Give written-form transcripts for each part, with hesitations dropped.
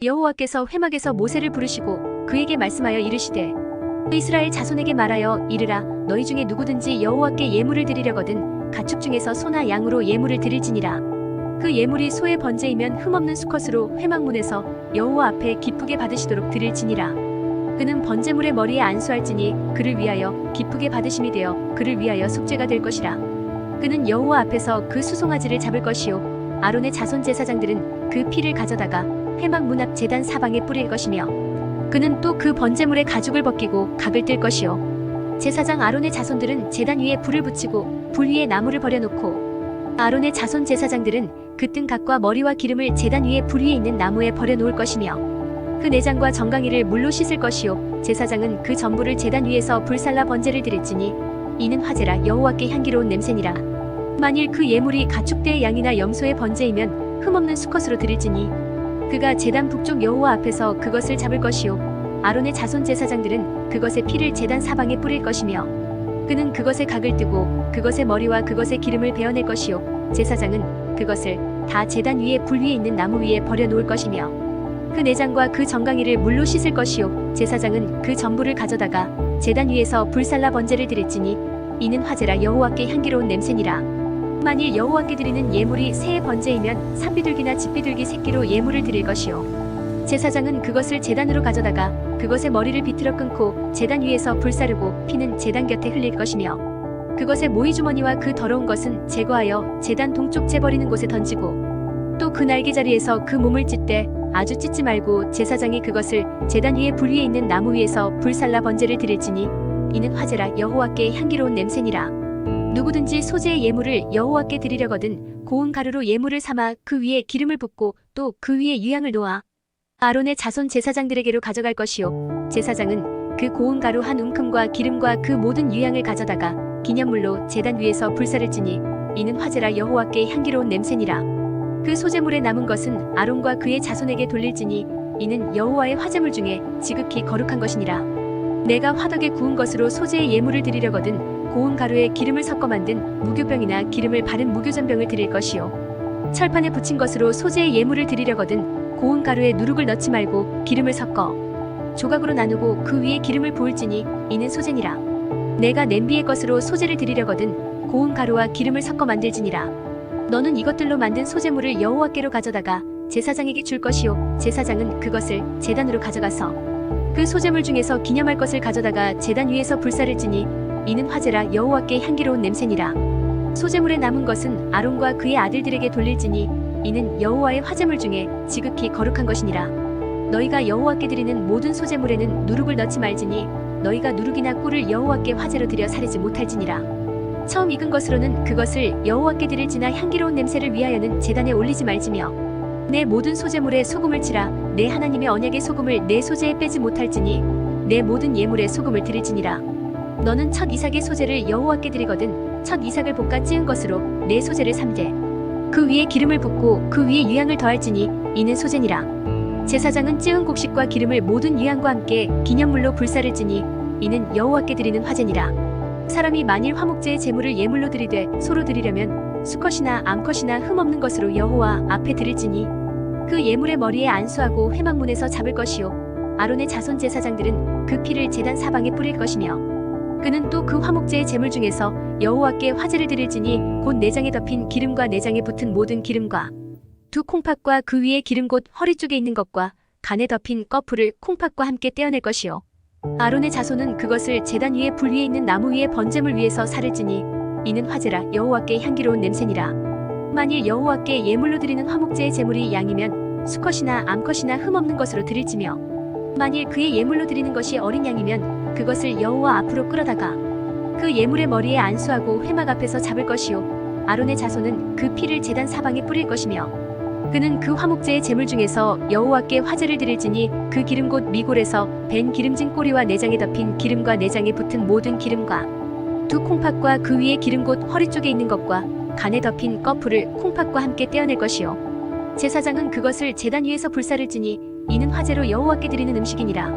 여호와께서 회막에서 모세를 부르시고 그에게 말씀하여 이르시되 이스라엘 자손에게 말하여 이르라. 너희 중에 누구든지 여호와께 예물을 드리려거든 가축 중에서 소나 양으로 예물을 드릴지니라. 그 예물이 소의 번제이면 흠없는 수컷으로 회막문에서 여호와 앞에 기쁘게 받으시도록 드릴지니라. 그는 번제물의 머리에 안수할지니 그를 위하여 기쁘게 받으심이 되어 그를 위하여 속죄가 될 것이라. 그는 여호와 앞에서 그 수송아지를 잡을 것이요 아론의 자손 제사장들은 그 피를 가져다가 회막 문 앞 제단 사방에 뿌릴 것이며 그는 또 그 번제물의 가죽을 벗기고 각을 뜰 것이요 제사장 아론의 자손들은 제단 위에 불을 붙이고 불 위에 나무를 버려놓고 아론의 자손 제사장들은 그 뜬 각과 머리와 기름을 제단 위에 불 위에 있는 나무에 버려놓을 것이며 그 내장과 정강이를 물로 씻을 것이요 제사장은 그 전부를 제단 위에서 불살라 번제를 드릴지니 이는 화제라 여호와께 향기로운 냄새니라. 만일 그 예물이 가축대의 양이나 염소의 번제이면 흠없는 수컷으로 드릴지니 그가 제단 북쪽 여호와 앞에서 그것을 잡을 것이요 아론의 자손 제사장들은 그것의 피를 제단 사방에 뿌릴 것이며 그는 그것의 각을 뜨고 그것의 머리와 그것의 기름을 베어낼 것이요 제사장은 그것을 다 제단 위에 불 위에 있는 나무 위에 버려놓을 것이며 그 내장과 그 정강이를 물로 씻을 것이요 제사장은 그 전부를 가져다가 제단 위에서 불살라 번제를 드릴지니 이는 화제라 여호와께 향기로운 냄새니라. 만일 여호와께 드리는 예물이 새의 번제이면 산비둘기나 집비둘기 새끼로 예물을 드릴 것이요 제사장은 그것을 제단으로 가져다가 그것의 머리를 비틀어 끊고 제단 위에서 불사르고 피는 제단 곁에 흘릴 것이며 그것의 모이주머니와 그 더러운 것은 제거하여 제단 동쪽 재버리는 곳에 던지고 또 그 날개자리에서 그 몸을 찢되 아주 찢지 말고 제사장이 그것을 제단 위에 불 위에 있는 나무 위에서 불살라 번제를 드릴지니 이는 화제라 여호와께 향기로운 냄새니라. 누구든지 소재의 예물을 여호와께 드리려거든 고운 가루로 예물을 삼아 그 위에 기름을 붓고 또 그 위에 유향을 놓아 아론의 자손 제사장들에게로 가져갈 것이요 제사장은 그 고운 가루 한 움큼과 기름과 그 모든 유향을 가져다가 기념물로 제단 위에서 불사를지니 이는 화제라 여호와께 향기로운 냄새니라. 그 소재물에 남은 것은 아론과 그의 자손에게 돌릴지니 이는 여호와의 화제물 중에 지극히 거룩한 것이니라. 내가 화덕에 구운 것으로 소재의 예물을 드리려거든 고운 가루에 기름을 섞어 만든 무교병이나 기름을 바른 무교전병을 드릴 것이요 철판에 붙인 것으로 소재의 예물을 드리려거든 고운 가루에 누룩을 넣지 말고 기름을 섞어 조각으로 나누고 그 위에 기름을 부을지니 이는 소재니라. 내가 냄비의 것으로 소재를 드리려거든 고운 가루와 기름을 섞어 만들지니라. 너는 이것들로 만든 소재물을 여호와께로 가져다가 제사장에게 줄 것이요 제사장은 그것을 제단으로 가져가서 그 소재물 중에서 기념할 것을 가져다가 제단 위에서 불사를지니 이는 화제라 여호와께 향기로운 냄새니라. 소재물에 남은 것은 아론과 그의 아들들에게 돌릴지니 이는 여호와의 화제물 중에 지극히 거룩한 것이니라. 너희가 여호와께 드리는 모든 소재물에는 누룩을 넣지 말지니 너희가 누룩이나 꿀을 여호와께 화제로 드려 사르지 못할지니라. 처음 익은 것으로는 그것을 여호와께 드릴지나 향기로운 냄새를 위하여는 제단에 올리지 말지며 내 모든 소재물에 소금을 치라. 내 하나님의 언약의 소금을 내 소재에 빼지 못할지니 내 모든 예물에 소금을 드릴지니라. 너는 첫 이삭의 소재를 여호와께 드리거든 첫 이삭을 볶아 찌은 것으로 내 소재를 삼되 그 위에 기름을 붓고 그 위에 유향을 더할지니 이는 소재니라. 제사장은 찌은 곡식과 기름을 모든 유향과 함께 기념물로 불사를지니 이는 여호와께 드리는 화제니라. 사람이 만일 화목제의 제물을 예물로 드리되 소로 드리려면 수컷이나 암컷이나 흠없는 것으로 여호와 앞에 드릴지니 그 예물의 머리에 안수하고 회막문에서 잡을 것이요 아론의 자손 제사장들은 그 피를 제단 사방에 뿌릴 것이며 그는 또 그 화목제의 제물 중에서 여호와께 화제를 드릴지니 곧 내장에 덮인 기름과 내장에 붙은 모든 기름과 두 콩팥과 그 위에 기름 곧 허리 쪽에 있는 것과 간에 덮인 꺼풀을 콩팥과 함께 떼어낼 것이요 아론의 자손은 그것을 제단 위에 불 위에 있는 나무 위에 번제물 위에서 사를지니 이는 화제라 여호와께 향기로운 냄새니라. 만일 여호와께 예물로 드리는 화목제의 제물이 양이면 수컷이나 암컷이나 흠없는 것으로 드릴지며 만일 그의 예물로 드리는 것이 어린 양이면 그것을 여호와 앞으로 끌어다가 그 예물의 머리에 안수하고 회막 앞에서 잡을 것이요 아론의 자손은 그 피를 제단 사방에 뿌릴 것이며 그는 그 화목제의 제물 중에서 여호와께 화제를 드릴지니 그 기름 곧 미골에서 벤 기름진 꼬리와 내장에 덮인 기름과 내장에 붙은 모든 기름과 두 콩팥과 그 위에 기름 곧 허리 쪽에 있는 것과 간에 덮인 꺼풀을 콩팥과 함께 떼어낼 것이요 제사장은 그것을 제단 위에서 불사를지니 이는 화제로 여호와께 드리는 음식이니라.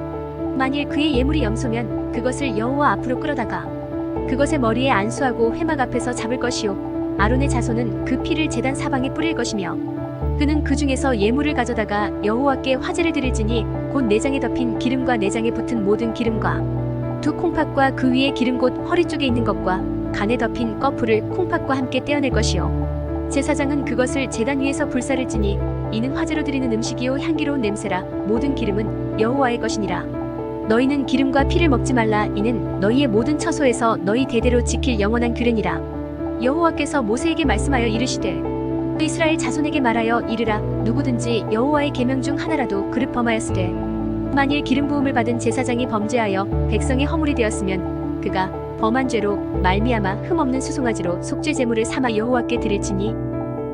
만일 그의 예물이 염소면 그것을 여호와 앞으로 끌어다가 그것의 머리에 안수하고 회막 앞에서 잡을 것이요 아론의 자손은 그 피를 제단 사방에 뿌릴 것이며 그는 그 중에서 예물을 가져다가 여호와께 화제를 드릴지니 곧 내장에 덮인 기름과 내장에 붙은 모든 기름과 두 콩팥과 그 위에 기름 곧 허리 쪽에 있는 것과 간에 덮인 꺼풀을 콩팥과 함께 떼어낼 것이요 제사장은 그것을 제단 위에서 불사를 지니 이는 화제로 드리는 음식이요 향기로운 냄새라 모든 기름은 여호와의 것이니라. 너희는 기름과 피를 먹지 말라. 이는 너희의 모든 처소에서 너희 대대로 지킬 영원한 규례니라. 여호와께서 모세에게 말씀하여 이르시되 이스라엘 자손에게 말하여 이르라. 누구든지 여호와의 계명 중 하나라도 그릇 범하였으되 만일 기름 부음을 받은 제사장이 범죄하여 백성의 허물이 되었으면 그가 범한 죄로 말미암아 흠없는 수송아지로 속죄 제물을 삼아 여호와께 드릴지니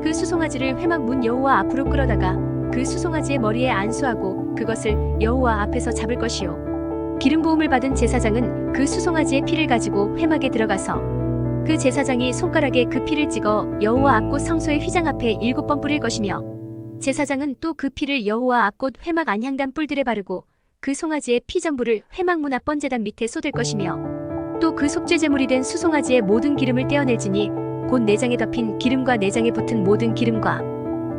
그 수송아지를 회막 문 여호와 앞으로 끌어다가 그 수송아지의 머리에 안수하고 그것을 여호와 앞에서 잡을 것이요 기름 부음을 받은 제사장은 그 수송아지의 피를 가지고 회막에 들어가서 그 제사장이 손가락에 그 피를 찍어 여호와 앞곳 성소의 휘장 앞에 7번 뿌릴 것이며 제사장은 또 그 피를 여호와 앞곳 회막 안향단 뿔들에 바르고 그 송아지의 피 전부를 회막 문 앞 번제단 밑에 쏟을 것이며 또 그 속죄 제물이 된 수송아지의 모든 기름을 떼어낼지니 곧 내장에 덮인 기름과 내장에 붙은 모든 기름과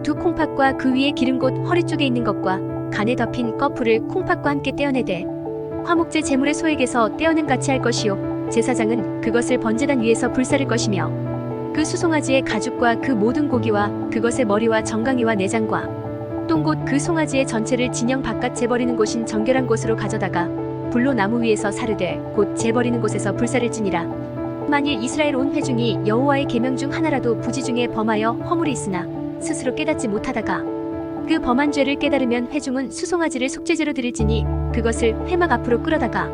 두 콩팥과 그 위에 기름 곧 허리 쪽에 있는 것과 간에 덮인 꺼풀을 콩팥과 함께 떼어내되 화목제 제물의 소액에서 떼어냄 같이 할 것이요 제사장은 그것을 번제단 위에서 불사를 것이며 그 수송아지의 가죽과 그 모든 고기와 그것의 머리와 정강이와 내장과 똥 곧 그 송아지의 전체를 진영 바깥 재버리는 곳인 정결한 곳으로 가져다가 불로 나무 위에서 사르되 곧 재버리는 곳에서 불사를 지니라. 만일 이스라엘 온 회중이 여호와의 계명 중 하나라도 부지 중에 범하여 허물이 있으나 스스로 깨닫지 못하다가 그 범한 죄를 깨달으면 회중은 수송아지를 속죄제로 드릴지니 그것을 회막 앞으로 끌어다가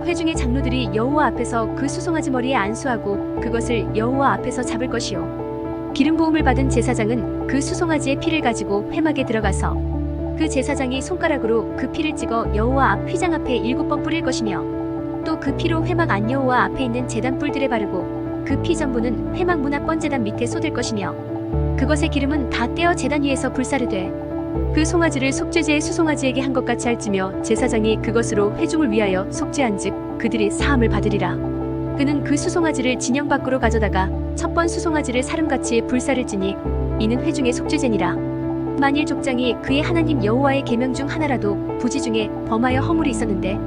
회중의 장로들이 여호와 앞에서 그 수송아지 머리에 안수하고 그것을 여호와 앞에서 잡을 것이요 기름 부음을 받은 제사장은 그 수송아지의 피를 가지고 회막에 들어가서 그 제사장이 손가락으로 그 피를 찍어 여호와 앞 휘장 앞에 7번 뿌릴 것이며 또 그 피로 회막 안 여호와 앞에 있는 제단 뿔들에 바르고 그 피 전부는 회막 문 앞 번제단 밑에 쏟을 것이며 그것의 기름은 다 떼어 제단 위에서 불사르되 그 송아지를 속죄제의 수송아지에게 한 것 같이 할지며 제사장이 그것으로 회중을 위하여 속죄한즉 그들이 사함을 받으리라. 그는 그 수송아지를 진영 밖으로 가져다가 첫 번 수송아지를 사름같이 불사를 지니 이는 회중의 속죄제니라. 만일 족장이 그의 하나님 여호와의 계명 중 하나라도 부지 중에 범하여 허물이 있었는데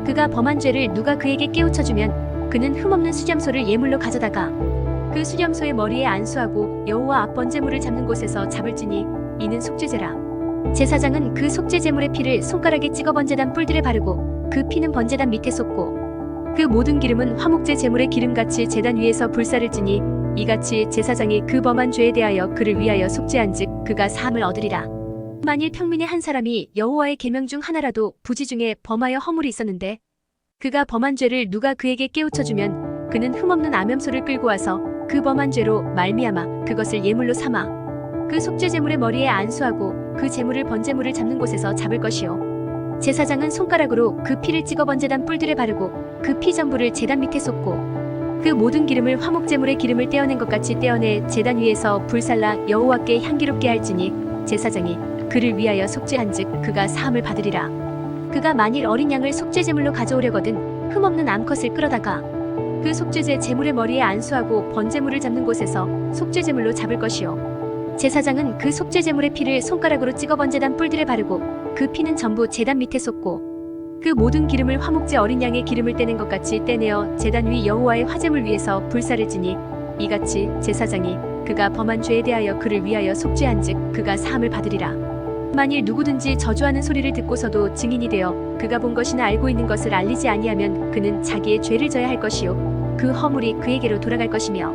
그가 범한 죄를 누가 그에게 깨우쳐주면 그는 흠없는 수염소를 예물로 가져다가 그 수염소의 머리에 안수하고 여호와 앞 번제물을 잡는 곳에서 잡을지니 이는 속죄제라. 제사장은 그 속죄 제물의 피를 손가락에 찍어 번제단 뿔들에 바르고 그 피는 번제단 밑에 쏟고 그 모든 기름은 화목제 제물의 기름같이 제단 위에서 불사를 지니 이같이 제사장이 그 범한 죄에 대하여 그를 위하여 속죄한즉 그가 사함을 얻으리라. 만일 평민의 한 사람이 여호와의 계명 중 하나라도 부지 중에 범하여 허물이 있었는데 그가 범한 죄를 누가 그에게 깨우쳐주면 그는 흠없는 암염소를 끌고 와서 그 범한 죄로 말미암아 그것을 예물로 삼아 그 속죄 제물의 머리에 안수하고 그 제물을 번제물을 잡는 곳에서 잡을 것이요 제사장은 손가락으로 그 피를 찍어 번제단 뿔들에 바르고 그 피 전부를 제단 밑에 쏟고 그 모든 기름을 화목제물의 기름을 떼어낸 것 같이 떼어내 제단 위에서 불살라 여호와께 향기롭게 할지니 제사장이 그를 위하여 속죄한즉 그가 사함을 받으리라. 그가 만일 어린 양을 속죄제물로 가져오려거든 흠없는 암컷을 끌어다가 그 속죄제 제물의 머리에 안수하고 번제물을 잡는 곳에서 속죄제물로 잡을 것이요 제사장은 그 속죄제물의 피를 손가락으로 찍어 번제단 뿔들에 바르고 그 피는 전부 제단 밑에 쏟고 그 모든 기름을 화목제 어린 양의 기름을 떼낸 것 같이 떼내어 제단 위 여호와의 화제물 위에서 불사를 지니 이같이 제사장이 그가 범한 죄에 대하여 그를 위하여 속죄한즉 그가 사함을 받으리라. 만일 누구든지 저주하는 소리를 듣고서도 증인이 되어 그가 본 것이나 알고 있는 것을 알리지 아니하면 그는 자기의 죄를 져야 할 것이요 그 허물이 그에게로 돌아갈 것이며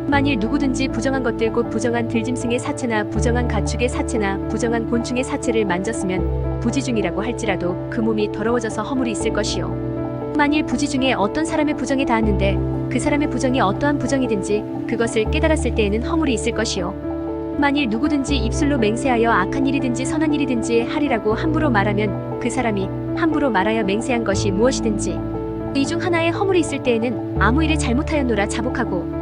만일 누구든지 부정한 것들 곧 부정한 들짐승의 사체나 부정한 가축의 사체나 부정한 곤충의 사체를 만졌으면 부지 중이라고 할지라도 그 몸이 더러워져서 허물이 있을 것이요 만일 부지 중에 어떤 사람의 부정에 닿았는데 그 사람의 부정이 어떠한 부정이든지 그것을 깨달았을 때에는 허물이 있을 것이요 만일 누구든지 입술로 맹세하여 악한 일이든지 선한 일이든지 하리라고 함부로 말하면 그 사람이 함부로 말하여 맹세한 것이 무엇이든지 이 중 하나에 허물이 있을 때에는 아무 일에 잘못하였노라 자복하고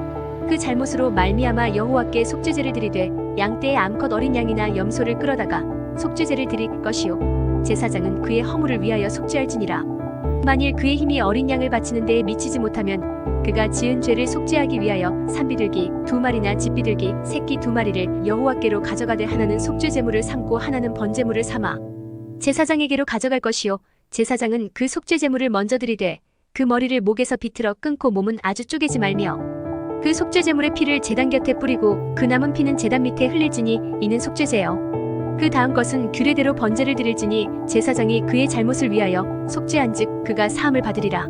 그 잘못으로 말미암아 여호와께 속죄제를 드리되 양떼의 암컷 어린 양이나 염소를 끌어다가 속죄제를 드릴 것이요 제사장은 그의 허물을 위하여 속죄할지니라. 만일 그의 힘이 어린 양을 바치는 데에 미치지 못하면 그가 지은 죄를 속죄하기 위하여 산비둘기 2마리나 집비둘기 새끼 2마리를 여호와께로 가져가되 하나는 속죄 제물을 삼고 하나는 번제물을 삼아 제사장에게로 가져갈 것이요 제사장은 그 속죄 제물을 먼저 드리되 그 머리를 목에서 비틀어 끊고 몸은 아주 쪼개지 말며 그 속죄 제물의 피를 제단 곁에 뿌리고 그 남은 피는 제단 밑에 흘릴지니 이는 속죄제요. 그 다음 것은 규례대로 번제를 드릴지니 제사장이 그의 잘못을 위하여 속죄한즉 그가 사함을 받으리라.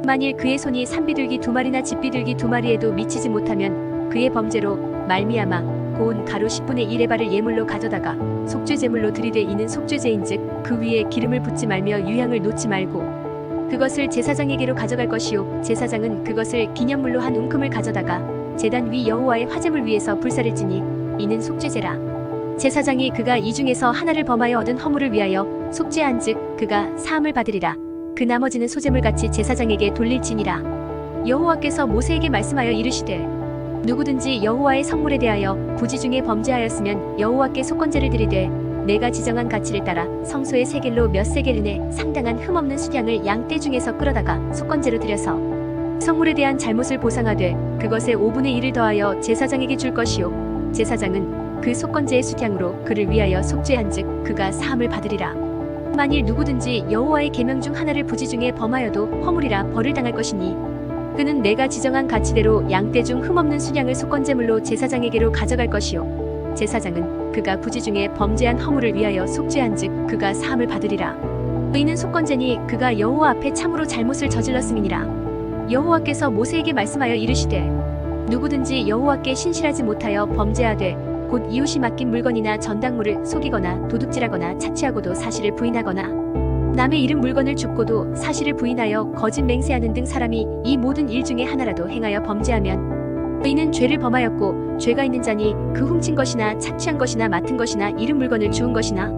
만일 그의 손이 산비둘기 2마리나 집비둘기 2마리에도 미치지 못하면 그의 범죄로 말미암아 고운 가루 10분의 1의 발을 예물로 가져다가 속죄제물로 드리되 이는 속죄제인즉 그 위에 기름을 붓지 말며 유향을 놓지 말고 그것을 제사장에게로 가져갈 것이요 제사장은 그것을 기념물로 한 웅큼을 가져다가 제단 위 여호와의 화제물 위에서 불사를지니 이는 속죄제라. 제사장이 그가 이 중에서 하나를 범하여 얻은 허물을 위하여 속죄한즉 그가 사함을 받으리라. 그 나머지는 소제물같이 제사장에게 돌릴지니라. 여호와께서 모세에게 말씀하여 이르시되 누구든지 여호와의 성물에 대하여 부지 중에 범죄하였으면 여호와께 속건제를 드리되 내가 지정한 가치를 따라 성소의 세겔로 몇 세겔이네 상당한 흠없는 수량을 양떼 중에서 끌어다가 속건제로 드려서 성물에 대한 잘못을 보상하되 그것의 5분의 1을 더하여 제사장에게 줄 것이요 제사장은 그 속건제의 수량으로 그를 위하여 속죄한즉 그가 사함을 받으리라. 만일 누구든지 여호와의 계명 중 하나를 부지 중에 범하여도 허물이라 벌을 당할 것이니 그는 내가 지정한 가치대로 양떼 중 흠없는 수량을 속건제물로 제사장에게로 가져갈 것이요 제사장은 그가 부지 중에 범죄한 허물을 위하여 속죄한즉 그가 사함을 받으리라. 의는 속건제니 그가 여호와 앞에 참으로 잘못을 저질렀음이니라. 여호와께서 모세에게 말씀하여 이르시되 누구든지 여호와께 신실하지 못하여 범죄하되 곧 이웃이 맡긴 물건이나 전당물을 속이거나 도둑질하거나 차취하고도 사실을 부인하거나 남의 잃은 물건을 줍고도 사실을 부인하여 거짓 맹세하는 등 사람이 이 모든 일 중에 하나라도 행하여 범죄하면 의인은 죄를 범하였고 죄가 있는 자니 그 훔친 것이나 착취한 것이나 맡은 것이나 잃은 물건을 주운 것이나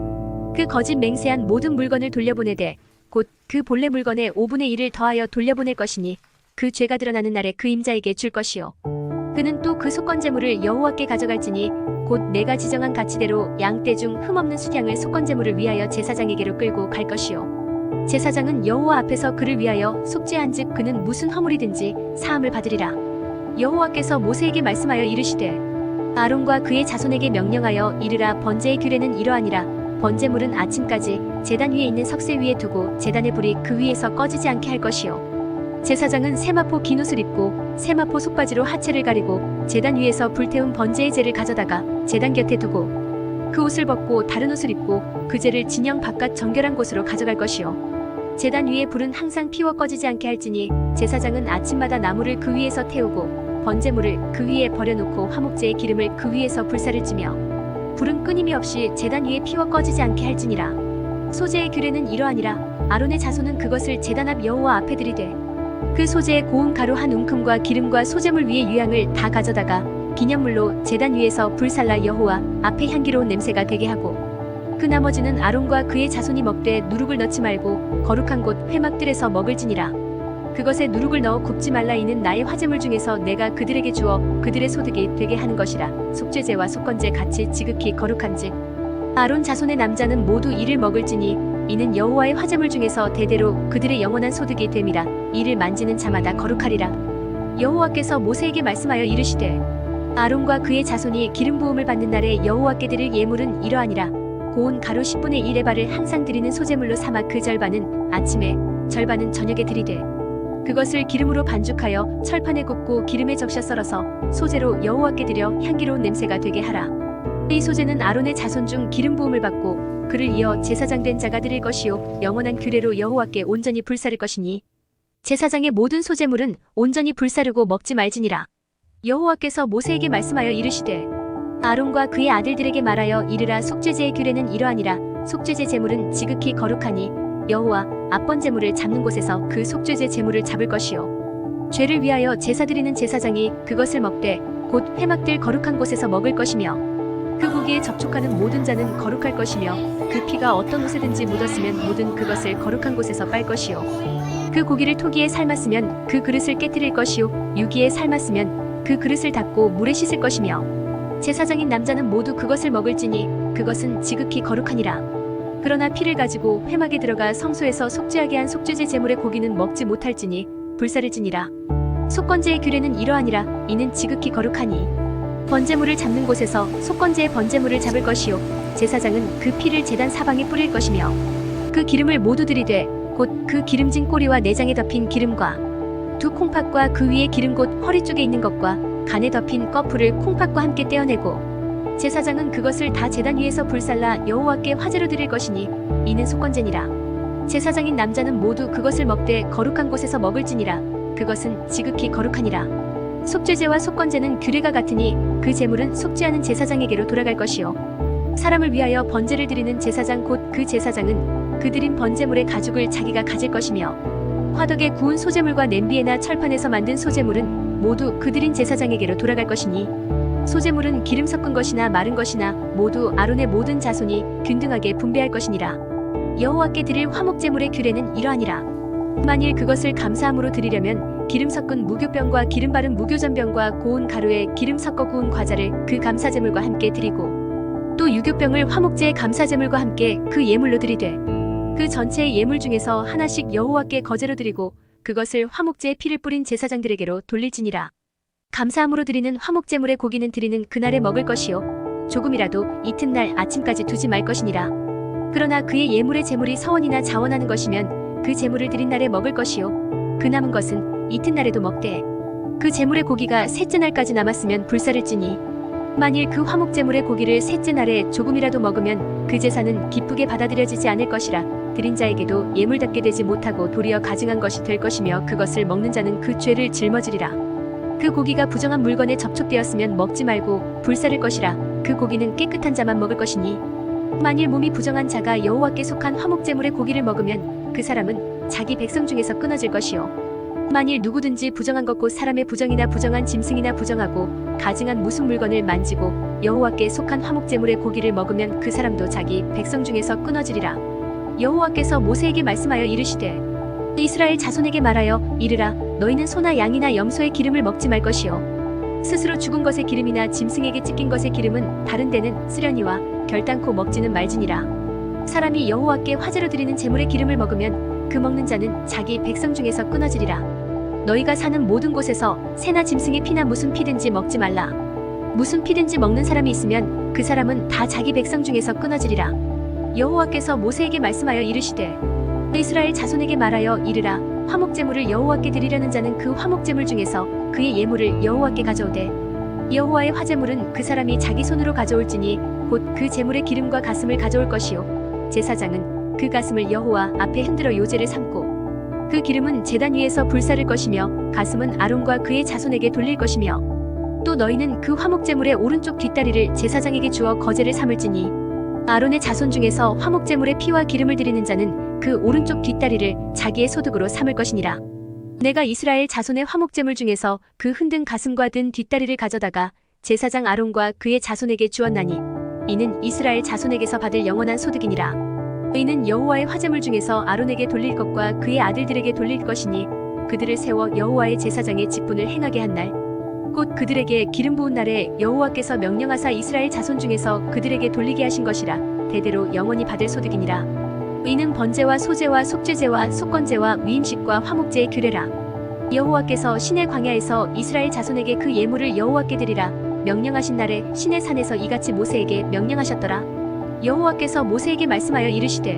그 거짓 맹세한 모든 물건을 돌려보내되 곧 그 본래 물건의 5분의 1을 더하여 돌려보낼 것이니 그 죄가 드러나는 날에 그 임자에게 줄 것이요 그는 또 그 속건제물을 여호와께 가져갈지니 곧 내가 지정한 가치대로 양떼 중 흠없는 수량을 속건제물을 위하여 제사장에게로 끌고 갈 것이요 제사장은 여호와 앞에서 그를 위하여 속죄한즉 그는 무슨 허물이든지 사함을 받으리라. 여호와께서 모세에게 말씀하여 이르시되 아론과 그의 자손에게 명령하여 이르라. 번제의 규례는 이러하니라. 번제물은 아침까지 제단 위에 있는 석쇠 위에 두고 제단의 불이 그 위에서 꺼지지 않게 할 것이요 제사장은 세마포 긴 옷을 입고 세마포 속바지로 하체를 가리고 제단 위에서 불태운 번제의 재를 가져다가 제단 곁에 두고 그 옷을 벗고 다른 옷을 입고 그 재를 진영 바깥 정결한 곳으로 가져갈 것이요 제단 위에 불은 항상 피워 꺼지지 않게 할지니 제사장은 아침마다 나무를 그 위에서 태우고 번제물을 그 위에 버려놓고 화목제의 기름을 그 위에서 불사를 찌며 불은 끊임이 없이 제단 위에 피워 꺼지지 않게 할지니라. 소제의 규례는 이러하니라. 아론의 자손은 그것을 제단 앞 여호와 앞에 드리되 그 소제의 고운 가루 한 웅큼과 기름과 소제물 위에 유향을 다 가져다가 기념물로 제단 위에서 불살라 여호와 앞에 향기로운 냄새가 되게 하고 그 나머지는 아론과 그의 자손이 먹되 누룩을 넣지 말고 거룩한 곳 회막들에서 먹을지니라. 그것에 누룩을 넣어 굽지 말라. 이는 나의 화제물 중에서 내가 그들에게 주어 그들의 소득이 되게 하는 것이라. 속죄제와 속건제 같이 지극히 거룩한즉 아론 자손의 남자는 모두 이를 먹을지니 이는 여호와의 화제물 중에서 대대로 그들의 영원한 소득이 됨이라. 이를 만지는 자마다 거룩하리라. 여호와께서 모세에게 말씀하여 이르시되 아론과 그의 자손이 기름 부음을 받는 날에 여호와께 드릴 예물은 이러하니라. 고운 가루 10분의 1의 발을 항상 드리는 소제물로 삼아 그 절반은 아침에 절반은 저녁에 드리되 그것을 기름으로 반죽하여 철판에 굽고 기름에 적셔 썰어서 소제로 여호와께 드려 향기로운 냄새가 되게 하라. 이 소제는 아론의 자손 중 기름 부음을 받고 그를 이어 제사장 된 자가 드릴 것이요 영원한 규례로 여호와께 온전히 불사를 것이니 제사장의 모든 소제물은 온전히 불사르고 먹지 말지니라. 여호와께서 모세에게 말씀하여 이르시되 아론과 그의 아들들에게 말하여 이르라. 속죄제의 규례는 이러하니라. 속죄제 제물은 지극히 거룩하니 여호와 앞번 제물을 잡는 곳에서 그 속죄제 제물을 잡을 것이요 죄를 위하여 제사 드리는 제사장이 그것을 먹되 곧 회막들 거룩한 곳에서 먹을 것이며 그 고기에 접촉하는 모든 자는 거룩할 것이며 그 피가 어떤 옷에든지 묻었으면 모든 그것을 거룩한 곳에서 빨 것이요 그 고기를 토기에 삶았으면 그 그릇을 깨뜨릴 것이요 유기에 삶았으면 그 그릇을 닦고 물에 씻을 것이며 제사장인 남자는 모두 그것을 먹을지니 그것은 지극히 거룩하니라. 그러나 피를 가지고 회막에 들어가 성소에서 속죄하게 한 속죄제 제물의 고기는 먹지 못할지니 불사를지니라. 속건제의 규례는 이러하니라. 이는 지극히 거룩하니 번제물을 잡는 곳에서 속건제의 번제물을 잡을 것이요 제사장은 그 피를 제단 사방에 뿌릴 것이며 그 기름을 모두 들이되 곧 그 기름진 꼬리와 내장에 덮인 기름과 두 콩팥과 그 위에 기름 곧 허리 쪽에 있는 것과 간에 덮인 꺼풀을 콩팥과 함께 떼어내고 제사장은 그것을 다 제단 위에서 불살라 여호와께 화제로 드릴 것이니 이는 속건제니라. 제사장인 남자는 모두 그것을 먹되 거룩한 곳에서 먹을지니라. 그것은 지극히 거룩하니라. 속죄제와 속건제는 규례가 같으니 그 제물은 속죄하는 제사장에게로 돌아갈 것이요 사람을 위하여 번제를 드리는 제사장 곧 그 제사장은 그 드린 번제물의 가죽을 자기가 가질 것이며 화덕에 구운 소제물과 냄비에나 철판에서 만든 소제물은 모두 그 드린 제사장에게로 돌아갈 것이니 소제물은 기름 섞은 것이나 마른 것이나 모두 아론의 모든 자손이 균등하게 분배할 것이니라. 여호와께 드릴 화목제물의 규례는 이러하니라. 만일 그것을 감사함으로 드리려면 기름 섞은 무교병과 기름 바른 무교전병과 고운 가루에 기름 섞어 구운 과자를 그 감사제물과 함께 드리고 또 유교병을 화목제의 감사제물과 함께 그 예물로 드리되 그 전체의 예물 중에서 하나씩 여호와께 거제로 드리고 그것을 화목제의 피를 뿌린 제사장들에게로 돌릴지니라. 감사함으로 드리는 화목제물의 고기는 드리는 그날에 먹을 것이요 조금이라도 이튿날 아침까지 두지 말 것이니라. 그러나 그의 예물의 제물이 서원이나 자원하는 것이면 그 제물을 드린 날에 먹을 것이요 그 남은 것은 이튿날에도 먹되 그 제물의 고기가 셋째 날까지 남았으면 불사를지니 만일 그 화목제물의 고기를 셋째 날에 조금이라도 먹으면 그 제사는 기쁘게 받아들여지지 않을 것이라. 드린 자에게도 예물답게 되지 못하고 도리어 가증한 것이 될 것이며 그것을 먹는 자는 그 죄를 짊어지리라. 그 고기가 부정한 물건에 접촉되었으면 먹지 말고 불사를 것이라. 그 고기는 깨끗한 자만 먹을 것이니 만일 몸이 부정한 자가 여호와께 속한 화목제물의 고기를 먹으면 그 사람은 자기 백성 중에서 끊어질 것이요 만일 누구든지 부정한 것 곧 사람의 부정이나 부정한 짐승이나 부정하고 가증한 무슨 물건을 만지고 여호와께 속한 화목제물의 고기를 먹으면 그 사람도 자기 백성 중에서 끊어지리라. 여호와께서 모세에게 말씀하여 이르시되 이스라엘 자손에게 말하여 이르라. 너희는 소나 양이나 염소의 기름을 먹지 말 것이요 스스로 죽은 것의 기름이나 짐승에게 찢긴 것의 기름은 다른 데는 쓰려니와 결단코 먹지는 말지니라. 사람이 여호와께 화제로 드리는 제물의 기름을 먹으면 그 먹는 자는 자기 백성 중에서 끊어지리라. 너희가 사는 모든 곳에서 새나 짐승의 피나 무슨 피든지 먹지 말라. 무슨 피든지 먹는 사람이 있으면 그 사람은 다 자기 백성 중에서 끊어지리라. 여호와께서 모세에게 말씀하여 이르시되 이스라엘 자손에게 말하여 이르라. 화목제물을 여호와께 드리려는 자는 그 화목제물 중에서 그의 예물을 여호와께 가져오되 여호와의 화제물은 그 사람이 자기 손으로 가져올지니 곧 그 제물의 기름과 가슴을 가져올 것이요 제사장은 그 가슴을 여호와 앞에 흔들어 요제를 삼고 그 기름은 제단 위에서 불사를 것이며 가슴은 아론과 그의 자손에게 돌릴 것이며 또 너희는 그 화목제물의 오른쪽 뒷다리를 제사장에게 주어 거제를 삼을지니 아론의 자손 중에서 화목제물의 피와 기름을 드리는 자는 그 오른쪽 뒷다리를 자기의 소득으로 삼을 것이니라. 내가 이스라엘 자손의 화목제물 중에서 그 흔든 가슴과 든 뒷다리를 가져다가 제사장 아론과 그의 자손에게 주었나니 이는 이스라엘 자손에게서 받을 영원한 소득이니라. 이는 여호와의 화제물 중에서 아론에게 돌릴 것과 그의 아들들에게 돌릴 것이니 그들을 세워 여호와의 제사장의 직분을 행하게 한 날 곧 그들에게 기름 부은 날에 여호와께서 명령하사 이스라엘 자손 중에서 그들에게 돌리게 하신 것이라. 대대로 영원히 받을 소득이니라. 이는 번제와 소제와 속죄제와 속건제와 위임식과 화목제의 규례라. 여호와께서 시내 광야에서 이스라엘 자손에게 그 예물을 여호와께 드리라 명령하신 날에 시내 산에서 이같이 모세에게 명령하셨더라. 여호와께서 모세에게 말씀하여 이르시되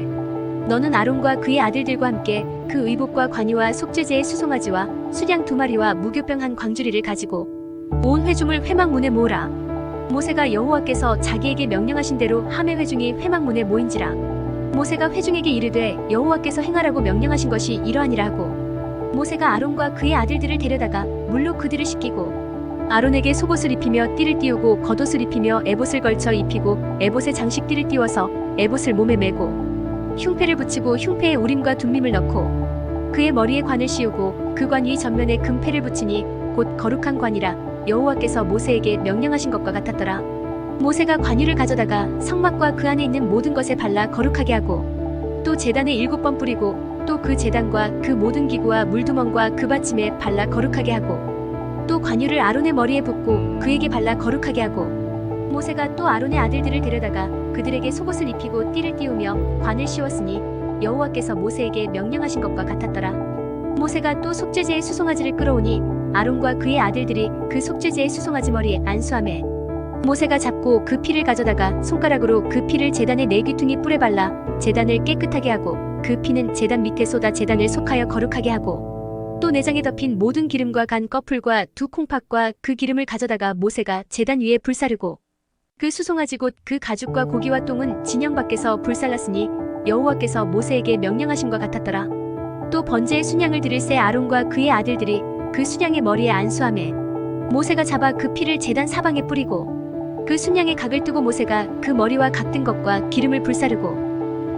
너는 아론과 그의 아들들과 함께 그 의복과 관유와 속죄제의 수송아지와 수양 2마리와 무교병 한 광주리를 가지고 온 회중을 회막문에 모으라. 모세가 여호와께서 자기에게 명령하신 대로 함의 회중이 회막문에 모인지라. 모세가 회중에게 이르되 여호와께서 행하라고 명령하신 것이 이러하니라 하고 모세가 아론과 그의 아들들을 데려다가 물로 그들을 씻기고 아론에게 속옷을 입히며 띠를 띄우고 겉옷을 입히며 에봇을 걸쳐 입히고 에봇에 장식띠를 띄워서 에봇을 몸에 메고 흉패를 붙이고 흉패에 우림과 둠밈을 넣고 그의 머리에 관을 씌우고 그 관 위 전면에 금패를 붙이니 곧 거룩한 관이라. 여호와께서 모세에게 명령하신 것과 같았더라. 모세가 관유를 가져다가 성막과 그 안에 있는 모든 것에 발라 거룩하게 하고 또 제단에 7번 뿌리고 또 그 제단과 그 모든 기구와 물두멍과 그 받침에 발라 거룩하게 하고 또 관유를 아론의 머리에 붓고 그에게 발라 거룩하게 하고 모세가 또 아론의 아들들을 데려다가 그들에게 속옷을 입히고 띠를 띄우며 관을 씌웠으니 여호와께서 모세에게 명령하신 것과 같았더라. 모세가 또 속죄제의 수송아지를 끌어오니 아론과 그의 아들들이 그 속죄제의 수송아지 머리에 안수하매 모세가 잡고 그 피를 가져다가 손가락으로 그 피를 제단의 네 귀퉁이 뿔에 발라 제단을 깨끗하게 하고 그 피는 제단 밑에 쏟아 제단을 속하여 거룩하게 하고 또 내장에 덮인 모든 기름과 간 꺼풀과 두 콩팥과 그 기름을 가져다가 모세가 제단 위에 불사르고 그 수송아지 곧 그 가죽과 고기와 똥은 진영 밖에서 불살랐으니 여호와께서 모세에게 명령하심과 같았더라. 또 번제의 순양을 드릴 새 아론과 그의 아들들이 그 순양의 머리에 안수하매 모세가 잡아 그 피를 제단 사방에 뿌리고 그 순양의 각을 뜨고 모세가 그 머리와 각든 것과 기름을 불사르고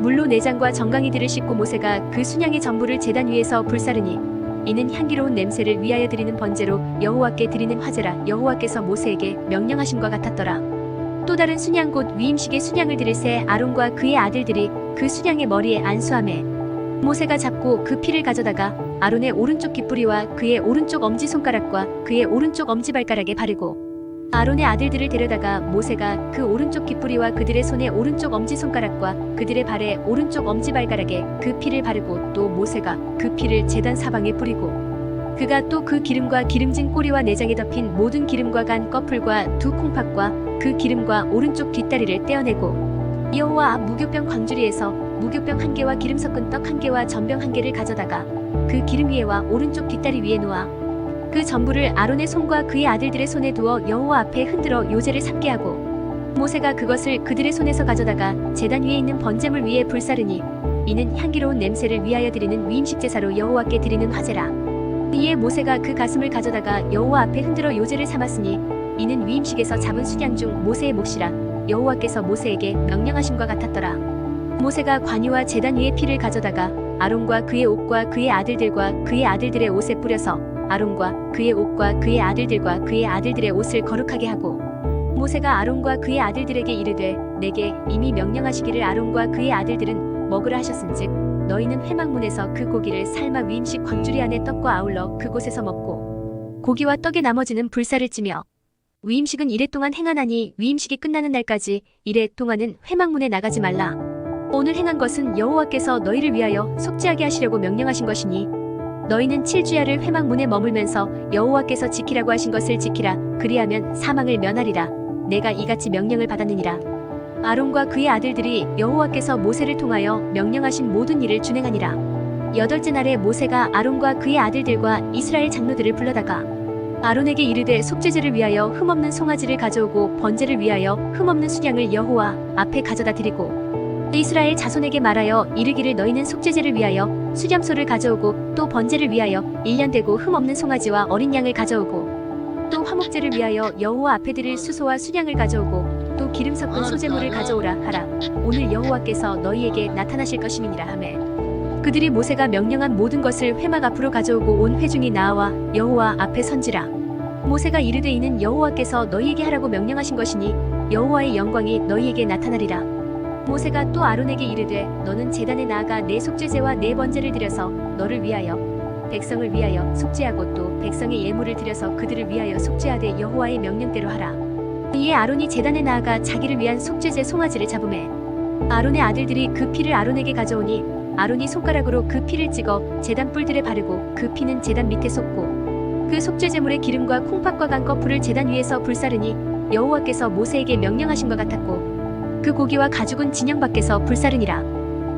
물로 내장과 정강이들을 씻고 모세가 그 순양의 전부를 제단 위에서 불사르니 이는 향기로운 냄새를 위하여 드리는 번제로 여호와께 드리는 화제라. 여호와께서 모세에게 명령하심과 같았더라. 또 다른 순양 곧 위임식의 순양을 드릴 새 아론과 그의 아들들이 그 순양의 머리에 안수하매 모세가 잡고 그 피를 가져다가 아론의 오른쪽 깃뿌리와 그의 오른쪽 엄지손가락과 그의 오른쪽 엄지발가락에 바르고 아론의 아들들을 데려다가 모세가 그 오른쪽 깃뿌리와 그들의 손의 오른쪽 엄지손가락과 그들의 발의 오른쪽 엄지발가락에 그 피를 바르고 또 모세가 그 피를 제단 사방에 뿌리고 그가 또 그 기름과 기름진 꼬리와 내장에 덮인 모든 기름과 간 꺼풀과 두 콩팥과 그 기름과 오른쪽 뒷다리를 떼어내고 여호와 앞 무교병 광주리에서 무교병 한 개와 기름 섞은 떡 한 개와 전병 한 개를 가져다가 그 기름 위에와 오른쪽 뒷다리 위에 놓아 그 전부를 아론의 손과 그의 아들들의 손에 두어 여호와 앞에 흔들어 요제를 삼게 하고 모세가 그것을 그들의 손에서 가져다가 제단 위에 있는 번제물 위에 불사르니 이는 향기로운 냄새를 위하여 드리는 위임식 제사로 여호와께 드리는 화제라. 이에 모세가 그 가슴을 가져다가 여호와 앞에 흔들어 요제를 삼았으니 이는 위임식에서 잡은 순양 중 모세의 몫이라. 여호와께서 모세에게 명령하심과 같았더라. 모세가 관유와 제단 위의 피를 가져다가 아론과 그의 옷과 그의 아들들과 그의 아들들의 옷에 뿌려서 아론과 그의 옷과 그의 아들들과 그의 아들들의 옷을 거룩하게 하고 모세가 아론과 그의 아들들에게 이르되 내게 이미 명령하시기를 아론과 그의 아들들은 먹으라 하셨은즉 너희는 회막문에서 그 고기를 삶아 위임식 광주리 안에 떡과 아울러 그곳에서 먹고 고기와 떡의 나머지는 불사를 찌며 위임식은 이래 동안 행하나니 위임식이 끝나는 날까지 이래 동안은 회막문에 나가지 말라. 오늘 행한 것은 여호와께서 너희를 위하여 속죄하게 하시려고 명령하신 것이니 너희는 7주야를 회막문에 머물면서 여호와께서 지키라고 하신 것을 지키라. 그리하면 사망을 면하리라. 내가 이같이 명령을 받았느니라. 아론과 그의 아들들이 여호와께서 모세를 통하여 명령하신 모든 일을 준행하니라. 8째 날에 모세가 아론과 그의 아들들과 이스라엘 장로들을 불러다가 아론에게 이르되 속죄제를 위하여 흠없는 송아지를 가져오고 번제를 위하여 흠없는 순양을 여호와 앞에 가져다 드리고 이스라엘 자손에게 말하여 이르기를 너희는 속죄제를 위하여 수렴소를 가져오고 또 번제를 위하여 1년 되고 흠없는 송아지와 어린 양을 가져오고 또 화목제를 위하여 여호와 앞에 드릴 수소와 순양을 가져오고 또 기름 섞은 소제물을 가져오라 하라. 오늘 여호와께서 너희에게 나타나실 것임이니라 하매 그들이 모세가 명령한 모든 것을 회막 앞으로 가져오고 온 회중이 나와 여호와 앞에 선지라. 모세가 이르되 이는 여호와께서 너희에게 하라고 명령하신 것이니 여호와의 영광이 너희에게 나타나리라. 모세가 또 아론에게 이르되 너는 제단에 나아가 내 속죄제와 내 번제를 드려서 너를 위하여 백성을 위하여 속죄하고 또 백성의 예물을 드려서 그들을 위하여 속죄하되 여호와의 명령대로 하라. 이에 아론이 제단에 나아가 자기를 위한 속죄제 송아지를 잡으매 아론의 아들들이 그 피를 아론에게 가져오니 아론이 손가락으로 그 피를 찍어 제단 뿔들에 바르고 그 피는 제단 밑에 쏟고 그 속죄제물의 기름과 콩팥과 간 꺼풀을 제단 위에서 불사르니 여호와께서 모세에게 명령하신 것 같았고 그 고기와 가죽은 진영 밖에서 불사르니라.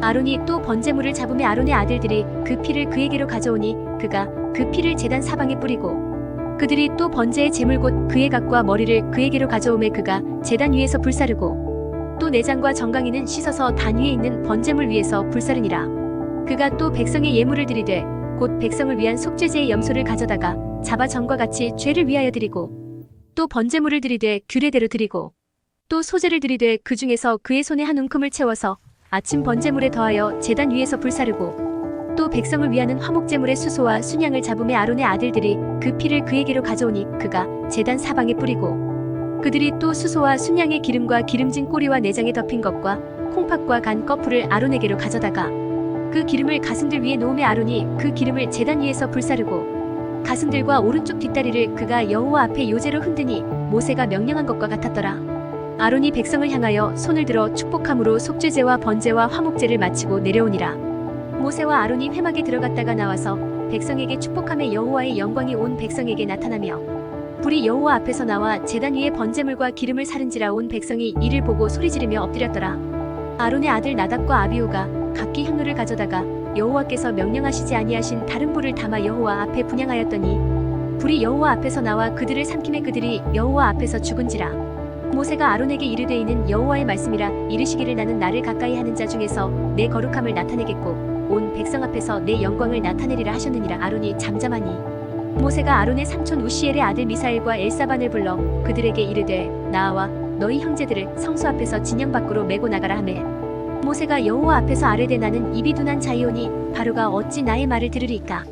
아론이 또 번제물을 잡으매 아론의 아들들이 그 피를 그에게로 가져오니 그가 그 피를 제단 사방에 뿌리고 그들이 또 번제의 제물 곧 그의 각과 머리를 그에게로 가져오매 그가 제단 위에서 불사르고 또 내장과 정강이는 씻어서 단 위에 있는 번제물 위에서 불사르니라. 그가 또 백성의 예물을 드리되 곧 백성을 위한 속죄제의 염소를 가져다가 잡아 전과 같이 죄를 위하여 드리고 또 번제물을 드리되 규례대로 드리고 또 소제를 드리되 그 중에서 그의 손에 한 움큼을 채워서 아침 번제물에 더하여 제단 위에서 불사르고 또 백성을 위하는 화목제물의 수소와 순양을 잡으매 아론의 아들들이 그 피를 그에게로 가져오니 그가 제단 사방에 뿌리고 그들이 또 수소와 순양의 기름과 기름진 꼬리와 내장에 덮인 것과 콩팥과 간 꺼풀을 아론에게로 가져다가 그 기름을 가슴들 위에 놓으매 아론이 그 기름을 제단 위에서 불사르고 가슴들과 오른쪽 뒷다리를 그가 여호와 앞에 요제로 흔드니 모세가 명령한 것과 같았더라. 아론이 백성을 향하여 손을 들어 축복함으로 속죄제와 번제와 화목제를 마치고 내려오니라. 모세와 아론이 회막에 들어갔다가 나와서 백성에게 축복함에 여호와의 영광이 온 백성에게 나타나며 불이 여호와 앞에서 나와 제단 위에 번제물과 기름을 사른지라. 온 백성이 이를 보고 소리지르며 엎드렸더라. 아론의 아들 나답과 아비후가 각기 향로를 가져다가 여호와께서 명령하시지 아니하신 다른 불을 담아 여호와 앞에 분향하였더니 불이 여호와 앞에서 나와 그들을 삼킴에 그들이 여호와 앞에서 죽은지라. 모세가 아론에게 이르되 이는 여호와의 말씀이라. 이르시기를 나는 나를 가까이 하는 자 중에서 내 거룩함을 나타내겠고 온 백성 앞에서 내 영광을 나타내리라 하셨느니라. 아론이 잠잠하니 모세가 아론의 삼촌 우시엘의 아들 미사엘과 엘사반을 불러 그들에게 이르되 나와 너희 형제들을 성소 앞에서 진영 밖으로 메고 나가라 하매 모세가 여호와 앞에서 아뢰되 나는 입이 둔한 자이오니 바로가 어찌 나의 말을 들으리까.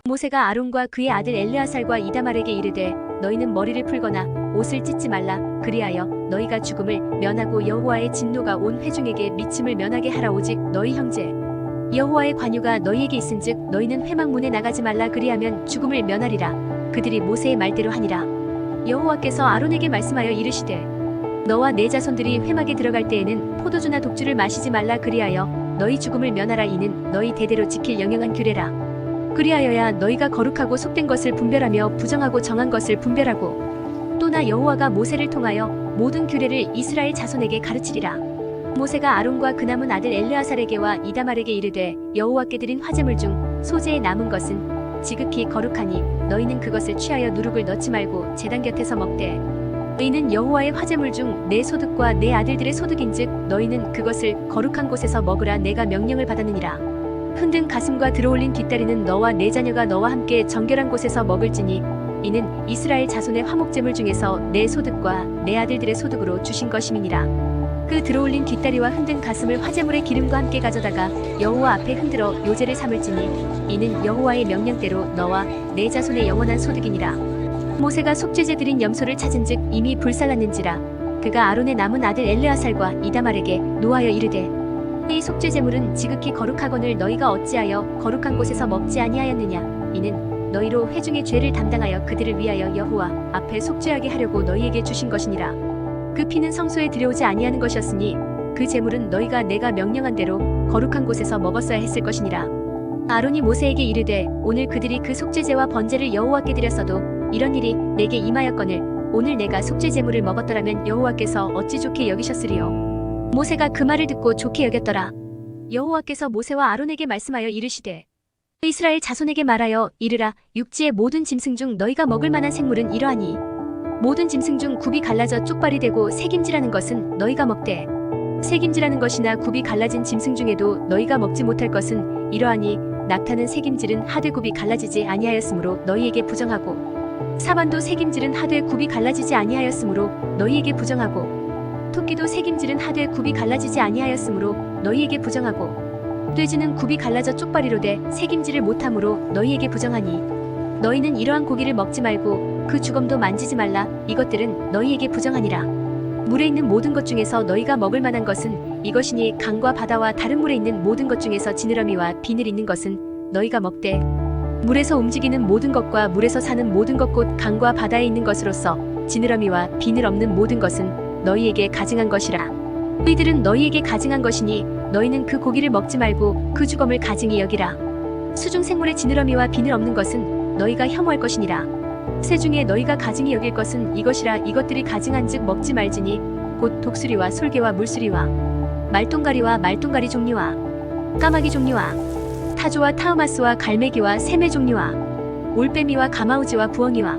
모세가 아론과 그의 아들 엘르아살과 이다말에게 이르되 너희는 머리를 풀거나 옷을 찢지 말라. 그리하여 너희가 죽음을 면하고 여호와의 진노가 온 회중에게 미침을 면하게 하라. 오직 너희 형제 여호와의 관유가 너희에게 있은즉 너희는 회막문에 나가지 말라. 그리하면 죽음을 면하리라. 그들이 모세의 말대로 하니라. 여호와께서 아론에게 말씀하여 이르시되 너와 내 자손들이 회막에 들어갈 때에는 포도주나 독주를 마시지 말라. 그리하여 너희 죽음을 면하라. 이는 너희 대대로 지킬 영영한 규례라. 그리하여야 너희가 거룩하고 속된 것을 분별하며 부정하고 정한 것을 분별하고 또 나 여호와가 모세를 통하여 모든 규례를 이스라엘 자손에게 가르치리라. 모세가 아론과 그 남은 아들 엘르아살에게와 이다말에게 이르되 여호와께 드린 화제물 중 소재에 남은 것은 지극히 거룩하니 너희는 그것을 취하여 누룩을 넣지 말고 제단 곁에서 먹되 이는 여호와의 화제물 중 내 소득과 내 아들들의 소득인즉 너희는 그것을 거룩한 곳에서 먹으라. 내가 명령을 받았느니라. 흔든 가슴과 들어올린 뒷다리는 너와 내 자녀가 너와 함께 정결한 곳에서 먹을지니 이는 이스라엘 자손의 화목제물 중에서 내 소득과 내 아들들의 소득으로 주신 것임이니라. 그 들어올린 뒷다리와 흔든 가슴을 화제물의 기름과 함께 가져다가 여호와 앞에 흔들어 요제를 삼을지니 이는 여호와의 명령대로 너와 내 자손의 영원한 소득이니라. 모세가 속죄제 드린 염소를 찾은즉 이미 불살랐는지라. 그가 아론의 남은 아들 엘르아살과 이다말에게 노하여 이르되 이 속죄제물은 지극히 거룩하거늘 너희가 어찌하여 거룩한 곳에서 먹지 아니하였느냐. 이는 너희로 회중의 죄를 담당하여 그들을 위하여 여호와 앞에 속죄하게 하려고 너희에게 주신 것이니라. 그 피는 성소에 들여오지 아니하는 것이었으니 그 제물은 너희가 내가 명령한 대로 거룩한 곳에서 먹었어야 했을 것이니라. 아론이 모세에게 이르되 오늘 그들이 그 속죄제와 번제를 여호와께 드렸어도 이런 일이 내게 임하였거늘 오늘 내가 속죄제물을 먹었더라면 여호와께서 어찌 좋게 여기셨으리요. 모세가 그 말을 듣고 좋게 여겼더라. 여호와께서 모세와 아론에게 말씀하여 이르시되 이스라엘 자손에게 말하여 이르라. 육지의 모든 짐승 중 너희가 먹을 만한 생물은 이러하니 모든 짐승 중 굽이 갈라져 쪽발이 되고 새김질하는 것은 너희가 먹되 새김질하는 것이나 굽이 갈라진 짐승 중에도 너희가 먹지 못할 것은 이러하니 낙타는 새김질은 하되 굽이 갈라지지 아니하였으므로 너희에게 부정하고 사반도 새김질은 하되 굽이 갈라지지 아니하였으므로 너희에게 부정하고 토끼도 새김질은 하되 굽이 갈라지지 아니하였으므로 너희에게 부정하고 돼지는 굽이 갈라져 쪽발이로되 새김질을 못함으로 너희에게 부정하니 너희는 이러한 고기를 먹지 말고 그 주검도 만지지 말라. 이것들은 너희에게 부정하니라. 물에 있는 모든 것 중에서 너희가 먹을 만한 것은 이것이니 강과 바다와 다른 물에 있는 모든 것 중에서 지느러미와 비늘 있는 것은 너희가 먹되 물에서 움직이는 모든 것과 물에서 사는 모든 것 곧 강과 바다에 있는 것으로서 지느러미와 비늘 없는 모든 것은 너희에게 가증한 것이라. 너희들은 너희에게 가증한 것이니 너희는 그 고기를 먹지 말고 그 주검을 가증히 여기라. 수중 생물의 지느러미와 비늘 없는 것은 너희가 혐오할 것이니라. 새 중에 너희가 가증히 여길 것은 이것이라. 이것들이 가증한즉 먹지 말지니 곧 독수리와 솔개와 물수리와 말똥가리와 말똥가리 종류와 까마귀 종류와 타조와 타우마스와 갈매기와 새매 종류와 올빼미와 가마우지와 부엉이와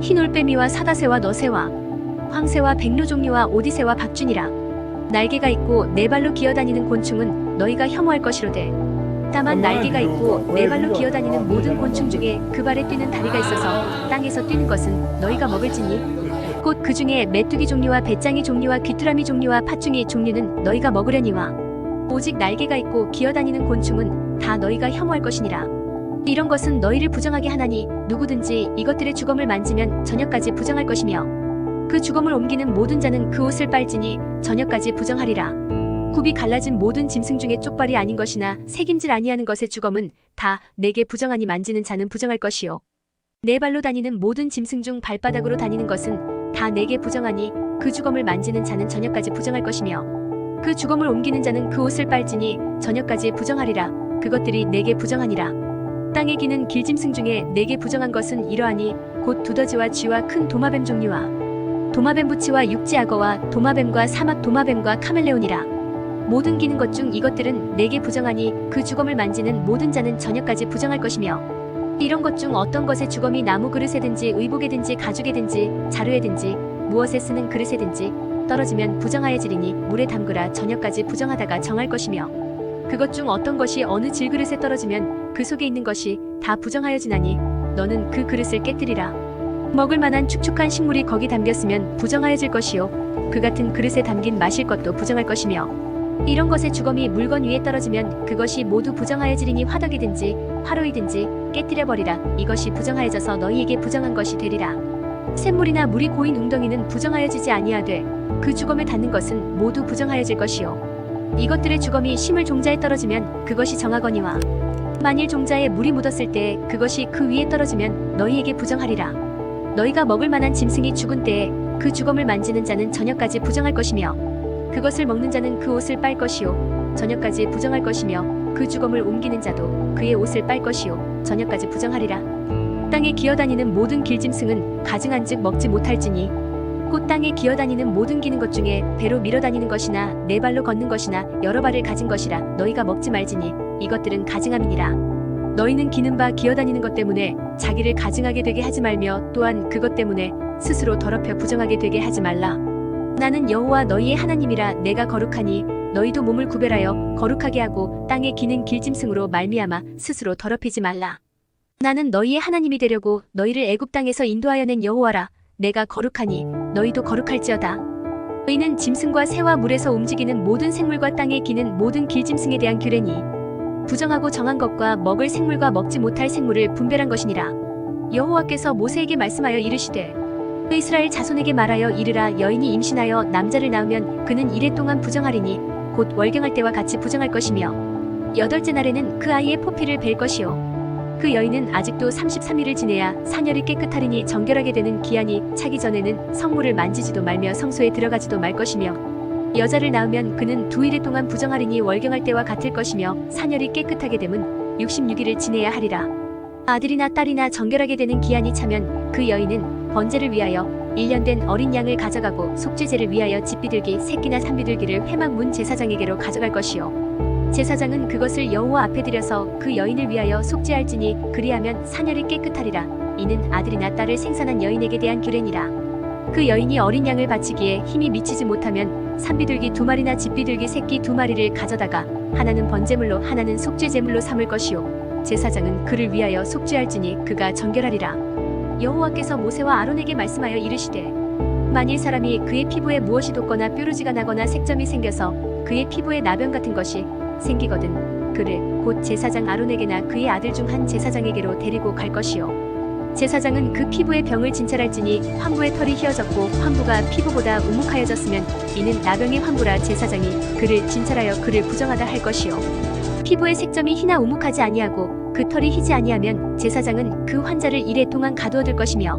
흰올빼미와 사다새와 너새와 황새와 백로 종류와 오디새와 박쥐니라. 날개가 있고 네 발로 기어다니는 곤충은 너희가 혐오할 것이로되 다만 날개가 있고 네 발로 기어다니는 모든 곤충 중에 그 발에 뛰는 다리가 있어서 땅에서 뛰는 것은 너희가 먹을지니 곧 그 중에 메뚜기 종류와 배짱이 종류와 귀뚜라미 종류와 팥중이 종류는 너희가 먹으려니와 오직 날개가 있고 기어다니는 곤충은 다 너희가 혐오할 것이니라. 이런 것은 너희를 부정하게 하나니 누구든지 이것들의 주검을 만지면 저녁까지 부정할 것이며 그 주검을 옮기는 모든 자는 그 옷을 빨지니 저녁까지 부정하리라. 굽이 갈라진 모든 짐승 중에 쪽발이 아닌 것이나 새김질 아니하는 것의 주검은 다 내게 부정하니 만지는 자는 부정할 것이요 네 발로 다니는 모든 짐승 중 발바닥으로 다니는 것은 다 내게 부정하니 그 주검을 만지는 자는 저녁까지 부정할 것이며 그 주검을 옮기는 자는 그 옷을 빨지니 저녁까지 부정하리라. 그것들이 내게 부정하니라. 땅에 기는 길짐승 중에 내게 부정한 것은 이러하니 곧 두더지와 쥐와 큰 도마뱀 종류와 도마뱀 부치와 육지악어와 도마뱀과 사막 도마뱀과 카멜레온이라. 모든 기는 것 중 이것들은 내게 부정하니 그 주검을 만지는 모든 자는 저녁까지 부정할 것이며 이런 것 중 어떤 것의 주검이 나무 그릇에든지 의복에든지 가죽에든지 자루에든지 무엇에 쓰는 그릇에든지 떨어지면 부정하여지리니 물에 담그라 저녁까지 부정하다가 정할 것이며 그것 중 어떤 것이 어느 질그릇에 떨어지면 그 속에 있는 것이 다 부정하여지나니 너는 그 그릇을 깨뜨리라. 먹을 만한 축축한 식물이 거기 담겼으면 부정하여질 것이요 그 같은 그릇에 담긴 마실 것도 부정할 것이며 이런 것의 주검이 물건 위에 떨어지면 그것이 모두 부정하여지리니 화덕이든지 화로이든지 깨뜨려 버리라. 이것이 부정하여져서 너희에게 부정한 것이 되리라. 샘물이나 물이 고인 웅덩이는 부정하여지지 아니하되 그 주검에 닿는 것은 모두 부정하여질 것이요 이것들의 주검이 심을 종자에 떨어지면 그것이 정하거니와 만일 종자에 물이 묻었을 때 그것이 그 위에 떨어지면 너희에게 부정하리라. 너희가 먹을 만한 짐승이 죽은 때에 그 주검을 만지는 자는 저녁까지 부정할 것이며 그것을 먹는 자는 그 옷을 빨 것이요 저녁까지 부정할 것이며 그 주검을 옮기는 자도 그의 옷을 빨 것이요 저녁까지 부정하리라. 땅에 기어다니는 모든 길짐승은 가증한즉 먹지 못할지니 곧 땅에 기어다니는 모든 기는 것 중에 배로 밀어다니는 것이나 네 발로 걷는 것이나 여러 발을 가진 것이라 너희가 먹지 말지니 이것들은 가증함이니라. 너희는 기는 바 기어다니는 것 때문에 자기를 가증하게 되게 하지 말며 또한 그것 때문에 스스로 더럽혀 부정하게 되게 하지 말라. 나는 여호와 너희의 하나님이라. 내가 거룩하니 너희도 몸을 구별하여 거룩하게 하고 땅에 기는 길짐승으로 말미암아 스스로 더럽히지 말라. 나는 너희의 하나님이 되려고 너희를 애굽 땅에서 인도하여 낸 여호와라. 내가 거룩하니 너희도 거룩할지어다. 너희는 짐승과 새와 물에서 움직이는 모든 생물과 땅에 기는 모든 길짐승에 대한 규례니 부정하고 정한 것과 먹을 생물과 먹지 못할 생물을 분별한 것이니라. 여호와께서 모세에게 말씀하여 이르시되 이스라엘 자손에게 말하여 이르라. 여인이 임신하여 남자를 낳으면 그는 이래 동안 부정하리니 곧 월경할 때와 같이 부정할 것이며 8째 날에는 그 아이의 포피를 벨 것이요 그 여인은 아직도 33일을 지내야 사녀리 깨끗하리니 정결하게 되는 기한이 차기 전에는 성물을 만지지도 말며 성소에 들어가지도 말 것이며 여자를 낳으면 그는 2일 동안 부정하리니 월경할 때와 같을 것이며 사녀리 깨끗하게 됨은 66일을 지내야 하리라. 아들이나 딸이나 정결하게 되는 기한이 차면 그 여인은 번제를 위하여 1년 된 어린 양을 가져가고 속죄제를 위하여 집비둘기 새끼나 산비둘기를 회막 문 제사장에게로 가져갈 것이요 제사장은 그것을 여호와 앞에 드려서 그 여인을 위하여 속죄할지니 그리하면 사녀리 깨끗하리라. 이는 아들이나 딸을 생산한 여인에게 대한 규례니라. 그 여인이 어린 양을 바치기에 힘이 미치지 못하면 산비둘기 2마리나 집비둘기 새끼 2마리를 가져다가 하나는 번제물로 하나는 속죄제물로 삼을 것이요 제사장은 그를 위하여 속죄할지니 그가 정결하리라. 여호와께서 모세와 아론에게 말씀하여 이르시되 만일 사람이 그의 피부에 무엇이 돋거나 뾰루지가 나거나 색점이 생겨서 그의 피부에 나병 같은 것이 생기거든 그를 곧 제사장 아론에게나 그의 아들 중 한 제사장에게로 데리고 갈 것이요 제사장은 그 피부의 병을 진찰할지니 환부의 털이 휘어졌고 환부가 피부보다 우묵하여졌으면 이는 나병의 환부라. 제사장이 그를 진찰하여 그를 부정하다 할 것이요 피부의 색점이 희나 우묵하지 아니하고 그 털이 희지 아니하면 제사장은 그 환자를 이래 동안 가두어둘 것이며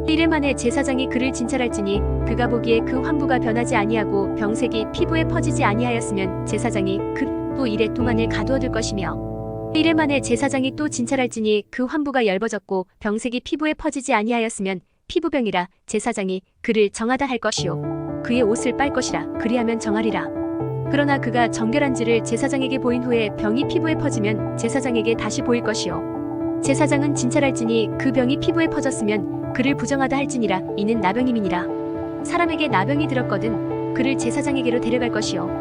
1일 만에 제사장이 그를 진찰할지니 그가 보기에 그 환부가 변하지 아니하고 병색이 피부에 퍼지지 아니하였으면 제사장이 그 또 1일 동안을 가두어둘 것이며 1일 만에 제사장이 또 진찰할지니 그 환부가 엷어졌고 병색이 피부에 퍼지지 아니하였으면 피부병이라. 제사장이 그를 정하다 할 것이요 그의 옷을 빨 것이라. 그리하면 정하리라. 그러나 그가 정결한지를 제사장에게 보인 후에 병이 피부에 퍼지면 제사장에게 다시 보일 것이요 제사장은 진찰할지니 그 병이 피부에 퍼졌으면 그를 부정하다 할지니라. 이는 나병임이니라. 사람에게 나병이 들었거든 그를 제사장에게로 데려갈 것이요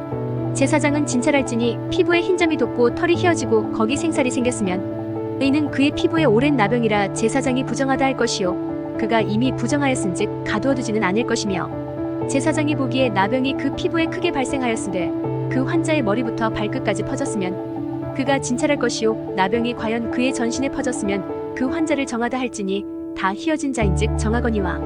제사장은 진찰할지니 피부에 흰점이 돋고 털이 휘어지고 거기 생살이 생겼으면 이는 그의 피부에 오랜 나병이라. 제사장이 부정하다 할 것이요 그가 이미 부정하였은즉 가두어두지는 않을 것이며 제사장이 보기에 나병이 그 피부에 크게 발생하였으되 그 환자의 머리부터 발끝까지 퍼졌으면 그가 진찰할 것이요 나병이 과연 그의 전신에 퍼졌으면 그 환자를 정하다 할지니 다 휘어진 자인즉 정하거니와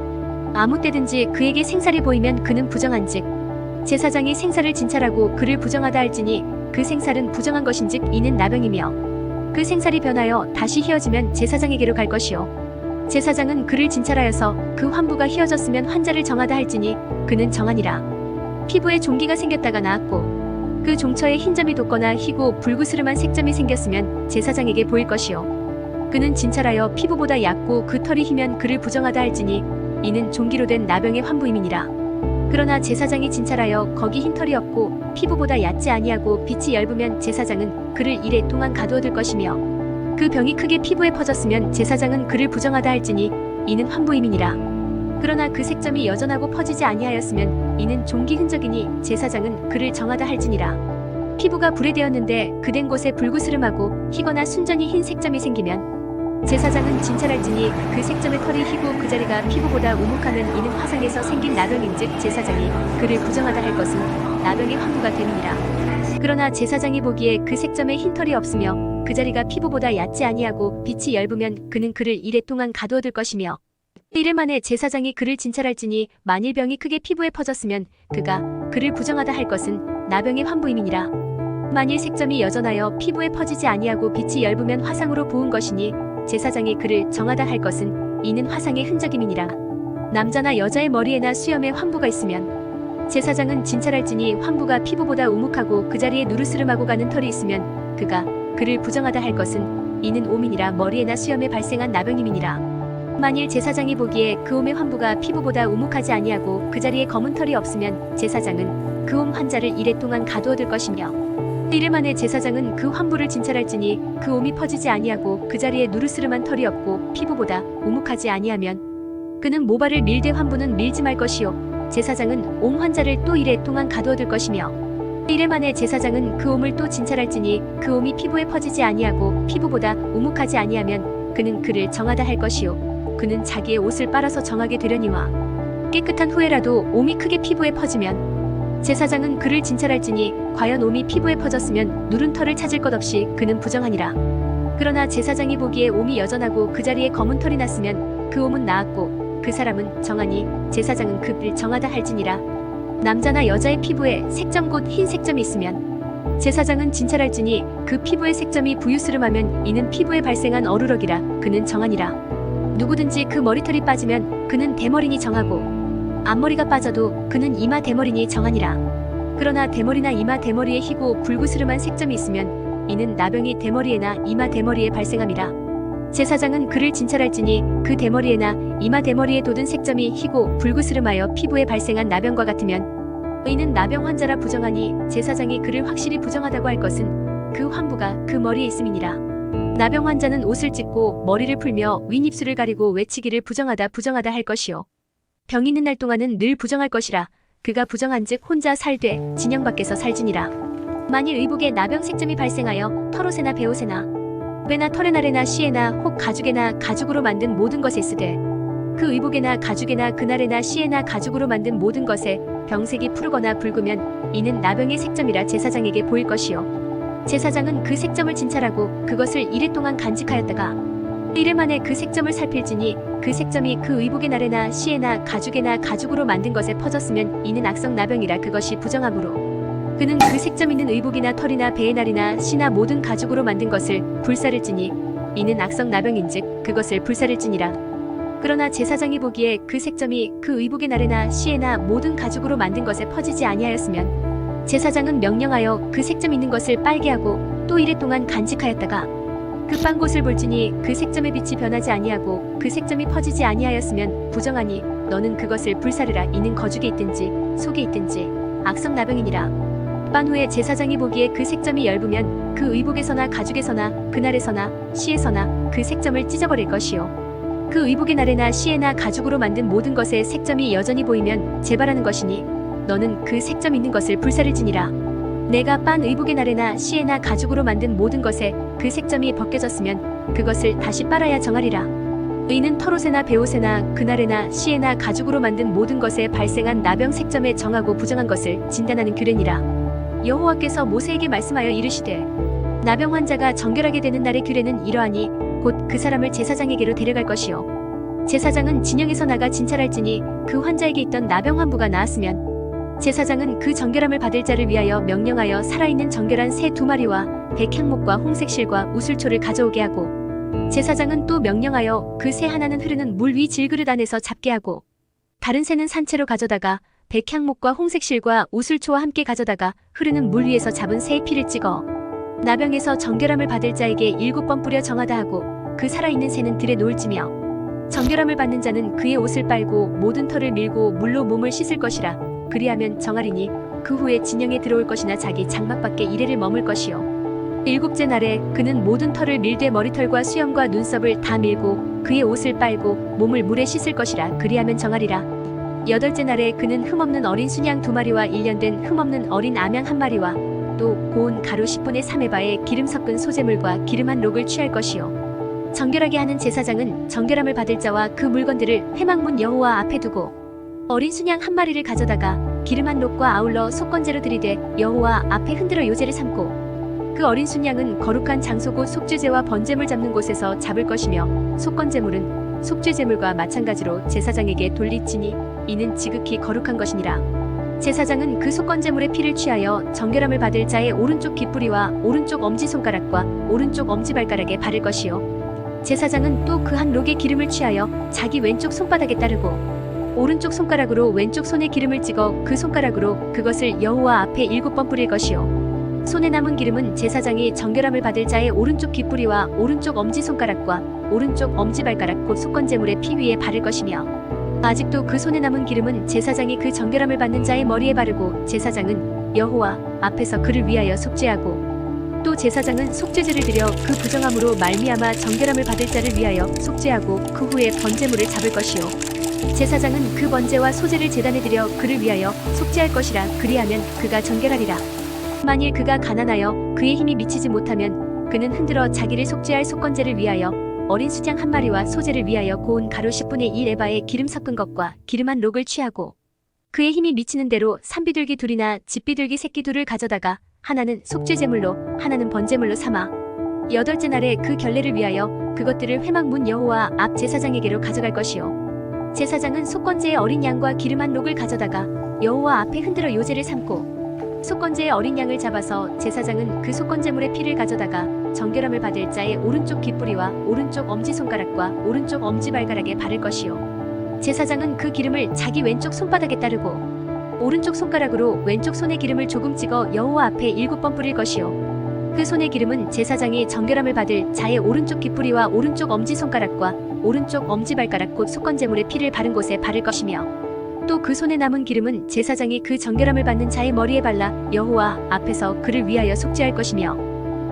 아무 때든지 그에게 생살이 보이면 그는 부정한즉 제사장이 생살을 진찰하고 그를 부정하다 할지니 그 생살은 부정한 것인즉 이는 나병이며 그 생살이 변하여 다시 휘어지면 제사장에게로 갈 것이요 제사장은 그를 진찰하여서 그 환부가 휘어졌으면 환자를 정하다 할지니 그는 정하니라. 피부에 종기가 생겼다가 나았고 그 종처에 흰점이 돋거나 희고 불구스름한 색점이 생겼으면 제사장에게 보일 것이요 그는 진찰하여 피부보다 얕고 그 털이 희면 그를 부정하다 할지니 이는 종기로 된 나병의 환부임이니라. 그러나 제사장이 진찰하여 거기 흰 털이 없고 피부보다 얕지 아니하고 빛이 엷으면 제사장은 그를 이레 동안 가두어둘 것이며 그 병이 크게 피부에 퍼졌으면 제사장은 그를 부정하다 할지니 이는 환부임이니라. 그러나 그 색점이 여전하고 퍼지지 아니하였으면 이는 종기 흔적이니 제사장은 그를 정하다 할지니라. 피부가 불에 되었는데 그된 곳에 불구스름하고 희거나 순전히 흰 색점이 생기면 제사장은 진찰할지니 그 색점의 털이 희고 그 자리가 피부보다 우묵하면 이는 화상에서 생긴 나병인즉 제사장이 그를 부정하다 할 것은 나병의 환부가 됨이니라. 그러나 제사장이 보기에 그 색점에 흰 털이 없으며 그 자리가 피부보다 얕지 아니하고 빛이 엷으면 그는 그를 이레 동안 가두어둘 것이며 이래 만에 제사장이 그를 진찰할지니 만일 병이 크게 피부에 퍼졌으면 그가 그를 부정하다 할 것은 나병의 환부임이니라. 만일 색점이 여전하여 피부에 퍼지지 아니하고 빛이 엷으면 화상으로 부은 것이니 제사장이 그를 정하다 할 것은 이는 화상의 흔적임이니라. 남자나 여자의 머리에나 수염에 환부가 있으면 제사장은 진찰할지니 환부가 피부보다 우묵하고 그 자리에 누르스름하고 가는 털이 있으면 그가 그를 부정하다 할 것은 이는 오민이라 머리에나 수염에 발생한 나병임이니라. 만일 제사장이 보기에 그 옴의 환부가 피부보다 우묵하지 아니하고 그 자리에 검은 털이 없으면 제사장은 그 옴 환자를 이레 동안 가두어둘 것이며 이래 만에 제사장은 그 환부를 진찰할지니 그 옴이 퍼지지 아니하고 그 자리에 누르스름한 털이 없고 피부보다 우묵하지 아니하면 그는 모발을 밀되 환부는 밀지 말 것이요 제사장은 옴 환자를 또 이레 동안 가두어둘 것이며 이래 만에 제사장은 그 옴을 또 진찰할지니 그 옴이 피부에 퍼지지 아니하고 피부보다 우묵하지 아니하면 그는 그를 정하다 할 것이요 그는 자기의 옷을 빨아서 정하게 되려니와 깨끗한 후에라도 옴이 크게 피부에 퍼지면 제사장은 그를 진찰할지니 과연 옴이 피부에 퍼졌으면 누른 털을 찾을 것 없이 그는 부정하니라. 그러나 제사장이 보기에 옴이 여전하고 그 자리에 검은 털이 났으면 그 옴은 나았고 그 사람은 정하니 제사장은 그를 정하다 할지니라. 남자나 여자의 피부에 색점 곧 흰 색점이 있으면 제사장은 진찰할지니 그 피부의 색점이 부유스름하면 이는 피부에 발생한 어루럭이라 그는 정하니라. 누구든지 그 머리털이 빠지면 그는 대머리니 정하고 앞머리가 빠져도 그는 이마 대머리니 정하니라. 그러나 대머리나 이마 대머리에 희고 불구스름한 색점이 있으면 이는 나병이 대머리에나 이마 대머리에 발생함이라. 제사장은 그를 진찰할지니 그 대머리에나 이마 대머리에 돋은 색점이 희고 불구스름하여 피부에 발생한 나병과 같으면 이는 나병 환자라 부정하니 제사장이 그를 확실히 부정하다고 할 것은 그 환부가 그 머리에 있음이니라. 나병 환자는 옷을 찢고 머리를 풀며 윗입술을 가리고 외치기를 부정하다 할 것이요 병 있는 날 동안은 늘 부정할 것이라. 그가 부정한즉 혼자 살되 진영 밖에서 살지니라. 만일 의복에 나병 색점이 발생하여 털옷에나 베옷에나 배나 털의 날에나 시에나 혹 가죽에나 가죽으로 만든 모든 것에 있으되 그 의복에나 가죽에나 그날에나 시에나 가죽으로 만든 모든 것에 병색이 푸르거나 붉으면 이는 나병의 색점이라 제사장에게 보일 것이요 제사장은 그 색점을 진찰하고 그것을 이레 동안 간직하였다가 이레 만에 그 색점을 살필지니 그 색점이 그 의복의 날에나 시에나 가죽에나 가죽으로 만든 것에 퍼졌으면 이는 악성 나병이라 그것이 부정함으로 그는 그 색점 있는 의복이나 털이나 배의 날이나 시나 모든 가죽으로 만든 것을 불사를지니 이는 악성 나병인즉 그것을 불사를지니라. 그러나 제사장이 보기에 그 색점이 그 의복의 날에나 시에나 모든 가죽으로 만든 것에 퍼지지 아니하였으면 제사장은 명령하여 그 색점 있는 것을 빨게 하고 또 이레 동안 간직하였다가 그 빤 곳을 볼지니 그 색점의 빛이 변하지 아니하고 그 색점이 퍼지지 아니하였으면 부정하니 너는 그것을 불사르라. 이는 거죽에 있든지 속에 있든지 악성 나병이니라. 빤 후에 제사장이 보기에 그 색점이 엷으면 그 의복에서나 가죽에서나 그날에서나 시에서나 그 색점을 찢어버릴 것이요 그 의복의 날에나 시에나 가죽으로 만든 모든 것에 색점이 여전히 보이면 재발하는 것이니 너는 그 색점 있는 것을 불사를지니라. 내가 빤 의복의 날에나 시에나 가죽으로 만든 모든 것에 그 색점이 벗겨졌으면 그것을 다시 빨아야 정하리라. 의는 털옷에나 베옷에나 그날에나 시에나 가죽으로 만든 모든 것에 발생한 나병 색점에 정하고 부정한 것을 진단하는 규례니라. 여호와께서 모세에게 말씀하여 이르시되 나병 환자가 정결하게 되는 날의 규례는 이러하니 곧 그 사람을 제사장에게로 데려갈 것이요 제사장은 진영에서 나가 진찰할지니 그 환자에게 있던 나병 환부가 나았으면 제사장은 그 정결함을 받을 자를 위하여 명령하여 살아있는 정결한 새 2마리와 백향목과 홍색실과 우슬초를 가져오게 하고 제사장은 또 명령하여 그 새 하나는 흐르는 물 위 질그릇 안에서 잡게 하고 다른 새는 산채로 가져다가 백향목과 홍색실과 우슬초와 함께 가져다가 흐르는 물 위에서 잡은 새의 피를 찍어 나병에서 정결함을 받을 자에게 7번 뿌려 정하다 하고 그 살아있는 새는 들에 놓을지며 정결함을 받는 자는 그의 옷을 빨고 모든 털을 밀고 물로 몸을 씻을 것이라. 그리하면 정하리니 그 후에 진영에 들어올 것이나 자기 장막 밖에 이레를 머물 것이요 일곱째 날에 그는 모든 털을 밀되 머리털과 수염과 눈썹을 다 밀고 그의 옷을 빨고 몸을 물에 씻을 것이라. 그리하면 정하리라. 여덟째 날에 그는 흠없는 어린 순양 2마리와 1년 흠없는 어린 암양 1마리와 또 고운 가루 10분의 3에바에 기름 섞은 소재물과 기름한 록을 취할 것이요 정결하게 하는 제사장은 정결함을 받을 자와 그 물건들을 회막문 여호와 앞에 두고 어린 순양 1마리를 가져다가 기름한 록과 아울러 속건제로 들이되 여호와 앞에 흔들어 요제를 삼고 그 어린 순양은 거룩한 장소 곧 속죄제와 번제물 잡는 곳에서 잡을 것이며 속건제물은 속죄제물과 마찬가지로 제사장에게 돌리지니 이는 지극히 거룩한 것이니라. 제사장은 그 속건제물의 피를 취하여 정결함을 받을 자의 오른쪽 귓부리와 오른쪽 엄지손가락과 오른쪽 엄지발가락에 바를 것이요 제사장은 또 그 한 록의 기름을 취하여 자기 왼쪽 손바닥에 따르고 오른쪽 손가락으로 왼쪽 손에 기름을 찍어 그 손가락으로 그것을 여호와 앞에 7번 뿌릴 것이요 손에 남은 기름은 제사장이 정결함을 받을 자의 오른쪽 귓부리와 오른쪽 엄지손가락과 오른쪽 엄지발가락 곧 속건제물의 피 위에 바를 것이며 아직도 그 손에 남은 기름은 제사장이 그 정결함을 받는 자의 머리에 바르고 제사장은 여호와 앞에서 그를 위하여 속죄하고 또 제사장은 속죄제를 드려 그 부정함으로 말미암아 정결함을 받을 자를 위하여 속죄하고 그 후에 번제물을 잡을 것이요 제사장은 그 번제와 소제를 제단에 드려 그를 위하여 속죄할 것이라. 그리하면 그가 정결하리라. 만일 그가 가난하여 그의 힘이 미치지 못하면 그는 흔들어 자기를 속죄할 속건제를 위하여 어린 수장 1마리와 소제를 위하여 고운 가루 10분의 1에바에 기름 섞은 것과 기름한 록을 취하고 그의 힘이 미치는 대로 산비둘기 2이나 집비둘기 새끼 2를 가져다가 하나는 속죄제물로 하나는 번제물로 삼아 여덟째 날에 그 결례를 위하여 그것들을 회막문 여호와 앞 제사장에게로 가져갈 것이요 제사장은 속건제의 어린 양과 기름한 록을 가져다가 여호와 앞에 흔들어 요제를 삼고 속건제의 어린 양을 잡아서 제사장은 그 속건제물의 피를 가져다가 정결함을 받을 자의 오른쪽 귓부리와 오른쪽 엄지손가락과 오른쪽 엄지발가락에 바를 것이요 제사장은 그 기름을 자기 왼쪽 손바닥에 따르고 오른쪽 손가락으로 왼쪽 손에 기름을 조금 찍어 여호와 앞에 7번 뿌릴 것이요 그 손의 기름은 제사장이 정결함을 받을 자의 오른쪽 귓부리와 오른쪽 엄지손가락과 오른쪽 엄지발가락 곧 속건제물의 피를 바른 곳에 바를 것이며 또 그 손에 남은 기름은 제사장이 그 정결함을 받는 자의 머리에 발라 여호와 앞에서 그를 위하여 속죄할 것이며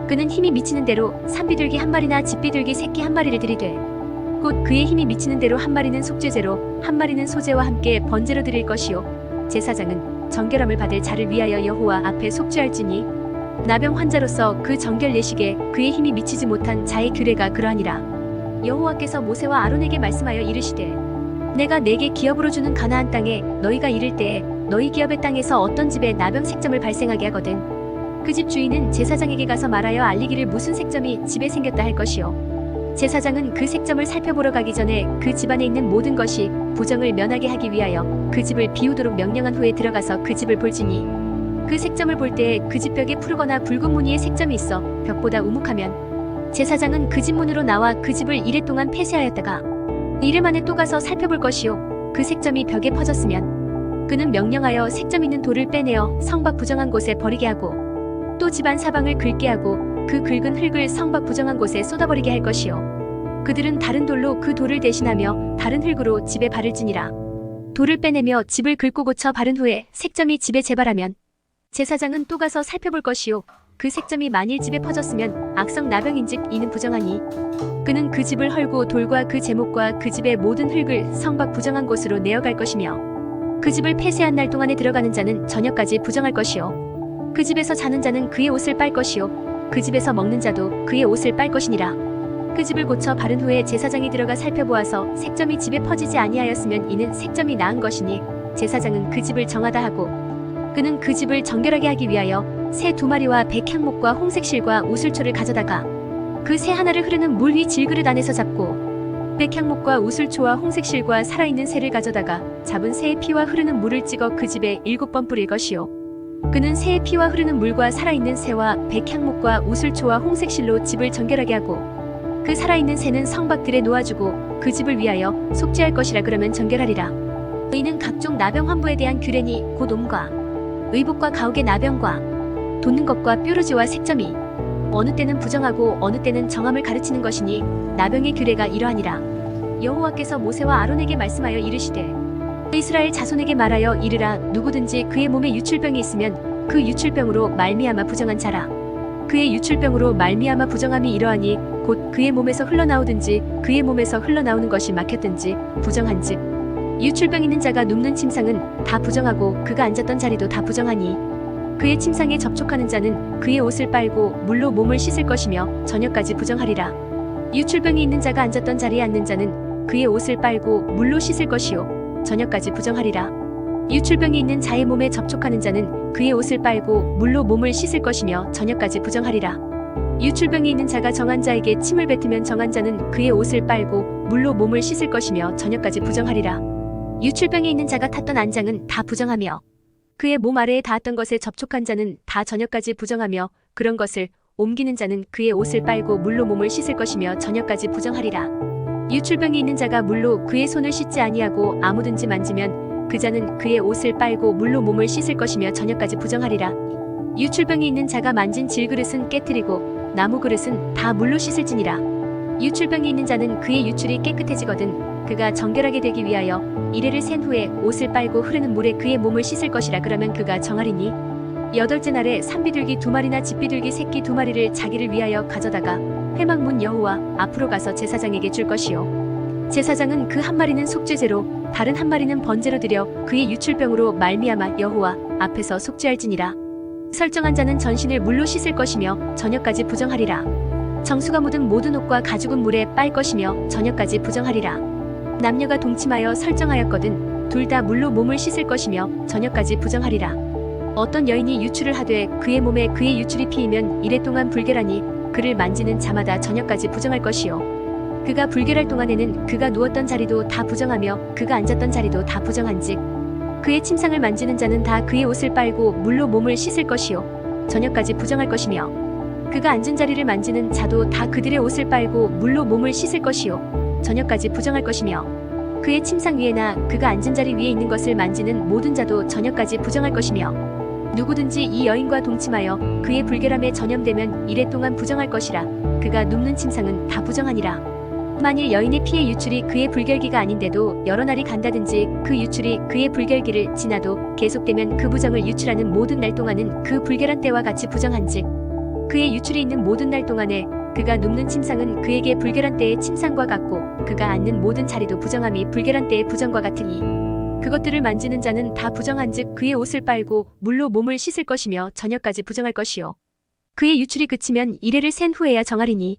그는 힘이 미치는 대로 산비둘기 1마리나 집비둘기 새끼 1마리를 들이되 곧 그의 힘이 미치는 대로 1마리는 속죄제로 1마리는 소제와 함께 번제로 드릴 것이요 제사장은 정결함을 받을 자를 위하여 여호와 앞에 속죄할지니 나병 환자로서 그 정결 예식에 그의 힘이 미치지 못한 자의 규례가 그러하니라. 여호와께서 모세와 아론에게 말씀하여 이르시되 내가 네게 기업으로 주는 가나안 땅에 너희가 이를 때에 너희 기업의 땅에서 어떤 집에 나병 색점을 발생하게 하거든 그 집 주인은 제사장에게 가서 말하여 알리기를 무슨 색점이 집에 생겼다 할 것이요 제사장은 그 색점을 살펴보러 가기 전에 그 집안에 있는 모든 것이 부정을 면하게 하기 위하여 그 집을 비우도록 명령한 후에 들어가서 그 집을 볼지니 그 색점을 볼 때에 그 집 벽에 푸르거나 붉은 무늬의 색점이 있어 벽보다 우묵하면 제사장은 그 집 문으로 나와 그 집을 이레 동안 폐쇄하였다가 이르 만에 또 가서 살펴볼 것이요 그 색점이 벽에 퍼졌으면 그는 명령하여 색점 있는 돌을 빼내어 성밖 부정한 곳에 버리게 하고 또 집안 사방을 긁게 하고 그 긁은 흙을 성밖 부정한 곳에 쏟아버리게 할 것이요 그들은 다른 돌로 그 돌을 대신하며 다른 흙으로 집에 바를지니라. 돌을 빼내며 집을 긁고 고쳐 바른 후에 색점이 집에 재발하면 제사장은 또 가서 살펴볼 것이요 그 색점이 만일 집에 퍼졌으면 악성 나병인즉 이는 부정하니 그는 그 집을 헐고 돌과 그 제목과 그 집의 모든 흙을 성밖 부정한 곳으로 내어갈 것이며 그 집을 폐쇄한 날 동안에 들어가는 자는 저녁까지 부정할 것이요 그 집에서 자는 자는 그의 옷을 빨 것이요 그 집에서 먹는 자도 그의 옷을 빨 것이니라. 그 집을 고쳐 바른 후에 제사장이 들어가 살펴보아서 색점이 집에 퍼지지 아니하였으면 이는 색점이 나은 것이니 제사장은 그 집을 정하다 하고 그는 그 집을 정결하게 하기 위하여 새 2마리와 백향목과 홍색실과 우슬초를 가져다가 그 새 하나를 흐르는 물 위 질그릇 안에서 잡고 백향목과 우슬초와 홍색실과 살아있는 새를 가져다가 잡은 새의 피와 흐르는 물을 찍어 그 집에 7번 뿌릴 것이요 그는 새의 피와 흐르는 물과 살아있는 새와 백향목과 우슬초와 홍색실로 집을 정결하게 하고 그 살아있는 새는 성밖들에 놓아주고 그 집을 위하여 속죄할 것이라. 그러면 정결하리라. 이는 각종 나병 환부에 대한 규례니 곧 옴과 의복과 가옥의 나병과 돋는 것과 뾰루지와 색점이 어느 때는 부정하고 어느 때는 정함을 가르치는 것이니 나병의 규례가 이러하니라. 여호와께서 모세와 아론에게 말씀하여 이르시되 이스라엘 자손에게 말하여 이르라. 누구든지 그의 몸에 유출병이 있으면 그 유출병으로 말미암아 부정한 자라. 그의 유출병으로 말미암아 부정함이 이러하니 곧 그의 몸에서 흘러나오든지 그의 몸에서 흘러나오는 것이 막혔든지 부정한즉 유출병 있는 자가 눕는 침상은 다 부정하고 그가 앉았던 자리도 다 부정하니 그의 침상에 접촉하는 자는 그의 옷을 빨고 물로 몸을 씻을 것이며 저녁까지 부정하리라. 유출병이 있는 자가 앉았던 자리에 앉는 자는 그의 옷을 빨고 물로 씻을 것이요 저녁까지 부정하리라. 유출병이 있는 자의 몸에 접촉하는 자는 그의 옷을 빨고 물로 몸을 씻을 것이며 저녁까지 부정하리라. 유출병이 있는 자가 정한 자에게 침을 뱉으면 정한 자는 그의 옷을 빨고 물로 몸을 씻을 것이며 저녁까지 부정하리라. 유출병이 있는 자가 탔던 안장은 다 부정하며 그의 몸 아래에 닿았던 것에 접촉한 자는 다 저녁까지 부정하며 그런 것을 옮기는 자는 그의 옷을 빨고 물로 몸을 씻을 것이며 저녁까지 부정하리라. 유출병이 있는 자가 물로 그의 손을 씻지 아니하고 아무든지 만지면 그 자는 그의 옷을 빨고 물로 몸을 씻을 것이며 저녁까지 부정하리라. 유출병이 있는 자가 만진 질그릇은 깨뜨리고 나무 그릇은 다 물로 씻을지니라. 유출병이 있는 자는 그의 유출이 깨끗해지거든 그가 정결하게 되기 위하여 이레를 센 후에 옷을 빨고 흐르는 물에 그의 몸을 씻을 것이라. 그러면 그가 정하리니 여덟째 날에 산비둘기 2마리나 집비둘기 새끼 2마리를 자기를 위하여 가져다가 회막문 여호와 앞으로 가서 제사장에게 줄 것이요 제사장은 그 한 마리는 속죄제로 다른 한 마리는 번제로 드려 그의 유출병으로 말미암아 여호와 앞에서 속죄할지니라. 설정한 자는 전신을 물로 씻을 것이며 저녁까지 부정하리라. 정수가 묻은 모든 옷과 가죽은 물에 빨 것이며 저녁까지 부정하리라. 남녀가 동침하여 설정하였거든 둘 다 물로 몸을 씻을 것이며 저녁까지 부정하리라. 어떤 여인이 유출을 하되 그의 몸에 그의 유출이 피이면 이레 동안 불결하니 그를 만지는 자마다 저녁까지 부정할 것이요 그가 불결할 동안에는 그가 누웠던 자리도 다 부정하며 그가 앉았던 자리도 다 부정한즉 그의 침상을 만지는 자는 다 그의 옷을 빨고 물로 몸을 씻을 것이요 저녁까지 부정할 것이며 그가 앉은 자리를 만지는 자도 다 그들의 옷을 빨고 물로 몸을 씻을 것이요 저녁까지 부정할 것이며 그의 침상 위에나 그가 앉은 자리 위에 있는 것을 만지는 모든 자도 저녁까지 부정할 것이며 누구든지 이 여인과 동침하여 그의 불결함에 전염되면 이레 동안 부정할 것이라. 그가 눕는 침상은 다 부정하니라. 만일 여인의 피의 유출이 그의 불결기가 아닌데도 여러 날이 간다든지 그 유출이 그의 불결기를 지나도 계속되면 그 부정을 유출하는 모든 날 동안은 그 불결한 때와 같이 부정한즉 그의 유출이 있는 모든 날 동안에 그가 눕는 침상은 그에게 불결한 때의 침상과 같고 그가 앉는 모든 자리도 부정함이 불결한 때의 부정과 같으니 그것들을 만지는 자는 다 부정한즉 그의 옷을 빨고 물로 몸을 씻을 것이며 저녁까지 부정할 것이요 그의 유출이 그치면 이레를 센 후에야 정하리니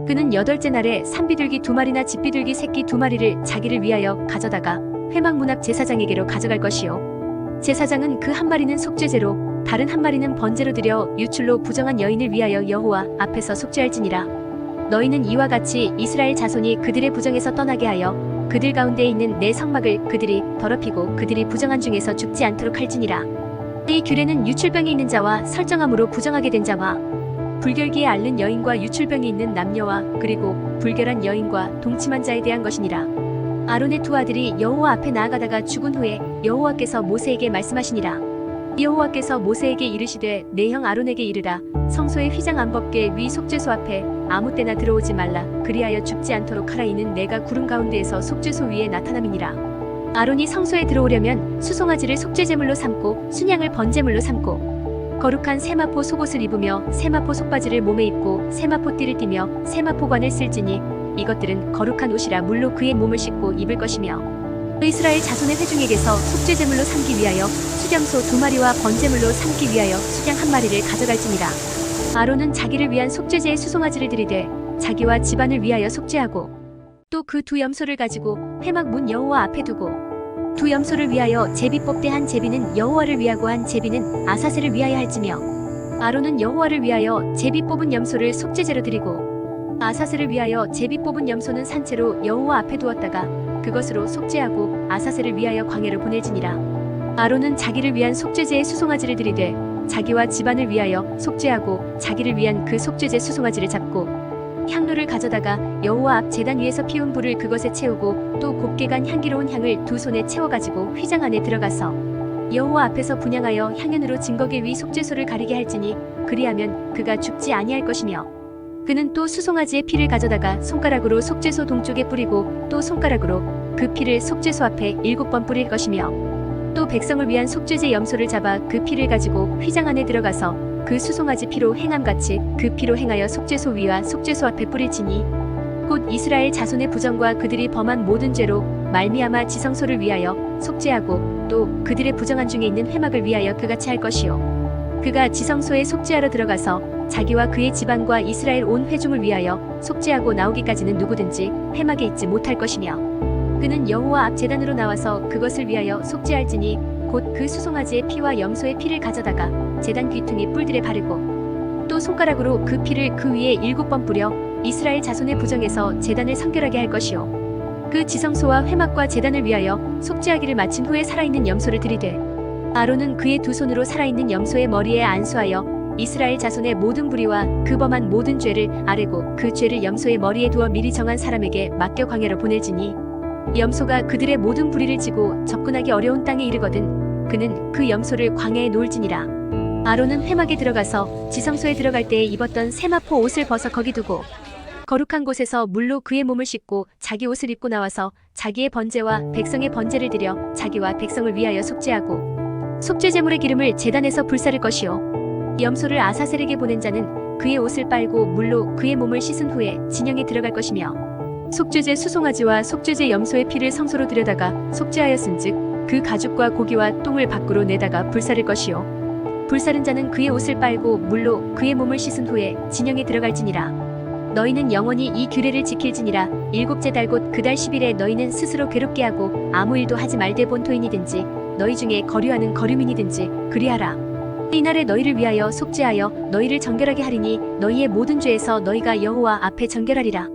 그는 여덟째 날에 산비둘기 2마리나 집비둘기 새끼 2마리를 자기를 위하여 가져다가 회막문 앞 제사장에게로 가져갈 것이요 제사장은 그 한 마리는 속죄제로 다른 한 마리는 번제로 드려 유출로 부정한 여인을 위하여 여호와 앞에서 속죄할지니라. 너희는 이와 같이 이스라엘 자손이 그들의 부정에서 떠나게 하여 그들 가운데 있는 내 성막을 그들이 더럽히고 그들이 부정한 중에서 죽지 않도록 할지니라. 이 규례는 유출병이 있는 자와 설정함으로 부정하게 된 자와 불결기에 앓는 여인과 유출병이 있는 남녀와 그리고 불결한 여인과 동침한 자에 대한 것이니라. 아론의 두 아들이 여호와 앞에 나아가다가 죽은 후에 여호와께서 모세에게 말씀하시니라. 여호와께서 모세에게 이르시되 내 형 아론에게 이르라. 성소의 휘장 안 벗게 위 속죄소 앞에 아무 때나 들어오지 말라. 그리하여 죽지 않도록 하라. 이는 내가 구름 가운데에서 속죄소 위에 나타남이니라. 아론이 성소에 들어오려면 수송아지를 속죄제물로 삼고 순양을 번제물로 삼고 거룩한 세마포 속옷을 입으며 세마포 속바지를 몸에 입고 세마포 띠를 띠며 세마포관을 쓸지니 이것들은 거룩한 옷이라 물로 그의 몸을 씻고 입을 것이며 이스라엘 자손의 회중에게서 속죄제물로 삼기 위하여 수렴소 2마리와 번제물로 삼기 위하여 수양 1마리를 가져갈지니라. 아론은 자기를 위한 속죄제의 수송아지를 드리되 자기와 집안을 위하여 속죄하고 또 그 두 염소를 가지고 회막 문 여호와 앞에 두고 두 염소를 위하여 제비 뽑되 한 제비는 여호와를 위하고 한 제비는 아사셀을 위하여 할지며 아론은 여호와를 위하여 제비 뽑은 염소를 속죄제로 드리고 아사셀을 위하여 제비 뽑은 염소는 산채로 여호와 앞에 두었다가 그것으로 속죄하고 아사셀을 위하여 광야로 보낼지니라. 아론은 자기를 위한 속죄제의 수송아지를 드리되 자기와 집안을 위하여 속죄하고 자기를 위한 그 속죄제 수송아지를 잡고 향로를 가져다가 여호와 앞 제단 위에서 피운 불을 그것에 채우고 또 곱게 간 향기로운 향을 두 손에 채워가지고 휘장 안에 들어가서 여호와 앞에서 분향하여 향연으로 증거계 위 속죄소를 가리게 할지니 그리하면 그가 죽지 아니할 것이며 그는 또 수송아지의 피를 가져다가 손가락으로 속죄소 동쪽에 뿌리고 또 손가락으로 그 피를 속죄소 앞에 7번 뿌릴 것이며 또 백성을 위한 속죄제 염소를 잡아 그 피를 가지고 휘장 안에 들어가서 그 수송아지 피로 행함같이 그 피로 행하여 속죄소 위와 속죄소 앞에 뿌릴지니 곧 이스라엘 자손의 부정과 그들이 범한 모든 죄로 말미암아 지성소를 위하여 속죄하고 또 그들의 부정한 중에 있는 회막을 위하여 그같이 할 것이요 그가 지성소에 속죄하러 들어가서 자기와 그의 집안과 이스라엘 온 회중을 위하여 속죄하고 나오기까지는 누구든지 회막에 있지 못할 것이며 그는 여호와 앞 제단으로 나와서 그것을 위하여 속죄할지니 곧 그 수송아지의 피와 염소의 피를 가져다가 제단 귀퉁이 뿔들에 바르고 또 손가락으로 그 피를 그 위에 7번 뿌려 이스라엘 자손의 부정에서 제단을 성결하게 할 것이요 그 지성소와 회막과 제단을 위하여 속죄하기를 마친 후에 살아있는 염소를 들이되 아론은 그의 두 손으로 살아있는 염소의 머리에 안수하여 이스라엘 자손의 모든 불의와 그 범한 모든 죄를 아뢰고 그 죄를 염소의 머리에 두어 미리 정한 사람에게 맡겨 광야로 보낼지니 염소가 그들의 모든 불의를 지고 접근하기 어려운 땅에 이르거든 그는 그 염소를 광야에 놓을지니라. 아론은 회막에 들어가서 지성소에 들어갈 때에 입었던 세마포 옷을 벗어 거기 두고 거룩한 곳에서 물로 그의 몸을 씻고 자기 옷을 입고 나와서 자기의 번제와 백성의 번제를 드려 자기와 백성을 위하여 속죄하고 속죄제물의 기름을 제단에서 불사를 것이요 염소를 아사셀에게 보낸 자는 그의 옷을 빨고 물로 그의 몸을 씻은 후에 진영에 들어갈 것이며 속죄제 수송아지와 속죄제 염소의 피를 성소로 들여다가 속죄하였은즉 그 가죽과 고기와 똥을 밖으로 내다가 불사를 것이요 불사른 자는 그의 옷을 빨고 물로 그의 몸을 씻은 후에 진영에 들어갈지니라. 너희는 영원히 이 규례를 지킬지니라. 7째 달 곧 그 달 10일에 너희는 스스로 괴롭게 하고 아무 일도 하지 말되 본토인이든지 너희 중에 거류하는 거류민이든지 그리하라. 이날에 너희를 위하여 속죄하여 너희를 정결하게 하리니 너희의 모든 죄에서 너희가 여호와 앞에 정결하리라.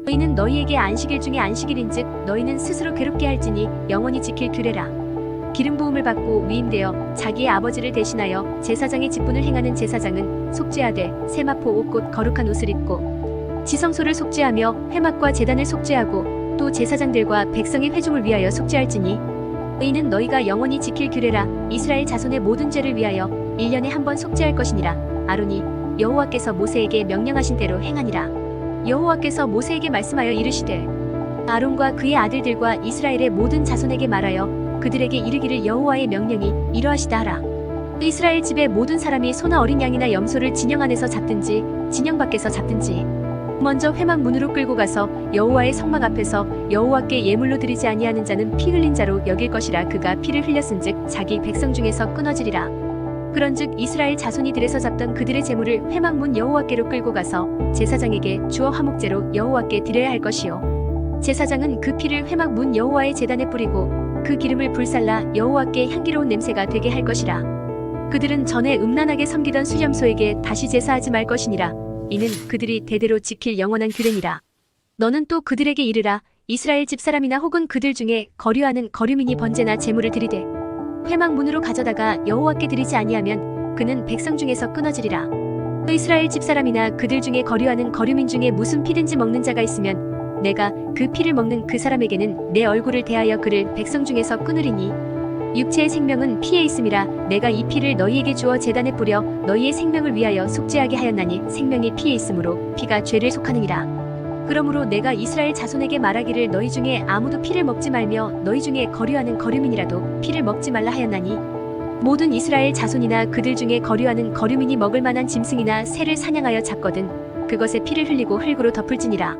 너희는 너희에게 안식일 중에 안식일인즉 너희는 스스로 괴롭게 할지니 영원히 지킬 규례라. 기름 부음을 받고 위임되어 자기의 아버지를 대신하여 제사장의 직분을 행하는 제사장은 속죄하되 세마포 옷 곧 거룩한 옷을 입고 지성소를 속죄하며 회막과 제단을 속죄하고 또 제사장들과 백성의 회중을 위하여 속죄할지니 이는 너희가 영원히 지킬 규례라. 이스라엘 자손의 모든 죄를 위하여 1년에 한 번 속죄할 것이니라. 아론이 여호와께서 모세에게 명령하신 대로 행하니라. 여호와께서 모세에게 말씀하여 이르시되 아론과 그의 아들들과 이스라엘의 모든 자손에게 말하여 그들에게 이르기를 여호와의 명령이 이러하시다 하라. 이스라엘 집의 모든 사람이 소나 어린 양이나 염소를 진영 안에서 잡든지 진영 밖에서 잡든지 먼저 회막 문으로 끌고 가서 여호와의 성막 앞에서 여호와께 예물로 드리지 아니하는 자는 피 흘린 자로 여길 것이라. 그가 피를 흘렸은즉 자기 백성 중에서 끊어지리라. 그런즉 이스라엘 자손이 들에서 잡던 그들의 제물을 회막 문 여호와께로 끌고 가서 제사장에게 주어 화목제로 여호와께 드려야 할 것이요 제사장은 그 피를 회막 문 여호와의 제단에 뿌리고 그 기름을 불살라 여호와께 향기로운 냄새가 되게 할 것이라. 그들은 전에 음란하게 섬기던 수염소에게 다시 제사하지 말 것이니라. 이는 그들이 대대로 지킬 영원한 규례니라. 너는 또 그들에게 이르라. 이스라엘 집사람이나 혹은 그들 중에 거류하는 거류민이 번제나 제물을 드리되 회막 문으로 가져다가 여호와께 드리지 아니하면 그는 백성 중에서 끊어지리라. 이스라엘 집사람이나 그들 중에 거류하는 거류민 중에 무슨 피든지 먹는 자가 있으면 내가 그 피를 먹는 그 사람에게는 내 얼굴을 대하여 그를 백성 중에서 끊으리니 육체의 생명은 피에 있음이라. 내가 이 피를 너희에게 주어 제단에 뿌려 너희의 생명을 위하여 속죄하게 하였나니 생명이 피에 있으므로 피가 죄를 속하느니라. 그러므로 내가 이스라엘 자손에게 말하기를 너희 중에 아무도 피를 먹지 말며 너희 중에 거류하는 거류민이라도 피를 먹지 말라 하였나니 모든 이스라엘 자손이나 그들 중에 거류하는 거류민이 먹을 만한 짐승이나 새를 사냥하여 잡거든 그것에 피를 흘리고 흙으로 덮을지니라.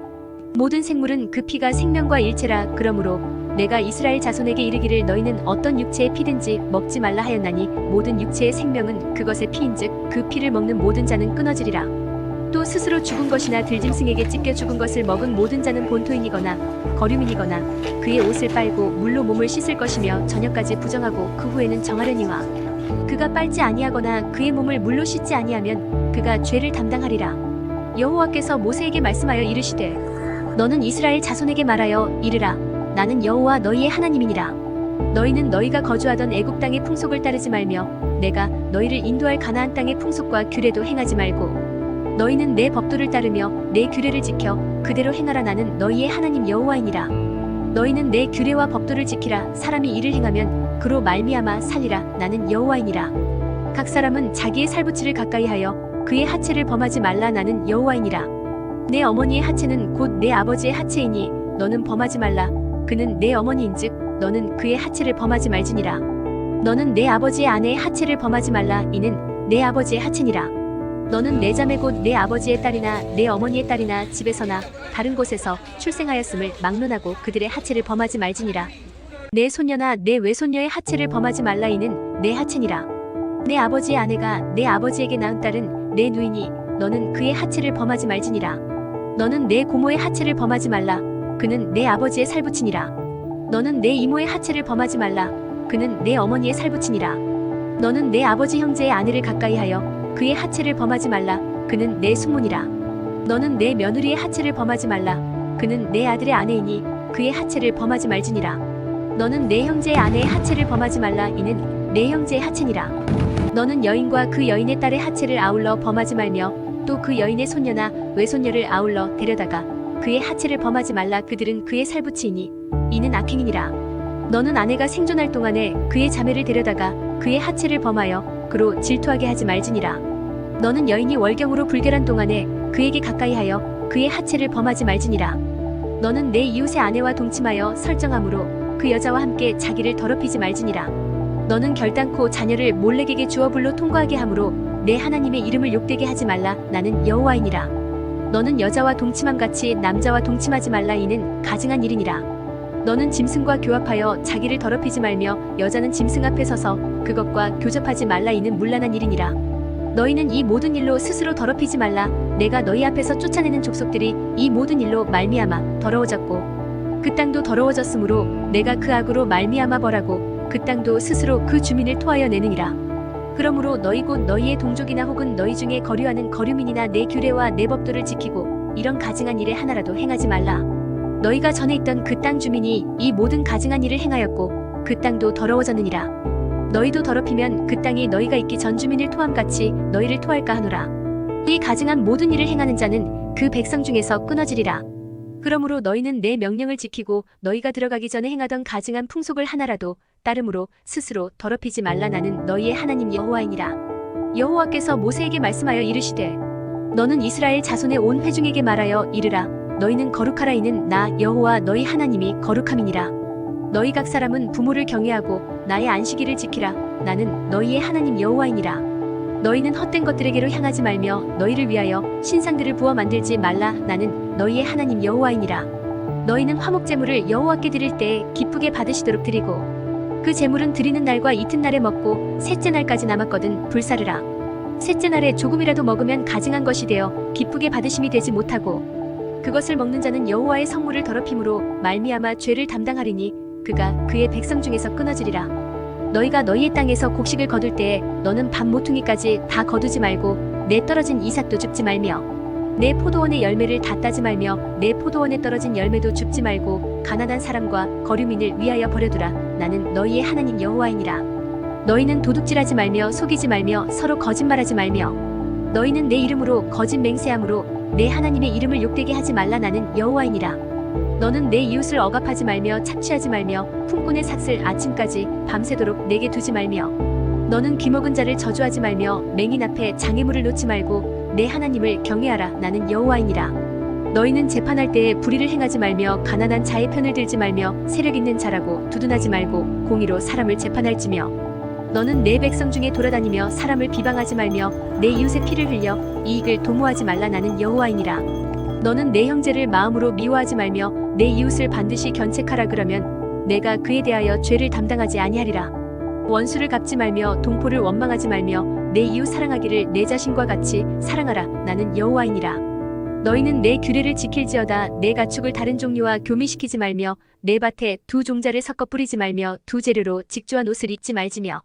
모든 생물은 그 피가 생명과 일체라. 그러므로 내가 이스라엘 자손에게 이르기를 너희는 어떤 육체의 피든지 먹지 말라 하였나니 모든 육체의 생명은 그것의 피인즉 그 피를 먹는 모든 자는 끊어지리라. 또 스스로 죽은 것이나 들짐승에게 찢겨 죽은 것을 먹은 모든 자는 본토인이거나 거류민이거나 그의 옷을 빨고 물로 몸을 씻을 것이며 저녁까지 부정하고 그 후에는 정하려니와 그가 빨지 아니하거나 그의 몸을 물로 씻지 아니하면 그가 죄를 담당하리라. 여호와께서 모세에게 말씀하여 이르시되 너는 이스라엘 자손에게 말하여 이르라. 나는 여호와 너희의 하나님이니라. 너희는 너희가 거주하던 애굽 땅의 풍속을 따르지 말며 내가 너희를 인도할 가나안 땅의 풍속과 규례도 행하지 말고 너희는 내 법도를 따르며 내 규례를 지켜 그대로 행하라. 나는 너희의 하나님 여호와이니라. 너희는 내 규례와 법도를 지키라. 사람이 이를 행하면 그로 말미암아 살리라. 나는 여호와이니라. 각 사람은 자기의 살붙이를 가까이 하여 그의 하체를 범하지 말라. 나는 여호와이니라. 내 어머니의 하체는 곧 내 아버지의 하체이니 너는 범하지 말라. 그는 내 어머니인즉 너는 그의 하체를 범하지 말지니라. 너는 내 아버지의 아내의 하체를 범하지 말라. 이는 내 아버지의 하체니라. 너는 내 자매 곧 내 아버지의 딸이나 내 어머니의 딸이나 집에서나 다른 곳에서 출생하였음을 막론하고 그들의 하체를 범하지 말지니라. 내 손녀나 내 외손녀의 하체를 범하지 말라. 이는 내 하체니라. 내 아버지의 아내가 내 아버지에게 낳은 딸은 내 누이니 너는 그의 하체를 범하지 말지니라. 너는 내 고모의 하체를 범하지 말라. 그는 내 아버지의 살부친이라. 너는 내 이모의 하체를 범하지 말라. 그는 내 어머니의 살부친이라. 너는 내 아버지 형제의 아내를 가까이하여 그의 하체를 범하지 말라. 그는 내 숙모니라. 너는 내 며느리의 하체를 범하지 말라. 그는 내 아들의 아내이니 그의 하체를 범하지 말지니라. 너는 내 형제의 아내의 하체를 범하지 말라. 이는 내 형제의 하체니라. 너는 여인과 그 여인의 딸의 하체를 아울러 범하지 말며 또 그 여인의 손녀나 외손녀를 아울러 데려다가 그의 하체를 범하지 말라. 그들은 그의 살부치이니 이는 악행이니라. 너는 아내가 생존할 동안에 그의 자매를 데려다가 그의 하체를 범하여 그로 질투하게 하지 말지니라. 너는 여인이 월경으로 불결한 동안에 그에게 가까이하여 그의 하체를 범하지 말지니라. 너는 내 이웃의 아내와 동침하여 설정함으로 그 여자와 함께 자기를 더럽히지 말지니라. 너는 결단코 자녀를 몰렉에게 주어 불로 통과하게 함으로 내 하나님의 이름을 욕되게 하지 말라. 나는 여호와이니라. 너는 여자와 동침함같이 남자와 동침하지 말라. 이는 가증한 일이니라. 너는 짐승과 교합하여 자기를 더럽히지 말며 여자는 짐승 앞에 서서 그것과 교접하지 말라. 이는 문란한 일이니라. 너희는 이 모든 일로 스스로 더럽히지 말라. 내가 너희 앞에서 쫓아내는 족속들이 이 모든 일로 말미암아 더러워졌고 그 땅도 더러워졌으므로 내가 그 악으로 말미암아 벌하고 그 땅도 스스로 그 주민을 토하여 내느니라. 그러므로 너희 곧 너희의 동족이나 혹은 너희 중에 거류하는 거류민이나 내 규례와 내 법도를 지키고 이런 가증한 일에 하나라도 행하지 말라. 너희가 전에 있던 그 땅 주민이 이 모든 가증한 일을 행하였고 그 땅도 더러워졌느니라. 너희도 더럽히면 그 땅이 너희가 있기 전 주민을 토함같이 너희를 토할까 하노라. 이 가증한 모든 일을 행하는 자는 그 백성 중에서 끊어지리라. 그러므로 너희는 내 명령을 지키고 너희가 들어가기 전에 행하던 가증한 풍속을 하나라도 따름으로 스스로 더럽히지 말라. 나는 너희의 하나님 여호와이니라. 여호와께서 모세에게 말씀하여 이르시되 너는 이스라엘 자손의 온 회중에게 말하여 이르라. 너희는 거룩하라. 이는 나 여호와 너희 하나님이 거룩함이니라. 너희 각 사람은 부모를 경외하고 나의 안식일을 지키라. 나는 너희의 하나님 여호와이니라. 너희는 헛된 것들에게로 향하지 말며 너희를 위하여 신상들을 부어 만들지 말라. 나는 너희의 하나님 여호와이니라. 너희는 화목 제물을 여호와께 드릴 때에 기쁘게 받으시도록 드리고 그 제물은 드리는 날과 이튿날에 먹고 셋째 날까지 남았거든 불사르라. 셋째 날에 조금이라도 먹으면 가증한 것이 되어 기쁘게 받으심이 되지 못하고 그것을 먹는 자는 여호와의 성물을 더럽힘으로 말미암아 죄를 담당하리니 그가 그의 백성 중에서 끊어지리라. 너희가 너희의 땅에서 곡식을 거둘 때에 너는 밥 모퉁이까지 다 거두지 말고 내 떨어진 이삭도 줍지 말며 내 포도원의 열매를 다 따지 말며 내 포도원에 떨어진 열매도 줍지 말고 가난한 사람과 거류민을 위하여 버려두라. 나는 너희의 하나님 여호와이니라. 너희는 도둑질하지 말며 속이지 말며 서로 거짓말하지 말며 너희는 내 이름으로 거짓 맹세함으로 내 하나님의 이름을 욕되게 하지 말라. 나는 여호와이니라. 너는 내 이웃을 억압하지 말며 착취하지 말며 품꾼의 삭슬 아침까지 밤새도록 내게 두지 말며 너는 귀먹은 자를 저주하지 말며 맹인 앞에 장애물을 놓지 말고 내 하나님을 경외하라. 나는 여호와이니라. 너희는 재판할 때에 불의를 행하지 말며 가난한 자의 편을 들지 말며 세력 있는 자라고 두둔하지 말고 공의로 사람을 재판할지며 너는 내 백성 중에 돌아다니며 사람을 비방하지 말며 내 이웃의 피를 흘려 이익을 도모하지 말라. 나는 여호와이니라. 너는 내 형제를 마음으로 미워하지 말며 내 이웃을 반드시 견책하라. 그러면 내가 그에 대하여 죄를 담당하지 아니하리라. 원수를 갚지 말며 동포를 원망하지 말며 내 이웃 사랑하기를 내 자신과 같이 사랑하라. 나는 여호와이니라. 너희는 내 규례를 지킬지어다. 내 가축을 다른 종류와 교미시키지 말며 내 밭에 두 종자를 섞어 뿌리지 말며 두 재료로 직조한 옷을 입지 말지며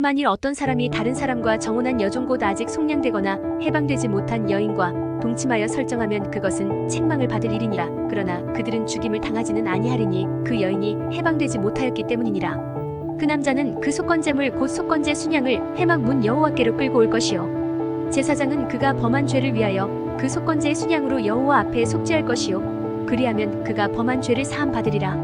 만일 어떤 사람이 다른 사람과 정혼한 여종 곧 아직 속량되거나 해방되지 못한 여인과 동침하여 설정하면 그것은 책망을 받을 일이니라. 그러나 그들은 죽임을 당하지는 아니하리니 그 여인이 해방되지 못하였기 때문이니라. 그 남자는 그 속건제물 곧 속건제 순양을 회막 문 여호와께로 끌고 올 것이요 제사장은 그가 범한 죄를 위하여 그 속건제의 순양으로 여호와 앞에 속죄할 것이요 그리하면 그가 범한 죄를 사함 받으리라.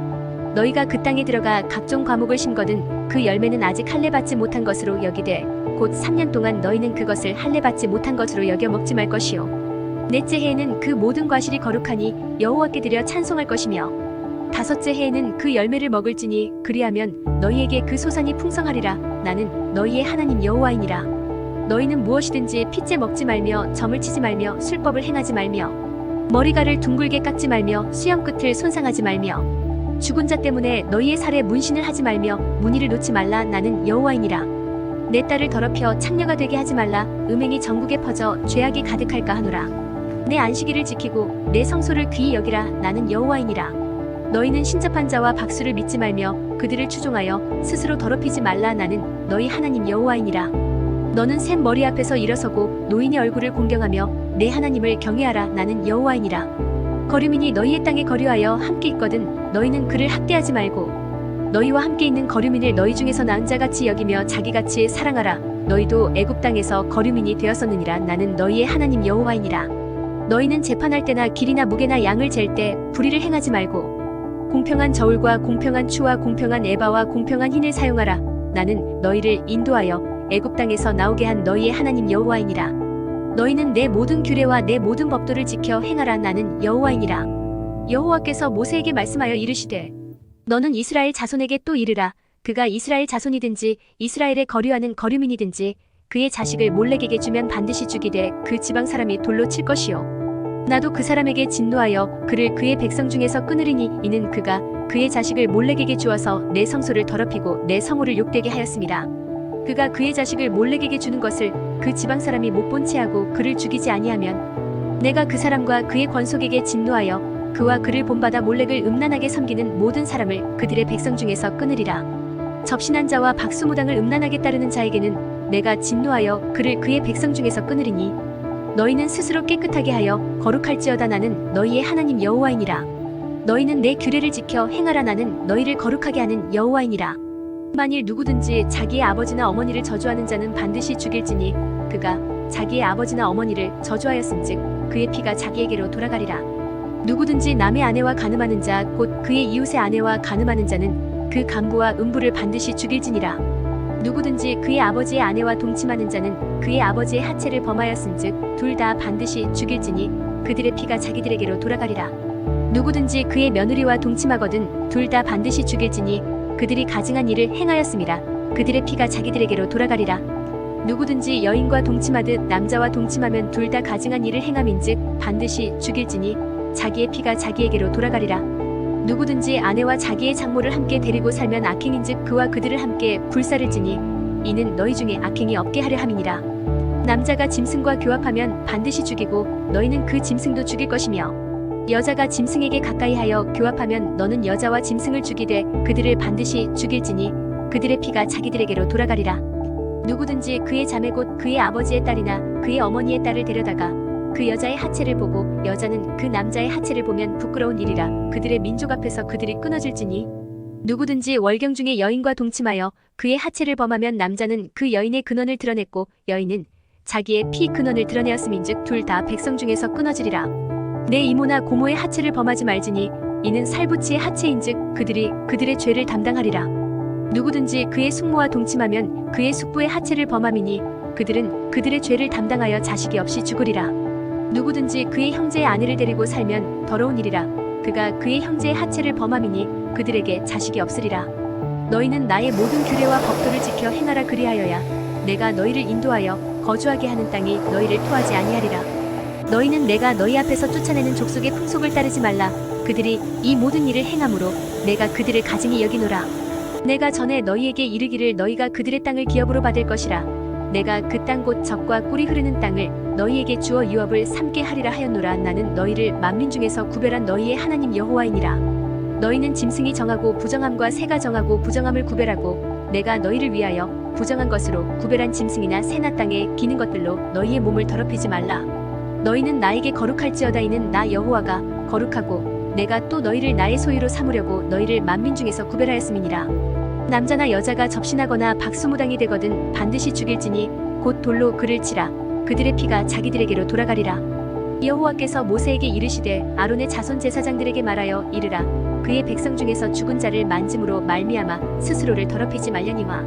너희가 그 땅에 들어가 각종 과목을 심거든 그 열매는 아직 할례 받지 못한 것으로 여기되 곧 곧 3년 동안 너희는 그것을 할례 받지 못한 것으로 여겨 먹지 말 것이요 넷째 해에는 그 모든 과실이 거룩하니 여호와께 드려 찬송할 것이며 다섯째 해에는 그 열매를 먹을지니 그리하면 너희에게 그 소산이 풍성하리라. 나는 너희의 하나님 여호와이니라. 너희는 무엇이든지 핏째 먹지 말며 점을 치지 말며 술법을 행하지 말며 머리가를 둥글게 깎지 말며 수염 끝을 손상하지 말며 죽은 자 때문에 너희의 살에 문신을 하지 말며 무늬를 놓지 말라. 나는 여호와이니라. 내 딸을 더럽혀 창녀가 되게 하지 말라. 음행이 전국에 퍼져 죄악이 가득할까 하노라. 내 안식일을 지키고 내 성소를 귀히 여기라. 나는 여호와이니라. 너희는 신접한 자와 박수를 믿지 말며 그들을 추종하여 스스로 더럽히지 말라. 나는 너희 하나님 여호와이니라. 너는 샘 머리 앞에서 일어서고 노인의 얼굴을 공경하며 내 하나님을 경외하라. 나는 여호와이니라. 거류민이 너희의 땅에 거류하여 함께 있거든 너희는 그를 학대하지 말고 너희와 함께 있는 거류민을 너희 중에서 나은 자같이 여기며 자기같이 사랑하라. 너희도 애굽 땅에서 거류민이 되었었느니라. 나는 너희의 하나님 여호와이니라. 너희는 재판할 때나 길이나 무게나 양을 잴 때 불의를 행하지 말고 공평한 저울과 공평한 추와 공평한 에바와 공평한 흰을 사용하라. 나는 너희를 인도하여 애굽 땅에서 나오게 한 너희의 하나님 여호와이니라. 너희는 내 모든 규례와 내 모든 법도를 지켜 행하라. 나는 여호와이니라. 여호와께서 모세에게 말씀하여 이르시되 너는 이스라엘 자손에게 또 이르라. 그가 이스라엘 자손이든지 이스라엘에 거류하는 거류민이든지 그의 자식을 몰렉에게 주면 반드시 죽이되 그 지방 사람이 돌로 칠 것이요 나도 그 사람에게 진노하여 그를 그의 백성 중에서 끊으리니 이는 그가 그의 자식을 몰렉에게 주어서 내 성소를 더럽히고 내 성호를 욕되게 하였습니다. 그가 그의 자식을 몰렉에게 주는 것을 그 지방 사람이 못 본 채 하고 그를 죽이지 아니하면 내가 그 사람과 그의 권속에게 진노하여 그와 그를 본받아 몰렉을 음란하게 섬기는 모든 사람을 그들의 백성 중에서 끊으리라. 접신한 자와 박수무당을 음란하게 따르는 자에게는 내가 진노하여 그를 그의 백성 중에서 끊으리니 너희는 스스로 깨끗하게 하여 거룩할지어다. 나는 너희의 하나님 여호와이니라. 너희는 내 규례를 지켜 행하라. 나는 너희를 거룩하게 하는 여호와이니라. 만일 누구든지 자기의 아버지나 어머니를 저주하는 자는 반드시 죽일지니 그가 자기의 아버지나 어머니를 저주하였은즉 그의 피가 자기에게로 돌아가리라. 누구든지 남의 아내와 간음하는 자 곧 그의 이웃의 아내와 간음하는 자는 그 간부와 음부를 반드시 죽일지니라. 누구든지 그의 아버지의 아내와 동침하는 자는 그의 아버지의 하체를 범하였은즉 둘 다 반드시 죽일지니 그들의 피가 자기들에게로 돌아가리라. 누구든지 그의 며느리와 동침하거든 둘 다 반드시 죽일지니 그들이 가증한 일을 행하였음이라. 그들의 피가 자기들에게로 돌아가리라. 누구든지 여인과 동침하듯 남자와 동침하면 둘 다 가증한 일을 행함인즉 반드시 죽일지니 자기의 피가 자기에게로 돌아가리라. 누구든지 아내와 자기의 장모를 함께 데리고 살면 악행인즉 그와 그들을 함께 불사를지니 이는 너희 중에 악행이 없게 하려 함이니라. 남자가 짐승과 교합하면 반드시 죽이고 너희는 그 짐승도 죽일 것이며 여자가 짐승에게 가까이하여 교합하면 너는 여자와 짐승을 죽이되 그들을 반드시 죽일지니 그들의 피가 자기들에게로 돌아가리라. 누구든지 그의 자매 곧 그의 아버지의 딸이나 그의 어머니의 딸을 데려다가 그 여자의 하체를 보고 여자는 그 남자의 하체를 보면 부끄러운 일이라. 그들의 민족 앞에서 그들이 끊어질지니 누구든지 월경 중에 여인과 동침하여 그의 하체를 범하면 남자는 그 여인의 근원을 드러냈고 여인은 자기의 피 근원을 드러내었음인즉 둘 다 백성 중에서 끊어지리라. 내 이모나 고모의 하체를 범하지 말지니 이는 살부치의 하체인즉 그들이 그들의 죄를 담당하리라. 누구든지 그의 숙모와 동침하면 그의 숙부의 하체를 범함이니 그들은 그들의 죄를 담당하여 자식이 없이 죽으리라. 누구든지 그의 형제의 아내를 데리고 살면 더러운 일이라. 그가 그의 형제의 하체를 범함이니 그들에게 자식이 없으리라. 너희는 나의 모든 규례와 법도를 지켜 행하라. 그리하여야 내가 너희를 인도하여 거주하게 하는 땅이 너희를 토하지 아니하리라. 너희는 내가 너희 앞에서 쫓아내는 족속의 풍속을 따르지 말라. 그들이 이 모든 일을 행함으로 내가 그들을 가증히 여기노라. 내가 전에 너희에게 이르기를 너희가 그들의 땅을 기업으로 받을 것이라. 내가 그 땅 곧 젖과 꿀이 흐르는 땅을 너희에게 주어 유업을 삼게 하리라 하였노라. 나는 너희를 만민 중에서 구별한 너희의 하나님 여호와이니라. 너희는 짐승이 정하고 부정함과 새가 정하고 부정함을 구별하고 내가 너희를 위하여 부정한 것으로 구별한 짐승이나 새나 땅에 기는 것들로 너희의 몸을 더럽히지 말라. 너희는 나에게 거룩할지어다. 이는 나 여호와가 거룩하고 내가 또 너희를 나의 소유로 삼으려고 너희를 만민 중에서 구별하였음이니라. 남자나 여자가 접신하거나 박수무당이 되거든 반드시 죽일지니 곧 돌로 그를 치라. 그들의 피가 자기들에게로 돌아가리라. 여호와께서 모세에게 이르시되 아론의 자손 제사장들에게 말하여 이르라. 그의 백성 중에서 죽은 자를 만짐으로 말미암아 스스로를 더럽히지 말려니와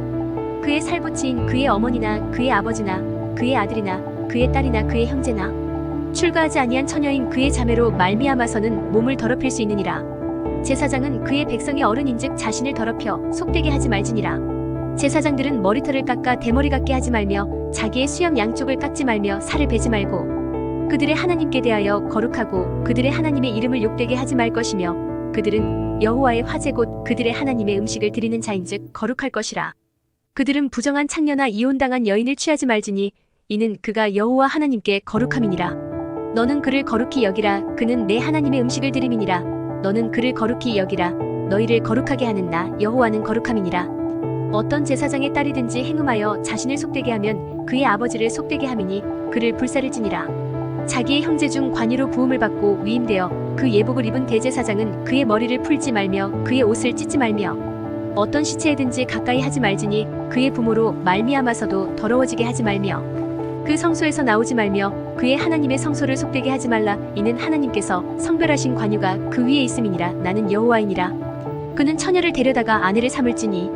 그의 살부치인 그의 어머니나 그의 아버지나 그의 아들이나 그의 딸이나 그의 형제나 출가하지 아니한 처녀인 그의 자매로 말미암아서는 몸을 더럽힐 수 있느니라. 제사장은 그의 백성의 어른인즉 자신을 더럽혀 속되게 하지 말지니라. 제사장들은 머리털을 깎아 대머리 같게 하지 말며 자기의 수염 양쪽을 깎지 말며 살을 베지 말고 그들의 하나님께 대하여 거룩하고 그들의 하나님의 이름을 욕되게 하지 말 것이며 그들은 여호와의 화제 곧 그들의 하나님의 음식을 드리는 자인즉 거룩할 것이라. 그들은 부정한 창녀나 이혼당한 여인을 취하지 말지니 이는 그가 여호와 하나님께 거룩함이니라. 너는 그를 거룩히 여기라. 그는 내 하나님의 음식을 드림이니라. 너는 그를 거룩히 여기라. 너희를 거룩하게 하는 나 여호와는 거룩함이니라. 어떤 제사장의 딸이든지 행음하여 자신을 속되게 하면 그의 아버지를 속되게 함이니 그를 불사를지니라. 자기의 형제 중 관유로 부음을 받고 위임되어 그 예복을 입은 대제사장은 그의 머리를 풀지 말며 그의 옷을 찢지 말며 어떤 시체에든지 가까이 하지 말지니 그의 부모로 말미암아서도 더러워지게 하지 말며 그 성소에서 나오지 말며 그의 하나님의 성소를 속되게 하지 말라. 이는 하나님께서 성별하신 관유가 그 위에 있음이니라. 나는 여호와이니라. 그는 처녀를 데려다가 아내를 삼을지니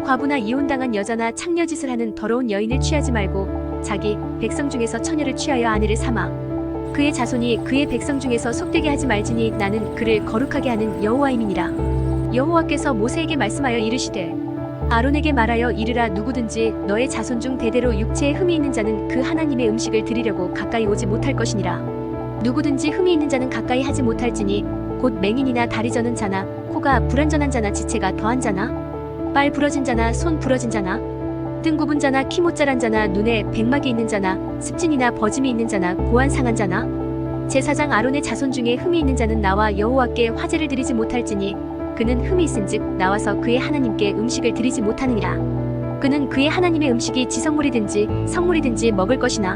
과부나 이혼당한 여자나 창녀짓을 하는 더러운 여인을 취하지 말고 자기 백성 중에서 처녀를 취하여 아내를 삼아 그의 자손이 그의 백성 중에서 속되게 하지 말지니 나는 그를 거룩하게 하는 여호와임이니라. 여호와께서 모세에게 말씀하여 이르시되 아론에게 말하여 이르라. 누구든지 너의 자손 중 대대로 육체에 흠이 있는 자는 그 하나님의 음식을 드리려고 가까이 오지 못할 것이니라. 누구든지 흠이 있는 자는 가까이 하지 못할지니 곧 맹인이나 다리 저는 자나 코가 불완전한 자나 지체가 더한 자나 발 부러진 자나 손 부러진 자나 등 굽은 자나 키 못 자란 자나 눈에 백막이 있는 자나 습진이나 버짐이 있는 자나 고안 상한 자나 제사장 아론의 자손 중에 흠이 있는 자는 나와 여호와께 화제를 드리지 못할지니 그는 흠이 있은즉 나와서 그의 하나님께 음식을 드리지 못하느니라. 그는 그의 하나님의 음식이 지성물이든지 성물이든지 먹을 것이나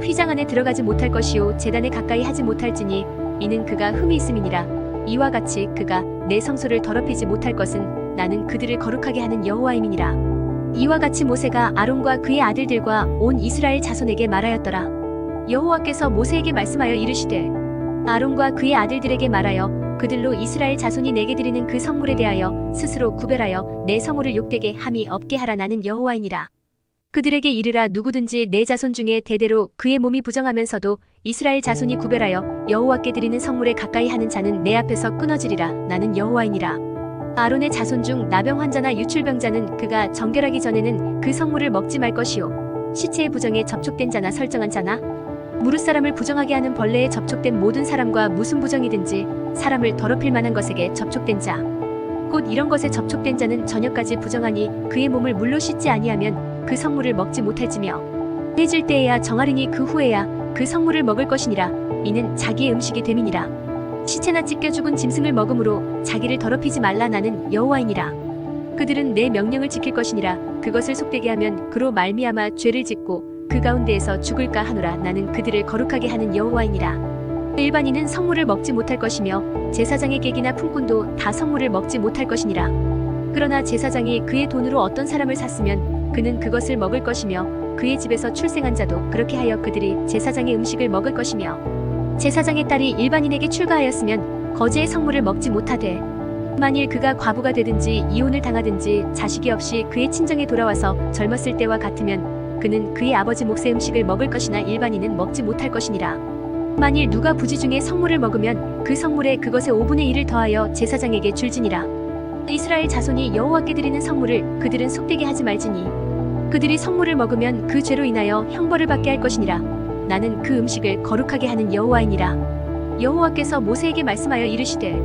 휘장 안에 들어가지 못할 것이요 제단에 가까이 하지 못할지니 이는 그가 흠이 있음이니라. 이와 같이 그가 내 성소를 더럽히지 못할 것은 나는 그들을 거룩하게 하는 여호와임이니라. 이와 같이 모세가 아론과 그의 아들들과 온 이스라엘 자손에게 말하였더라. 여호와께서 모세에게 말씀하여 이르시되 아론과 그의 아들들에게 말하여 그들로 이스라엘 자손이 내게 드리는 그 성물에 대하여 스스로 구별하여 내 성물을 욕되게 함이 없게 하라. 나는 여호와이니라. 그들에게 이르라. 누구든지 내 자손 중에 대대로 그의 몸이 부정하면서도 이스라엘 자손이 구별하여 여호와께 드리는 성물에 가까이 하는 자는 내 앞에서 끊어지리라. 나는 여호와이니라. 아론의 자손 중 나병 환자나 유출병자는 그가 정결하기 전에는 그 성물을 먹지 말 것이요 시체의 부정에 접촉된 자나 설정한 자나 무릇 사람을 부정하게 하는 벌레에 접촉된 모든 사람과 무슨 부정이든지 사람을 더럽힐 만한 것에게 접촉된 자 곧 이런 것에 접촉된 자는 저녁까지 부정하니 그의 몸을 물로 씻지 아니하면 그 성물을 먹지 못할지며 해질 때에야 정하리니 그 후에야 그 성물을 먹을 것이니라. 이는 자기의 음식이 됨이니라. 시체나 찢겨 죽은 짐승을 먹음으로 자기를 더럽히지 말라. 나는 여호와이니라. 그들은 내 명령을 지킬 것이니라. 그것을 속되게 하면 그로 말미암아 죄를 짓고 그 가운데에서 죽을까 하노라. 나는 그들을 거룩하게 하는 여호와이니라. 일반인은 성물을 먹지 못할 것이며 제사장의 객이나 품꾼도 다 성물을 먹지 못할 것이니라. 그러나 제사장이 그의 돈으로 어떤 사람을 샀으면 그는 그것을 먹을 것이며 그의 집에서 출생한 자도 그렇게 하여 그들이 제사장의 음식을 먹을 것이며 제사장의 딸이 일반인에게 출가하였으면 거제의 성물을 먹지 못하되 만일 그가 과부가 되든지 이혼을 당하든지 자식이 없이 그의 친정에 돌아와서 젊었을 때와 같으면 그는 그의 아버지 몫의 음식을 먹을 것이나 일반인은 먹지 못할 것이니라. 만일 누가 부지 중에 성물을 먹으면 그 성물에 그것의 5분의 1을 더하여 제사장에게 줄지니라. 이스라엘 자손이 여호와께 드리는 성물을 그들은 속되게 하지 말지니 그들이 성물을 먹으면 그 죄로 인하여 형벌을 받게 할 것이니라. 나는 그 음식을 거룩하게 하는 여호와이니라. 여호와께서 모세에게 말씀하여 이르시되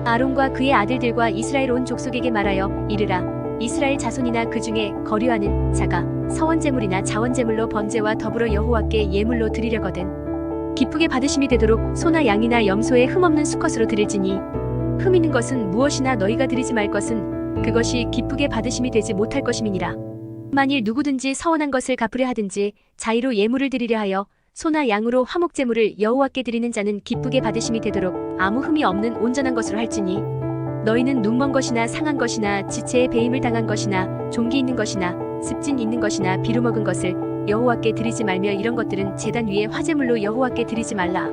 아론과 그의 아들들과 이스라엘 온 족속에게 말하여 이르라. 이스라엘 자손이나 그 중에 거류하는 자가 서원제물이나 자원제물로 번제와 더불어 여호와께 예물로 드리려거든 기쁘게 받으심이 되도록 소나 양이나 염소의 흠없는 수컷으로 드릴지니 흠 있는 것은 무엇이나 너희가 드리지 말 것은 그것이 기쁘게 받으심이 되지 못할 것임이니라. 만일 누구든지 서원한 것을 갚으려 하든지 자의로 예물을 드리려 하여 소나 양으로 화목제물을 여호와께 드리는 자는 기쁘게 받으심이 되도록 아무 흠이 없는 온전한 것으로 할지니 너희는 눈먼 것이나 상한 것이나 지체에 배임을 당한 것이나 종기 있는 것이나 습진 있는 것이나 비루 먹은 것을 여호와께 드리지 말며 이런 것들은 제단 위에 화제물로 여호와께 드리지 말라.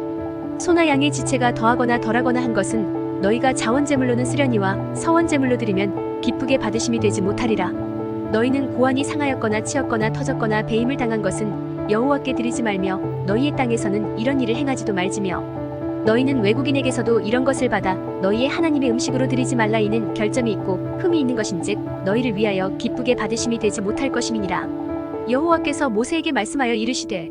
소나 양의 지체가 더하거나 덜하거나 한 것은 너희가 자원제물로는 쓰려니와 서원제물로 드리면 기쁘게 받으심이 되지 못하리라. 너희는 고환이 상하였거나 치었거나 터졌거나 배임을 당한 것은 여호와께 드리지 말며 너희의 땅에서는 이런 일을 행하지도 말지며 너희는 외국인에게서도 이런 것을 받아 너희의 하나님의 음식으로 드리지 말라. 이는 결점이 있고 흠이 있는 것인즉 너희를 위하여 기쁘게 받으심이 되지 못할 것임이니라. 여호와께서 모세에게 말씀하여 이르시되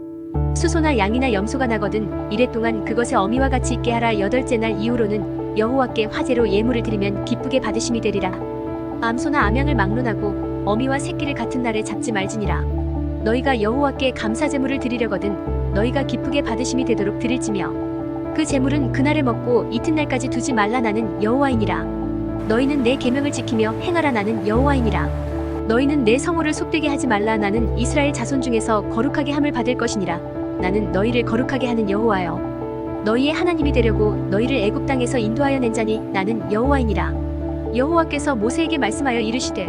수소나 양이나 염소가 나거든 이래 동안 그것의 어미와 같이 있게 하라. 여덟째 날 이후로는 여호와께 화제로 예물을 드리면 기쁘게 받으심이 되리라. 암소나 암양을 막론하고 어미와 새끼를 같은 날에 잡지 말지니라. 너희가 여호와께 감사제물을 드리려거든 너희가 기쁘게 받으심이 되도록 드릴지며 그 제물은 그날에 먹고 이튿날까지 두지 말라. 나는 여호와이니라. 너희는 내 계명을 지키며 행하라. 나는 여호와이니라. 너희는 내 성호를 속되게 하지 말라. 나는 이스라엘 자손 중에서 거룩하게 함을 받을 것이니라. 나는 너희를 거룩하게 하는 여호와여 너희의 하나님이 되려고 너희를 애굽 땅에서 인도하여 낸 자니 나는 여호와이니라. 여호와께서 모세에게 말씀하여 이르시되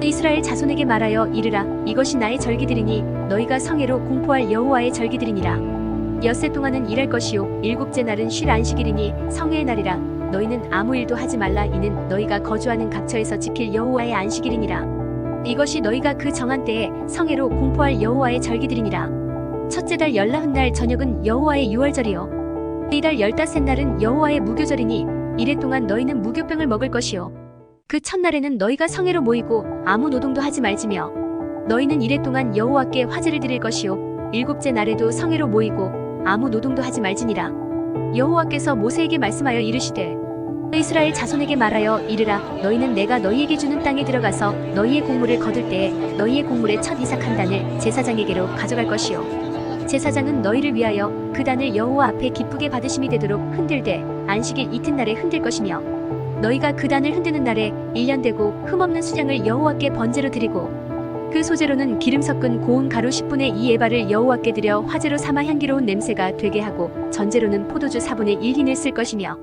이스라엘 자손에게 말하여 이르라. 이것이 나의 절기들이니 너희가 성회로 공포할 여호와의 절기들이니라. 엿새 동안은 일할 것이요 일곱째 날은 쉴 안식일이니 성회의 날이라. 너희는 아무 일도 하지 말라. 이는 너희가 거주하는 각처에서 지킬 여호와의 안식일이니라. 이것이 너희가 그 정한 때에 성회로 공포할 여호와의 절기들이니라. 첫째 달 열나흔 날 저녁은 여호와의 유월절이요 이달 열다섯 날은 여호와의 무교절이니 이래 동안 너희는 무교병을 먹을 것이요 그 첫날에는 너희가 성회로 모이고 아무 노동도 하지 말지며 너희는 이래 동안 여호와께 화제를 드릴 것이요 일곱째 날에도 성회로 모이고 아무 노동도 하지 말지니라. 여호와께서 모세에게 말씀하여 이르시되 이스라엘 자손에게 말하여 이르라. 너희는 내가 너희에게 주는 땅에 들어가서 너희의 곡물을 거둘 때에 너희의 곡물의 첫 이삭 한 단을 제사장에게로 가져갈 것이요 제사장은 너희를 위하여 그 단을 여호와 앞에 기쁘게 받으심이 되도록 흔들되 안식일 이튿날에 흔들 것이며 너희가 그 단을 흔드는 날에 1년 되고 흠없는 수량을 여호와께 번제로 드리고 그 소재로는 기름 섞은 고운 가루 10분의 2 에바를 여호와께 드려 화제로 삼아 향기로운 냄새가 되게 하고 전제로는 포도주 4분의 1 흰을 쓸 것이며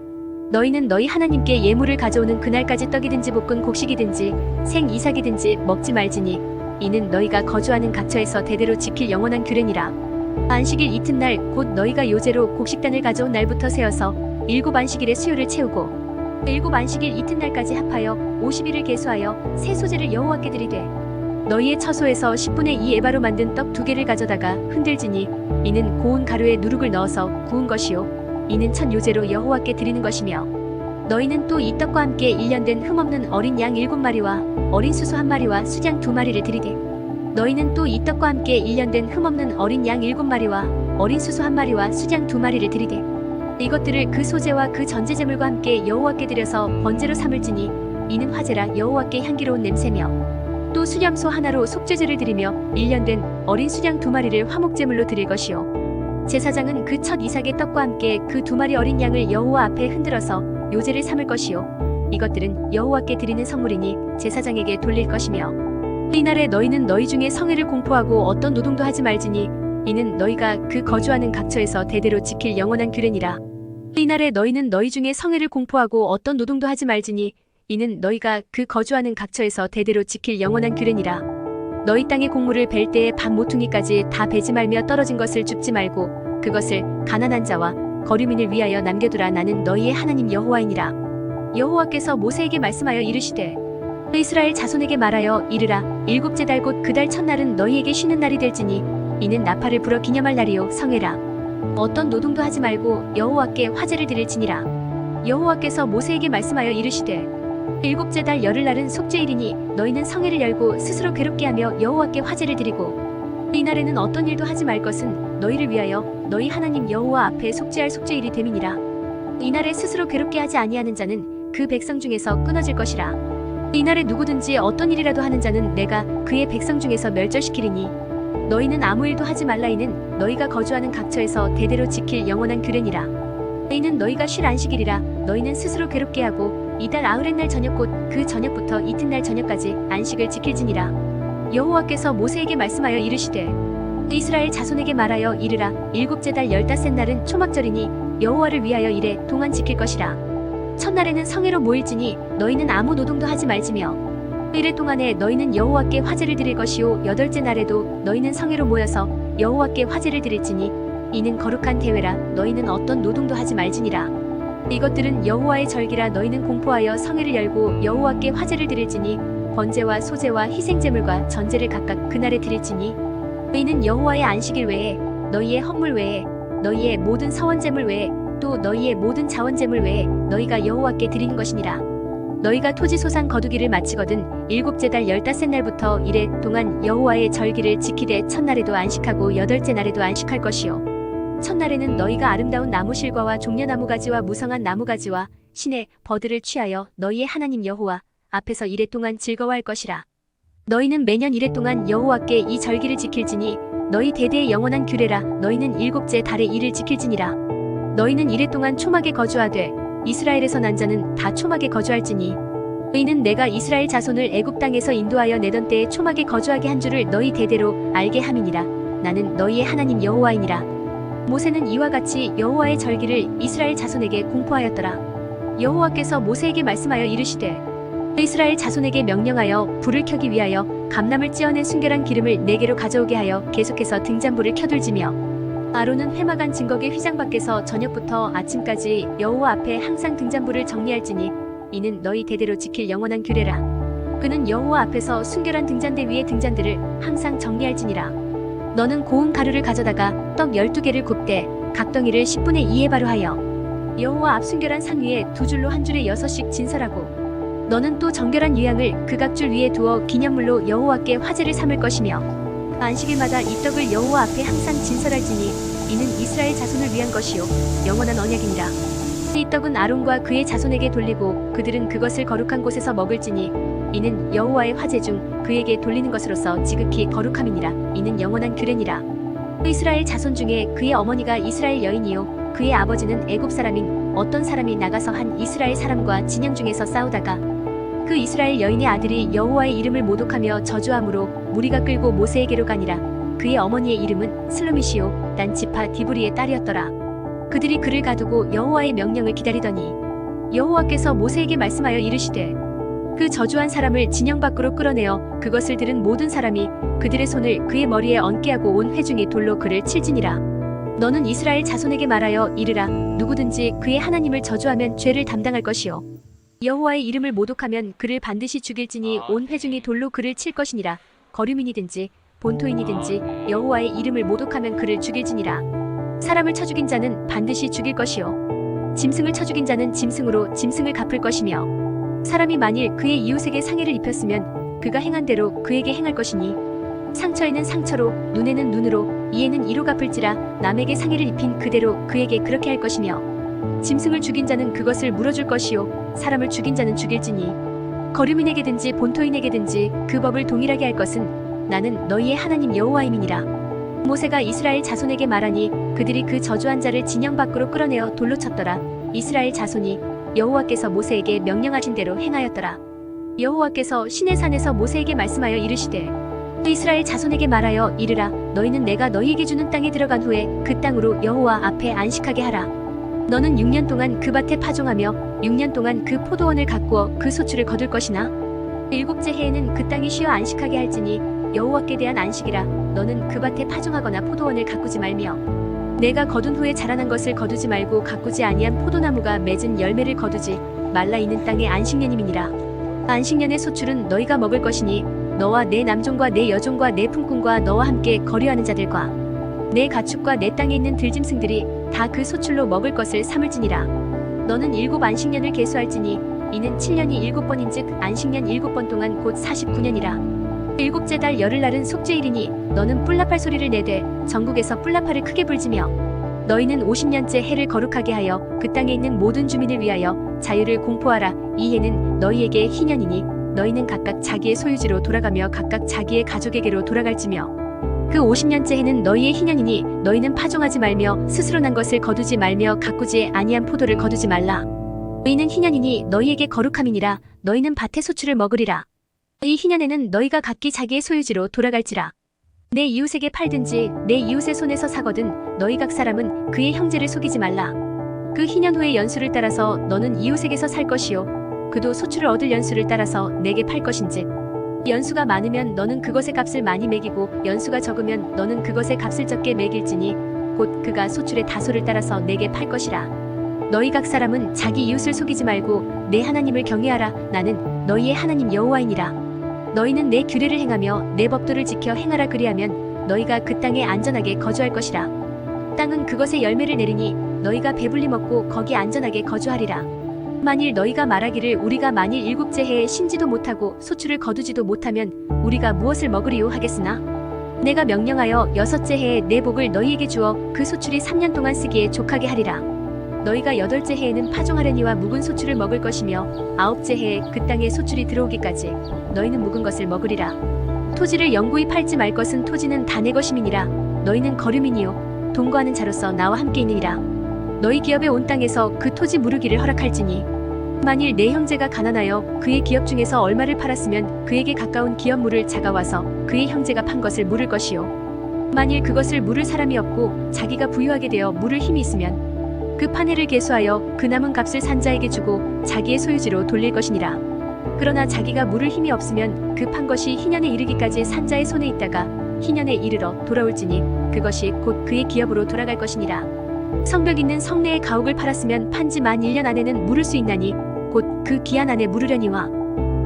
너희는 너희 하나님께 예물을 가져오는 그날까지 떡이든지 볶은 곡식이든지 생 이삭이든지 먹지 말지니 이는 너희가 거주하는 각처에서 대대로 지킬 영원한 규례니라. 안식일 이튿날 곧 너희가 요제로 곡식단을 가져온 날부터 세어서 7 안식일의 수요를 채우고 7 안식일 이튿날까지 합하여 50일을 계수하여 새 소재를 여호와께 드리되 너희의 처소에서 10분의 2 에바로 만든 떡 2개를 가져다가 흔들지니 이는 고운 가루에 누룩을 넣어서 구운 것이요 이는 첫 요제로 여호와께 드리는 것이며 너희는 또 이 떡과 함께 1년 된 흠없는 어린 양 7마리와 어린 수수 1마리와 수장 2마리를 드리되 너희는 또 이 떡과 함께 1년 된 흠없는 어린 양 7마리와 어린 수수 1마리와 수장 2마리를 드리되 이것들을 그 소재와 그 전제제물과 함께 여호와께 드려서 번제로 삼을지니 이는 화제라 여호와께 향기로운 냄새며 또 수염소 하나로 속죄제를 드리며 1년 된 어린 수장 2마리를 화목제물로 드릴 것이요 제사장은 그 첫 이삭의 떡과 함께 그 2마리 어린 양을 여호와 앞에 흔들어서 요제를 삼을 것이요 이것들은 여호와께 드리는 성물이니 제사장에게 돌릴 것이며 이날에 너희는 너희 중에 성회를 공포하고 어떤 노동도 하지 말지니 이는 너희가 그 거주하는 각처에서 대대로 지킬 영원한 규례니라. 이날에 너희는 너희 중에 성회를 공포하고 어떤 노동도 하지 말지니 이는 너희가 그 거주하는 각처에서 대대로 지킬 영원한 규례니라. 너희 땅의 곡물을 벨 때에 밥 모퉁이까지 다 베지 말며 떨어진 것을 줍지 말고 그것을 가난한 자와 거류민을 위하여 남겨두라. 나는 너희의 하나님 여호와이니라. 여호와께서 모세에게 말씀하여 이르시되 이스라엘 자손에게 말하여 이르라. 7째 달 곧 그 달 첫날은 너희에게 쉬는 날이 될지니 이는 나팔을 불어 기념할 날이요 성회라. 어떤 노동도 하지 말고 여호와께 화제를 드릴지니라. 여호와께서 모세에게 말씀하여 이르시되 7째 달 열흘날은 속죄일이니 너희는 성회를 열고 스스로 괴롭게 하며 여호와께 화제를 드리고 이날에는 어떤 일도 하지 말 것은 너희를 위하여 너희 하나님 여호와 앞에 속죄할 속죄일이 됨이니라. 이날에 스스로 괴롭게 하지 아니하는 자는 그 백성 중에서 끊어질 것이라. 이날에 누구든지 어떤 일이라도 하는 자는 내가 그의 백성 중에서 멸절시키리니 너희는 아무 일도 하지 말라. 이는 너희가 거주하는 각처에서 대대로 지킬 영원한 규례니라. 이는 너희가 쉴 안식일이라. 너희는 스스로 괴롭게 하고 이달 아흐렛날 저녁 곧 그 저녁부터 이튿날 저녁까지 안식을 지킬지니라. 여호와께서 모세에게 말씀하여 이르시되 이스라엘 자손에게 말하여 이르라. 7째 달 15날은 초막절이니 여호와를 위하여 이래 동안 지킬 것이라. 첫날에는 성회로 모일지니 너희는 아무 노동도 하지 말지며 이래 동안에 너희는 여호와께 화제를 드릴 것이요 8째 날에도 너희는 성회로 모여서 여호와께 화제를 드릴지니 이는 거룩한 대회라. 너희는 어떤 노동도 하지 말지니라. 이것들은 여호와의 절기라. 너희는 공포하여 성회를 열고 여호와께 화제를 드릴지니 번제와 소제와 희생제물과 전제를 각각 그날에 드릴지니 너희는 여호와의 안식일 외에 너희의 헌물 외에 너희의 모든 서원제물 외에 또 너희의 모든 자원제물 외에 너희가 여호와께 드리는 것이니라. 너희가 토지 소산 거두기를 마치거든 일곱째 달 15날부터 이래 동안 여호와의 절기를 지키되 첫날에도 안식하고 여덟째 날에도 안식할 것이요 첫날에는 너희가 아름다운 나무실과와 종려나무 가지와 무성한 나무 가지와 신의 버들을 취하여 너희의 하나님 여호와 앞에서 이래 동안 즐거워할 것이라. 너희는 매년 이래 동안 여호와께 이 절기를 지킬지니 너희 대대의 영원한 규례라. 너희는 일곱째 달에 이를 지킬지니라. 너희는 이래 동안 초막에 거주하되 이스라엘에서 난 자는 다 초막에 거주할지니 너희는 내가 이스라엘 자손을 애굽 땅에서 인도하여 내던 때에 초막에 거주하게 한 줄을 너희 대대로 알게 함이니라. 나는 너희의 하나님 여호와이니라. 모세는 이와 같이 여호와의 절기를 이스라엘 자손에게 공포하였더라. 여호와께서 모세에게 말씀하여 이르시되 이스라엘 자손에게 명령하여 불을 켜기 위하여 감람을 찌어낸 순결한 기름을 네개로 가져오게 하여 계속해서 등잔불을 켜둘지며 아론은 회막안 증거계 휘장 밖에서 저녁부터 아침까지 여호와 앞에 항상 등잔불을 정리할지니 이는 너희 대대로 지킬 영원한 규례라. 그는 여호와 앞에서 순결한 등잔대 위의 등잔들을 항상 정리할지니라. 너는 고운 가루를 가져다가 떡 12개를 굽되 각 덩이를 10분의 2에 바로 하여 여호와 앞 순결한 상 위에 두 줄로 한 줄에 6씩 진설하고 너는 또 정결한 유향을 그 각 줄 위에 두어 기념물로 여호와께 화제를 삼을 것이며 안식일마다 이 떡을 여호와 앞에 항상 진설할지니 이는 이스라엘 자손을 위한 것이요 영원한 언약이니라. 이 떡은 아론과 그의 자손에게 돌리고 그들은 그것을 거룩한 곳에서 먹을지니 이는 여호와의 화제 중 그에게 돌리는 것으로서 지극히 거룩함이니라. 이는 영원한 규례니라. 이스라엘 자손 중에 그의 어머니가 이스라엘 여인이요 그의 아버지는 애굽 사람인 어떤 사람이 나가서 한 이스라엘 사람과 진영 중에서 싸우다가 그 이스라엘 여인의 아들이 여호와의 이름을 모독하며 저주함으로 무리가 끌고 모세에게로 가니라. 그의 어머니의 이름은 슬로미시요 단 지파 디브리의 딸이었더라. 그들이 그를 가두고 여호와의 명령을 기다리더니 여호와께서 모세에게 말씀하여 이르시되 그 저주한 사람을 진영 밖으로 끌어내어 그것을 들은 모든 사람이 그들의 손을 그의 머리에 얹게 하고 온 회중이 돌로 그를 칠지니라. 너는 이스라엘 자손에게 말하여 이르라. 누구든지 그의 하나님을 저주하면 죄를 담당할 것이요 여호와의 이름을 모독하면 그를 반드시 죽일지니 온 회중이 돌로 그를 칠 것이니라. 거류민이든지 본토인이든지 여호와의 이름을 모독하면 그를 죽일지니라. 사람을 쳐 죽인 자는 반드시 죽일 것이요 짐승을 쳐 죽인 자는 짐승으로 짐승을 갚을 것이며 사람이 만일 그의 이웃에게 상해를 입혔으면 그가 행한 대로 그에게 행할 것이니 상처에는 상처로 눈에는 눈으로 이에는 이로 갚을지라. 남에게 상해를 입힌 그대로 그에게 그렇게 할 것이며 짐승을 죽인 자는 그것을 물어줄 것이요 사람을 죽인 자는 죽일지니 거류민에게든지 본토인에게든지 그 법을 동일하게 할 것은 나는 너희의 하나님 여호와임이니라. 모세가 이스라엘 자손에게 말하니 그들이 그 저주한 자를 진영 밖으로 끌어내어 돌로 쳤더라. 이스라엘 자손이 여호와께서 모세에게 명령하신 대로 행하였더라. 여호와께서 시내산에서 모세에게 말씀하여 이르시되 이스라엘 자손에게 말하여 이르라. 너희는 내가 너희에게 주는 땅에 들어간 후에 그 땅으로 여호와 앞에 안식하게 하라. 너는 6년 동안 그 밭에 파종하며 6년 동안 그 포도원을 가꾸어 그 소출을 거둘 것이나 일곱째 해에는 그 땅이 쉬어 안식하게 할지니 여호와께 대한 안식이라. 너는 그 밭에 파종하거나 포도원을 가꾸지 말며 내가 거둔 후에 자라난 것을 거두지 말고 가꾸지 아니한 포도나무가 맺은 열매를 거두지 말라. 이는 땅의 안식년임이니라. 안식년의 소출은 너희가 먹을 것이니 너와 내 남종과 내 여종과 내 품꾼과 너와 함께 거류하는 자들과 내 가축과 내 땅에 있는 들짐승들이 다 그 소출로 먹을 것을 삼을지니라. 너는 7 안식년을 계수할지니 이는 7년이 7번인즉 안식년 7번 동안 곧 49년이라. 일곱째 달 열흘날은 속죄일이니 너는 뿔나팔 소리를 내되 전국에서 뿔나팔을 크게 불지며 너희는 50년째 해를 거룩하게 하여 그 땅에 있는 모든 주민을 위하여 자유를 공포하라. 이 해는 너희에게 희년이니 너희는 각각 자기의 소유지로 돌아가며 각각 자기의 가족에게로 돌아갈지며 그 50년째 해는 너희의 희년이니 너희는 파종하지 말며 스스로 난 것을 거두지 말며 가꾸지 아니한 포도를 거두지 말라. 너희는 희년이니 너희에게 거룩함이니라. 너희는 밭의 소출을 먹으리라. 이 희년에는 너희가 각기 자기의 소유지로 돌아갈지라. 내 이웃에게 팔든지 내 이웃의 손에서 사거든 너희 각 사람은 그의 형제를 속이지 말라. 그 희년 후의 연수를 따라서 너는 이웃에게서 살 것이요 그도 소출을 얻을 연수를 따라서 내게 팔 것인즉 연수가 많으면 너는 그것의 값을 많이 매기고 연수가 적으면 너는 그것의 값을 적게 매길지니 곧 그가 소출의 다소를 따라서 내게 팔 것이라. 너희 각 사람은 자기 이웃을 속이지 말고 내 하나님을 경외하라. 나는 너희의 하나님 여호와이니라. 너희는 내 규례를 행하며 내 법도를 지켜 행하라. 그리하면 너희가 그 땅에 안전하게 거주할 것이라. 땅은 그것의 열매를 내리니 너희가 배불리 먹고 거기 안전하게 거주하리라. 만일 너희가 말하기를 우리가 만일 일곱째 해에 심지도 못하고 소출을 거두지도 못하면 우리가 무엇을 먹으리요 하겠으나 내가 명령하여 여섯째 해에 내 복을 너희에게 주어 그 소출이 3년 동안 쓰기에 족하게 하리라. 너희가 여덟째 해에는 파종하려니와 묵은 소출을 먹을 것이며 아홉째 해에 그 땅에 소출이 들어오기까지 너희는 묵은 것을 먹으리라. 토지를 영구히 팔지 말 것은 토지는 다 내 것임이니라. 너희는 거류민이요 동거하는 자로서 나와 함께 있느니라. 너희 기업의 온 땅에서 그 토지 무르기를 허락할지니 만일 내 형제가 가난하여 그의 기업 중에서 얼마를 팔았으면 그에게 가까운 기업 물을 자가 와서 그의 형제가 판 것을 물을 것이요 만일 그것을 물을 사람이 없고 자기가 부유하게 되어 물을 힘이 있으면 그 판회를 계수하여 그 남은 값을 산자에게 주고 자기의 소유지로 돌릴 것이니라. 그러나 자기가 물을 힘이 없으면 그 판 것이 희년에 이르기까지 산자의 손에 있다가 희년에 이르러 돌아올지니 그것이 곧 그의 기업으로 돌아갈 것이니라. 성벽 있는 성내의 가옥을 팔았으면 판지 만 1년 안에는 물을 수 있나니 곧 그 기한 안에 물으려니와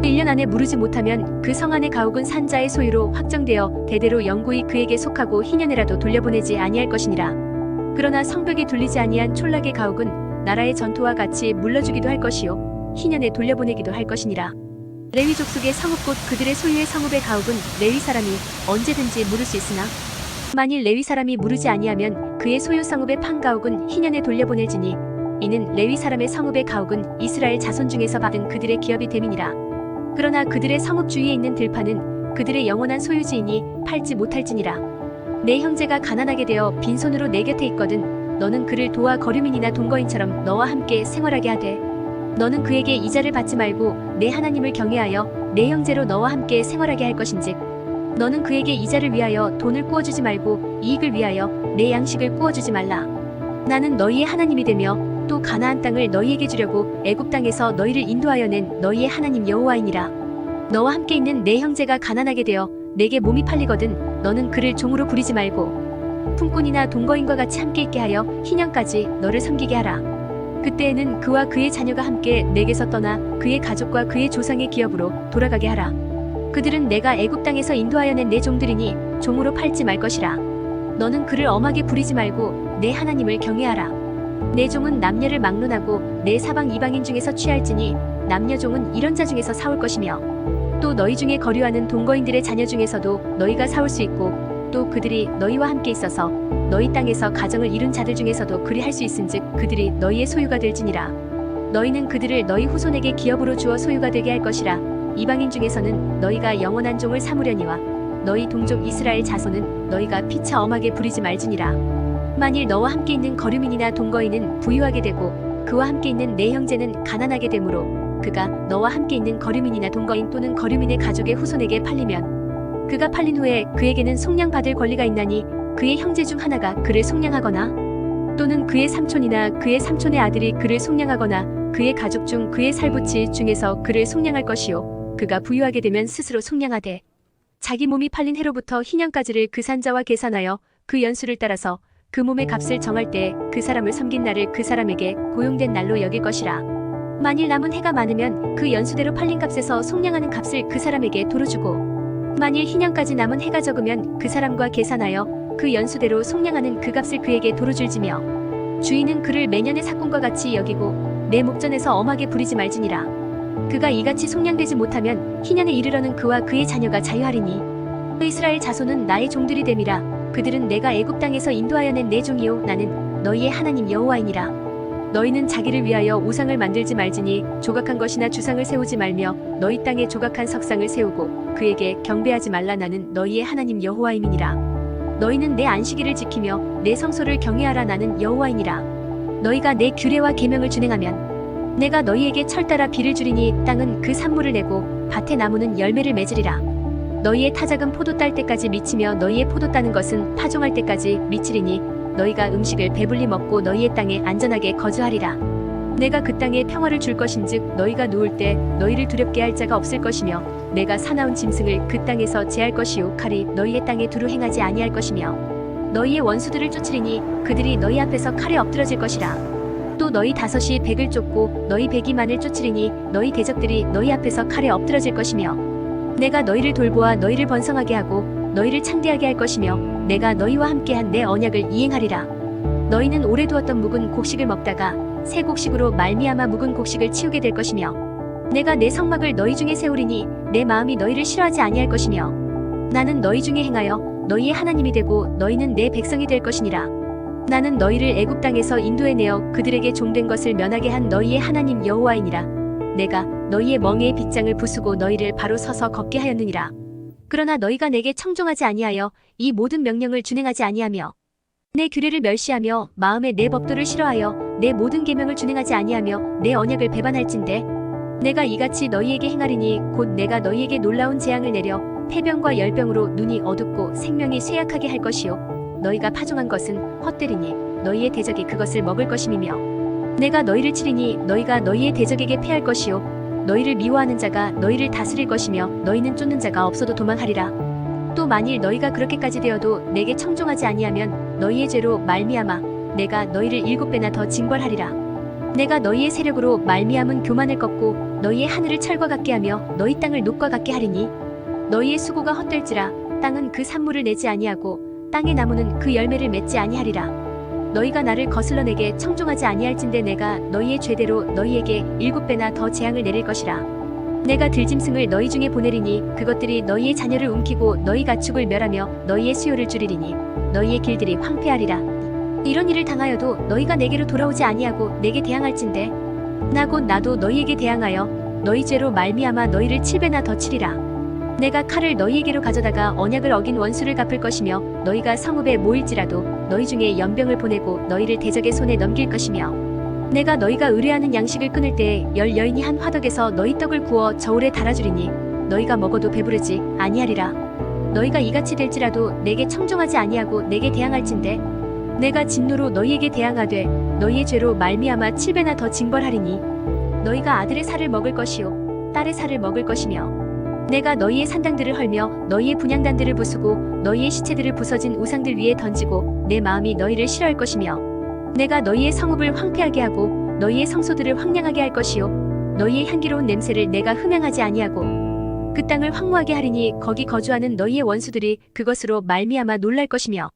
1년 안에 물으지 못하면 그 성 안의 가옥은 산자의 소유로 확정되어 대대로 영구히 그에게 속하고 희년에라도 돌려보내지 아니할 것이니라. 그러나 성벽이 둘리지 아니한 촌락의 가옥은 나라의 전토와 같이 물러주기도 할 것이요 희년에 돌려보내기도 할 것이니라. 레위 족속의 성읍 곧 그들의 소유의 성읍의 가옥은 레위 사람이 언제든지 물을 수 있으나 만일 레위 사람이 물으지 아니하면 그의 소유 성읍의 판 가옥은 희년에 돌려보낼지니 이는 레위 사람의 성읍의 가옥은 이스라엘 자손 중에서 받은 그들의 기업이 됨이니라. 그러나 그들의 성읍 주위에 있는 들판은 그들의 영원한 소유지이니 팔지 못할지니라. 내 형제가 가난하게 되어 빈손으로 내 곁에 있거든 너는 그를 도와 거류민이나 동거인처럼 너와 함께 생활하게 하되 너는 그에게 이자를 받지 말고 내 하나님을 경외하여 내 형제로 너와 함께 생활하게 할 것인즉 너는 그에게 이자를 위하여 돈을 꾸어주지 말고 이익을 위하여 내 양식을 꾸어주지 말라. 나는 너희의 하나님이 되며 또 가나안 땅을 너희에게 주려고 애굽 땅에서 너희를 인도하여 낸 너희의 하나님 여호와이니라. 너와 함께 있는 내 형제가 가난하게 되어 내게 몸이 팔리거든 너는 그를 종으로 부리지 말고 품꾼이나 동거인과 같이 함께 있게 하여 희년까지 너를 섬기게 하라. 그때에는 그와 그의 자녀가 함께 내게서 떠나 그의 가족과 그의 조상의 기업으로 돌아가게 하라. 그들은 내가 애굽 땅에서 인도하여 낸 내 종들이니 종으로 팔지 말 것이라. 너는 그를 엄하게 부리지 말고 내 하나님을 경외하라. 내 종은 남녀를 막론하고 내 사방 이방인 중에서 취할지니 남녀 종은 이런 자 중에서 사올 것이며 또 너희 중에 거류하는 동거인들의 자녀 중에서도 너희가 사올 수 있고 또 그들이 너희와 함께 있어서 너희 땅에서 가정을 이룬 자들 중에서도 그리할 수 있은즉 그들이 너희의 소유가 될지니라. 너희는 그들을 너희 후손에게 기업으로 주어 소유가 되게 할 것이라. 이방인 중에서는 너희가 영원한 종을 삼으려니와 너희 동족 이스라엘 자손은 너희가 피차 엄하게 부리지 말지니라. 만일 너와 함께 있는 거류민이나 동거인은 부유하게 되고 그와 함께 있는 내 형제는 가난하게 되므로 그가 너와 함께 있는 거류민이나 동거인 또는 거류민의 가족의 후손에게 팔리면 그가 팔린 후에 그에게는 속량받을 권리가 있나니 그의 형제 중 하나가 그를 속량하거나 또는 그의 삼촌이나 그의 삼촌의 아들이 그를 속량하거나 그의 가족 중 그의 살부치 중에서 그를 속량할 것이요 그가 부유하게 되면 스스로 속량하되 자기 몸이 팔린 해로부터 희년까지를 그 산자와 계산하여 그 연수를 따라서 그 몸의 값을 정할 때 그 사람을 섬긴 날을 그 사람에게 고용된 날로 여길 것이라. 만일 남은 해가 많으면 그 연수대로 팔린 값에서 속량하는 값을 그 사람에게 도로 주고 만일 희년까지 남은 해가 적으면 그 사람과 계산하여 그 연수대로 속량하는 그 값을 그에게 도로 줄지며 주인은 그를 매년의 삭공과 같이 여기고 내 목전에서 엄하게 부리지 말지니라. 그가 이같이 속량되지 못하면 희년에 이르러는 그와 그의 자녀가 자유하리니 이스라엘 자손은 나의 종들이 됨이라. 그들은 내가 애굽 땅에서 인도하여 낸 내 종이요 나는 너희의 하나님 여호와이니라. 너희는 자기를 위하여 우상을 만들지 말지니 조각한 것이나 주상을 세우지 말며 너희 땅에 조각한 석상을 세우고 그에게 경배하지 말라. 나는 너희의 하나님 여호와임이니라. 너희는 내 안식일을 지키며 내 성소를 경외하라. 나는 여호와이니라. 너희가 내 규례와 계명을 준행하면 내가 너희에게 철따라 비를 주리니 땅은 그 산물을 내고 밭의 나무는 열매를 맺으리라. 너희의 타작은 포도 딸 때까지 미치며 너희의 포도 따는 것은 파종할 때까지 미치리니 너희가 음식을 배불리 먹고 너희의 땅에 안전하게 거주하리라. 내가 그 땅에 평화를 줄 것인즉 너희가 누울 때 너희를 두렵게 할 자가 없을 것이며 내가 사나운 짐승을 그 땅에서 제할 것이요 칼이 너희의 땅에 두루 행하지 아니할 것이며 너희의 원수들을 쫓으리니 그들이 너희 앞에서 칼에 엎드러질 것이라. 또 너희 다섯이 백을 쫓고 너희 백이 만을 쫓으리니 너희 대적들이 너희 앞에서 칼에 엎드러질 것이며 내가 너희를 돌보아 너희를 번성하게 하고 너희를 창대하게 할 것이며 내가 너희와 함께한 내 언약을 이행하리라. 너희는 오래 두었던 묵은 곡식을 먹다가 새 곡식으로 말미암아 묵은 곡식을 치우게 될 것이며 내가 내 성막을 너희 중에 세우리니 내 마음이 너희를 싫어하지 아니할 것이며 나는 너희 중에 행하여 너희의 하나님이 되고 너희는 내 백성이 될 것이니라. 나는 너희를 애굽 땅에서 인도해내어 그들에게 종된 것을 면하게 한 너희의 하나님 여호와이니라. 내가 너희의 멍에의 빗장을 부수고 너희를 바로 서서 걷게 하였느니라. 그러나 너희가 내게 청종하지 아니하여 이 모든 명령을 준행하지 아니하며 내 규례를 멸시하며 마음에 내 법도를 싫어하여 내 모든 계명을 준행하지 아니하며 내 언약을 배반할진대 내가 이같이 너희에게 행하리니 곧 내가 너희에게 놀라운 재앙을 내려 폐병과 열병으로 눈이 어둡고 생명이 쇠약하게 할 것이요 너희가 파종한 것은 헛되리니 너희의 대적이 그것을 먹을 것임이며 내가 너희를 치리니 너희가 너희의 대적에게 패할 것이요 너희를 미워하는 자가 너희를 다스릴 것이며 너희는 쫓는 자가 없어도 도망하리라. 또 만일 너희가 그렇게까지 되어도 내게 청종하지 아니하면 너희의 죄로 말미암아 내가 너희를 7배나 더 징벌하리라. 내가 너희의 세력으로 말미암은 교만을 꺾고 너희의 하늘을 철과 같게 하며 너희 땅을 녹과 같게 하리니 너희의 수고가 헛될지라 땅은 그 산물을 내지 아니하고 땅의 나무는 그 열매를 맺지 아니하리라. 너희가 나를 거슬러 내게 청종하지 아니할진대 내가 너희의 죄대로 너희에게 7배나 더 재앙을 내릴 것이라. 내가 들짐승을 너희 중에 보내리니 그것들이 너희의 자녀를 움키고 너희 가축을 멸하며 너희의 수요를 줄이리니 너희의 길들이 황폐하리라. 이런 일을 당하여도 너희가 내게로 돌아오지 아니하고 내게 대항할진대 나 곧 나도 너희에게 대항하여 너희 죄로 말미암아 너희를 7배나 더 치리라. 내가 칼을 너희에게로 가져다가 언약을 어긴 원수를 갚을 것이며 너희가 성읍에 모일지라도 너희 중에 연병을 보내고 너희를 대적의 손에 넘길 것이며 내가 너희가 의뢰하는 양식을 끊을 때에 10여인이 한 화덕에서 너희 떡을 구워 저울에 달아주리니 너희가 먹어도 배부르지 아니하리라. 너희가 이같이 될지라도 내게 청종하지 아니하고 내게 대항할진대 내가 진노로 너희에게 대항하되 너희의 죄로 말미암아 7배나 더 징벌하리니 너희가 아들의 살을 먹을 것이요 딸의 살을 먹을 것이며 내가 너희의 산당들을 헐며 너희의 분향단들을 부수고 너희의 시체들을 부서진 우상들 위에 던지고 내 마음이 너희를 싫어할 것이며 내가 너희의 성읍을 황폐하게 하고 너희의 성소들을 황량하게 할 것이요 너희의 향기로운 냄새를 내가 흠양하지 아니하고 그 땅을 황무하게 하리니 거기 거주하는 너희의 원수들이 그것으로 말미암아 놀랄 것이며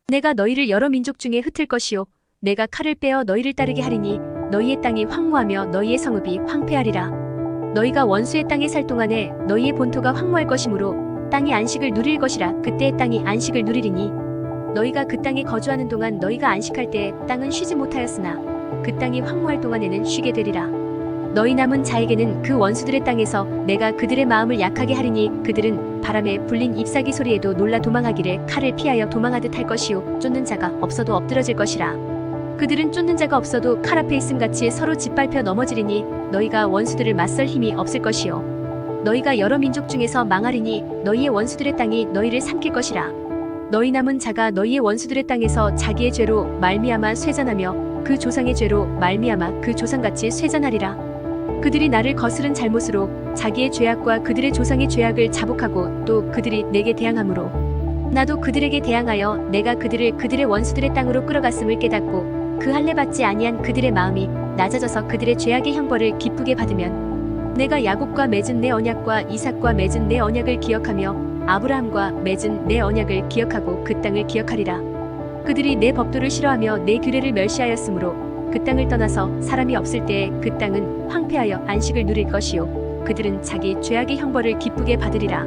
내가 너희를 여러 민족 중에 흩을 것이요 내가 칼을 빼어 너희를 따르게 하리니 너희의 땅이 황무하며 너희의 성읍이 황폐하리라. 너희가 원수의 땅에 살 동안에 너희의 본토가 황무할 것이므로 땅이 안식을 누릴 것이라. 그때의 땅이 안식을 누리리니 너희가 그 땅에 거주하는 동안 너희가 안식할 때에 땅은 쉬지 못하였으나 그 땅이 황무할 동안에는 쉬게 되리라. 너희 남은 자에게는 그 원수들의 땅에서 내가 그들의 마음을 약하게 하리니 그들은 바람에 불린 잎사귀 소리에도 놀라 도망하기를 칼을 피하여 도망하듯 할 것이요 쫓는 자가 없어도 엎드러질 것이라. 그들은 쫓는 자가 없어도 칼 앞에 있음같이 서로 짓밟혀 넘어지리니 너희가 원수들을 맞설 힘이 없을 것이요 너희가 여러 민족 중에서 망하리니 너희의 원수들의 땅이 너희를 삼킬 것이라. 너희 남은 자가 너희의 원수들의 땅에서 자기의 죄로 말미암아 쇠잔하며 그 조상의 죄로 말미암아 그 조상같이 쇠잔하리라. 그들이 나를 거스른 잘못으로 자기의 죄악과 그들의 조상의 죄악을 자복하고 또 그들이 내게 대항함으로 나도 그들에게 대항하여 내가 그들을 그들의 원수들의 땅으로 끌어갔음을 깨닫고 그 할례 받지 아니한 그들의 마음이 낮아져서 그들의 죄악의 형벌을 기쁘게 받으면 내가 야곱과 맺은 내 언약과 이삭과 맺은 내 언약을 기억하며 아브라함과 맺은 내 언약을 기억하고 그 땅을 기억하리라. 그들이 내 법도를 싫어하며 내 규례를 멸시하였으므로 그 땅을 떠나서 사람이 없을 때에 그 땅은 황폐하여 안식을 누릴 것이요 그들은 자기 죄악의 형벌을 기쁘게 받으리라.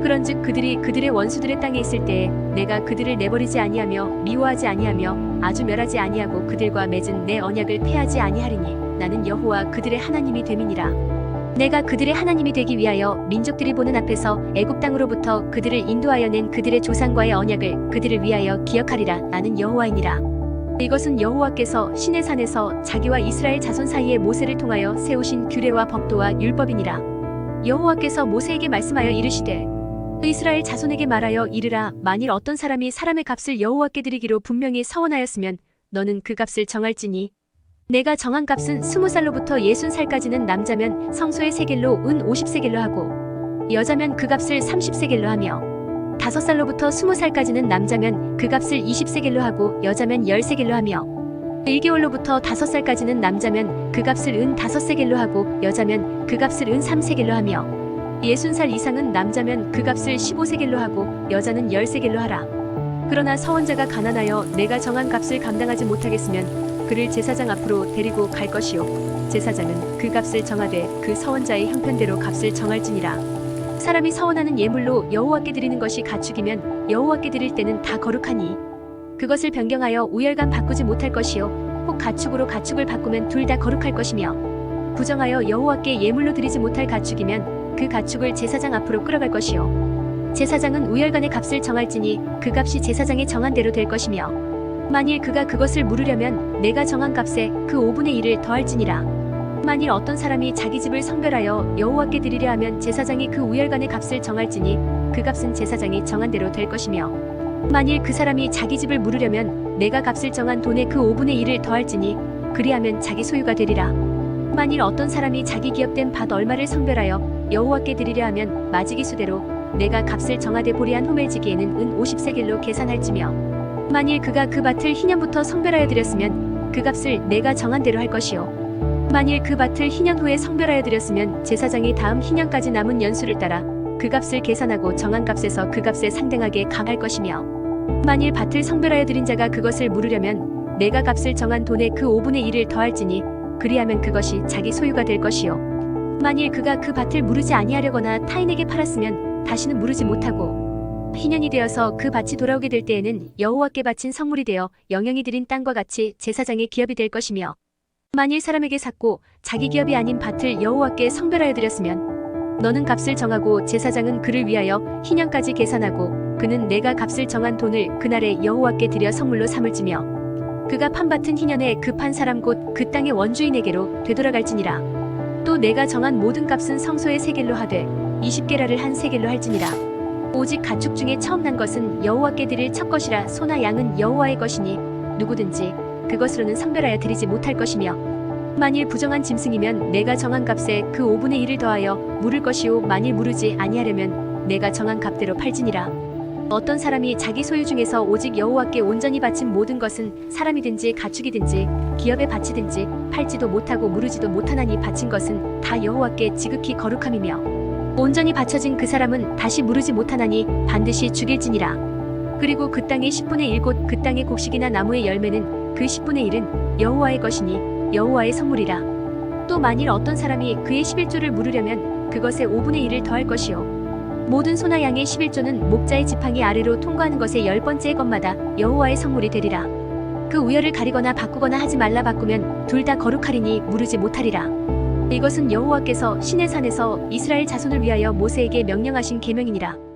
그런즉 그들이 그들의 원수들의 땅에 있을 때에 내가 그들을 내버리지 아니하며 미워하지 아니하며 아주 멸하지 아니하고 그들과 맺은 내 언약을 폐하지 아니하리니 나는 여호와 그들의 하나님이 됨이니라. 내가 그들의 하나님이 되기 위하여 민족들이 보는 앞에서 애굽 땅으로부터 그들을 인도하여 낸 그들의 조상과의 언약을 그들을 위하여 기억하리라. 나는 여호와이니라. 이것은 여호와께서 시내 산에서 자기와 이스라엘 자손 사이에 모세를 통하여 세우신 규례와 법도와 율법이니라. 여호와께서 모세에게 말씀하여 이르시되 이스라엘 자손에게 말하여 이르라. 만일 어떤 사람이 사람의 값을 여호와께 드리기로 분명히 서원하였으면 너는 그 값을 정할지니 내가 정한 값은 20살로부터 60살까지는 남자면 성소의 세겔로 은 50세겔로 하고 여자면 그 값을 30세겔로 하며 5살로부터 20살까지는 남자면 그 값을 20세겔로 하고 여자면 10세겔로 하며 1개월로부터 5살까지는 남자면 그 값을 은 5세겔로 하고 여자면 그 값을 은 3세겔로 하며 60살 이상은 남자면 그 값을 15세겔로 하고 여자는 10세겔로 하라. 그러나 서원자가 가난하여 내가 정한 값을 감당하지 못하겠으면 그를 제사장 앞으로 데리고 갈 것이요 제사장은 그 값을 정하되 그 서원자의 형편대로 값을 정할지니라. 사람이 서원하는 예물로 여호와께 드리는 것이 가축이면 여호와께 드릴 때는 다 거룩하니 그것을 변경하여 우열간 바꾸지 못할 것이요 혹 가축으로 가축을 바꾸면 둘 다 거룩할 것이며 부정하여 여호와께 예물로 드리지 못할 가축이면 그 가축을 제사장 앞으로 끌어갈 것이요 제사장은 우열간의 값을 정할지니 그 값이 제사장이 정한 대로 될 것이며 만일 그가 그것을 물으려면 내가 정한 값에 그 5분의 1을 더할지니라. 만일 어떤 사람이 자기 집을 성별하여 여호와께 드리려 하면 제사장이 그 우열간의 값을 정할지니 그 값은 제사장이 정한 대로 될 것이며 만일 그 사람이 자기 집을 물으려면 내가 값을 정한 돈의 그 5분의 1을 더할지니 그리하면 자기 소유가 되리라. 만일 어떤 사람이 자기 기업된 밭 얼마를 성별하여 여호와께 드리려 하면 마지기 수대로 내가 값을 정하되 보리한 호멜지기에는 은 50세겔로 계산할지며 만일 그가 그 밭을 희년부터 성별하여 드렸으면 그 값을 내가 정한 대로 할 것이요 만일 그 밭을 희년 후에 성별하여 드렸으면 제사장이 다음 희년까지 남은 연수를 따라 그 값을 계산하고 정한 값에서 그 값에 상등하게 감할 것이며 만일 밭을 성별하여 드린 자가 그것을 물으려면 내가 값을 정한 돈의 그 5분의 1을 더할지니 그리하면 그것이 자기 소유가 될 것이요 만일 그가 그 밭을 무르지 아니하려거나 타인에게 팔았으면 다시는 무르지 못하고 희년이 되어서 그 밭이 돌아오게 될 때에는 여호와께 바친 성물이 되어 영영이 드린 땅과 같이 제사장의 기업이 될 것이며 만일 사람에게 샀고 자기 기업이 아닌 밭을 여호와께 성별하여 드렸으면 너는 값을 정하고 제사장은 그를 위하여 희년까지 계산하고 그는 내가 값을 정한 돈을 그날에 여호와께 드려 성물로 삼을지며 그가 판 밭은 희년에 그 판 사람 곧 그 땅의 원주인에게로 되돌아갈지니라. 또 내가 정한 모든 값은 성소의 세겔로 하되 20게라를 한 세겔로 할지니라. 오직 가축 중에 처음 난 것은 여호와께 드릴 첫 것이라 소나 양은 여호와의 것이니 누구든지 그것으로는 성별하여 드리지 못할 것이며 만일 부정한 짐승이면 내가 정한 값에 그 5분의 1을 더하여 물을 것이요 만일 무르지 아니하려면 내가 정한 값대로 팔지니라. 어떤 사람이 자기 소유 중에서 오직 여호와께 온전히 바친 모든 것은 사람이든지 가축이든지 기업에 바치든지 팔지도 못하고 무르지도 못하나니 바친 것은 다 여호와께 지극히 거룩함이며 온전히 바쳐진 그 사람은 다시 무르지 못하나니 반드시 죽일지니라. 그리고 그 땅의 10분의 1 곧 그 땅의 곡식이나 나무의 열매는 그 10분의 1은 여호와의 것이니 여호와의 선물이라. 또 만일 어떤 사람이 그의 11조를 물으려면 그것의 5분의 1을 더할 것이요 모든 소나 양의 11조는 목자의 지팡이 아래로 통과하는 것의 10번째 것마다 여호와의 성물이 되리라. 그 우열을 가리거나 바꾸거나 하지 말라. 바꾸면 둘 다 거룩하리니 무르지 못하리라. 이것은 여호와께서 시내 산에서 이스라엘 자손을 위하여 모세에게 명령하신 계명이니라.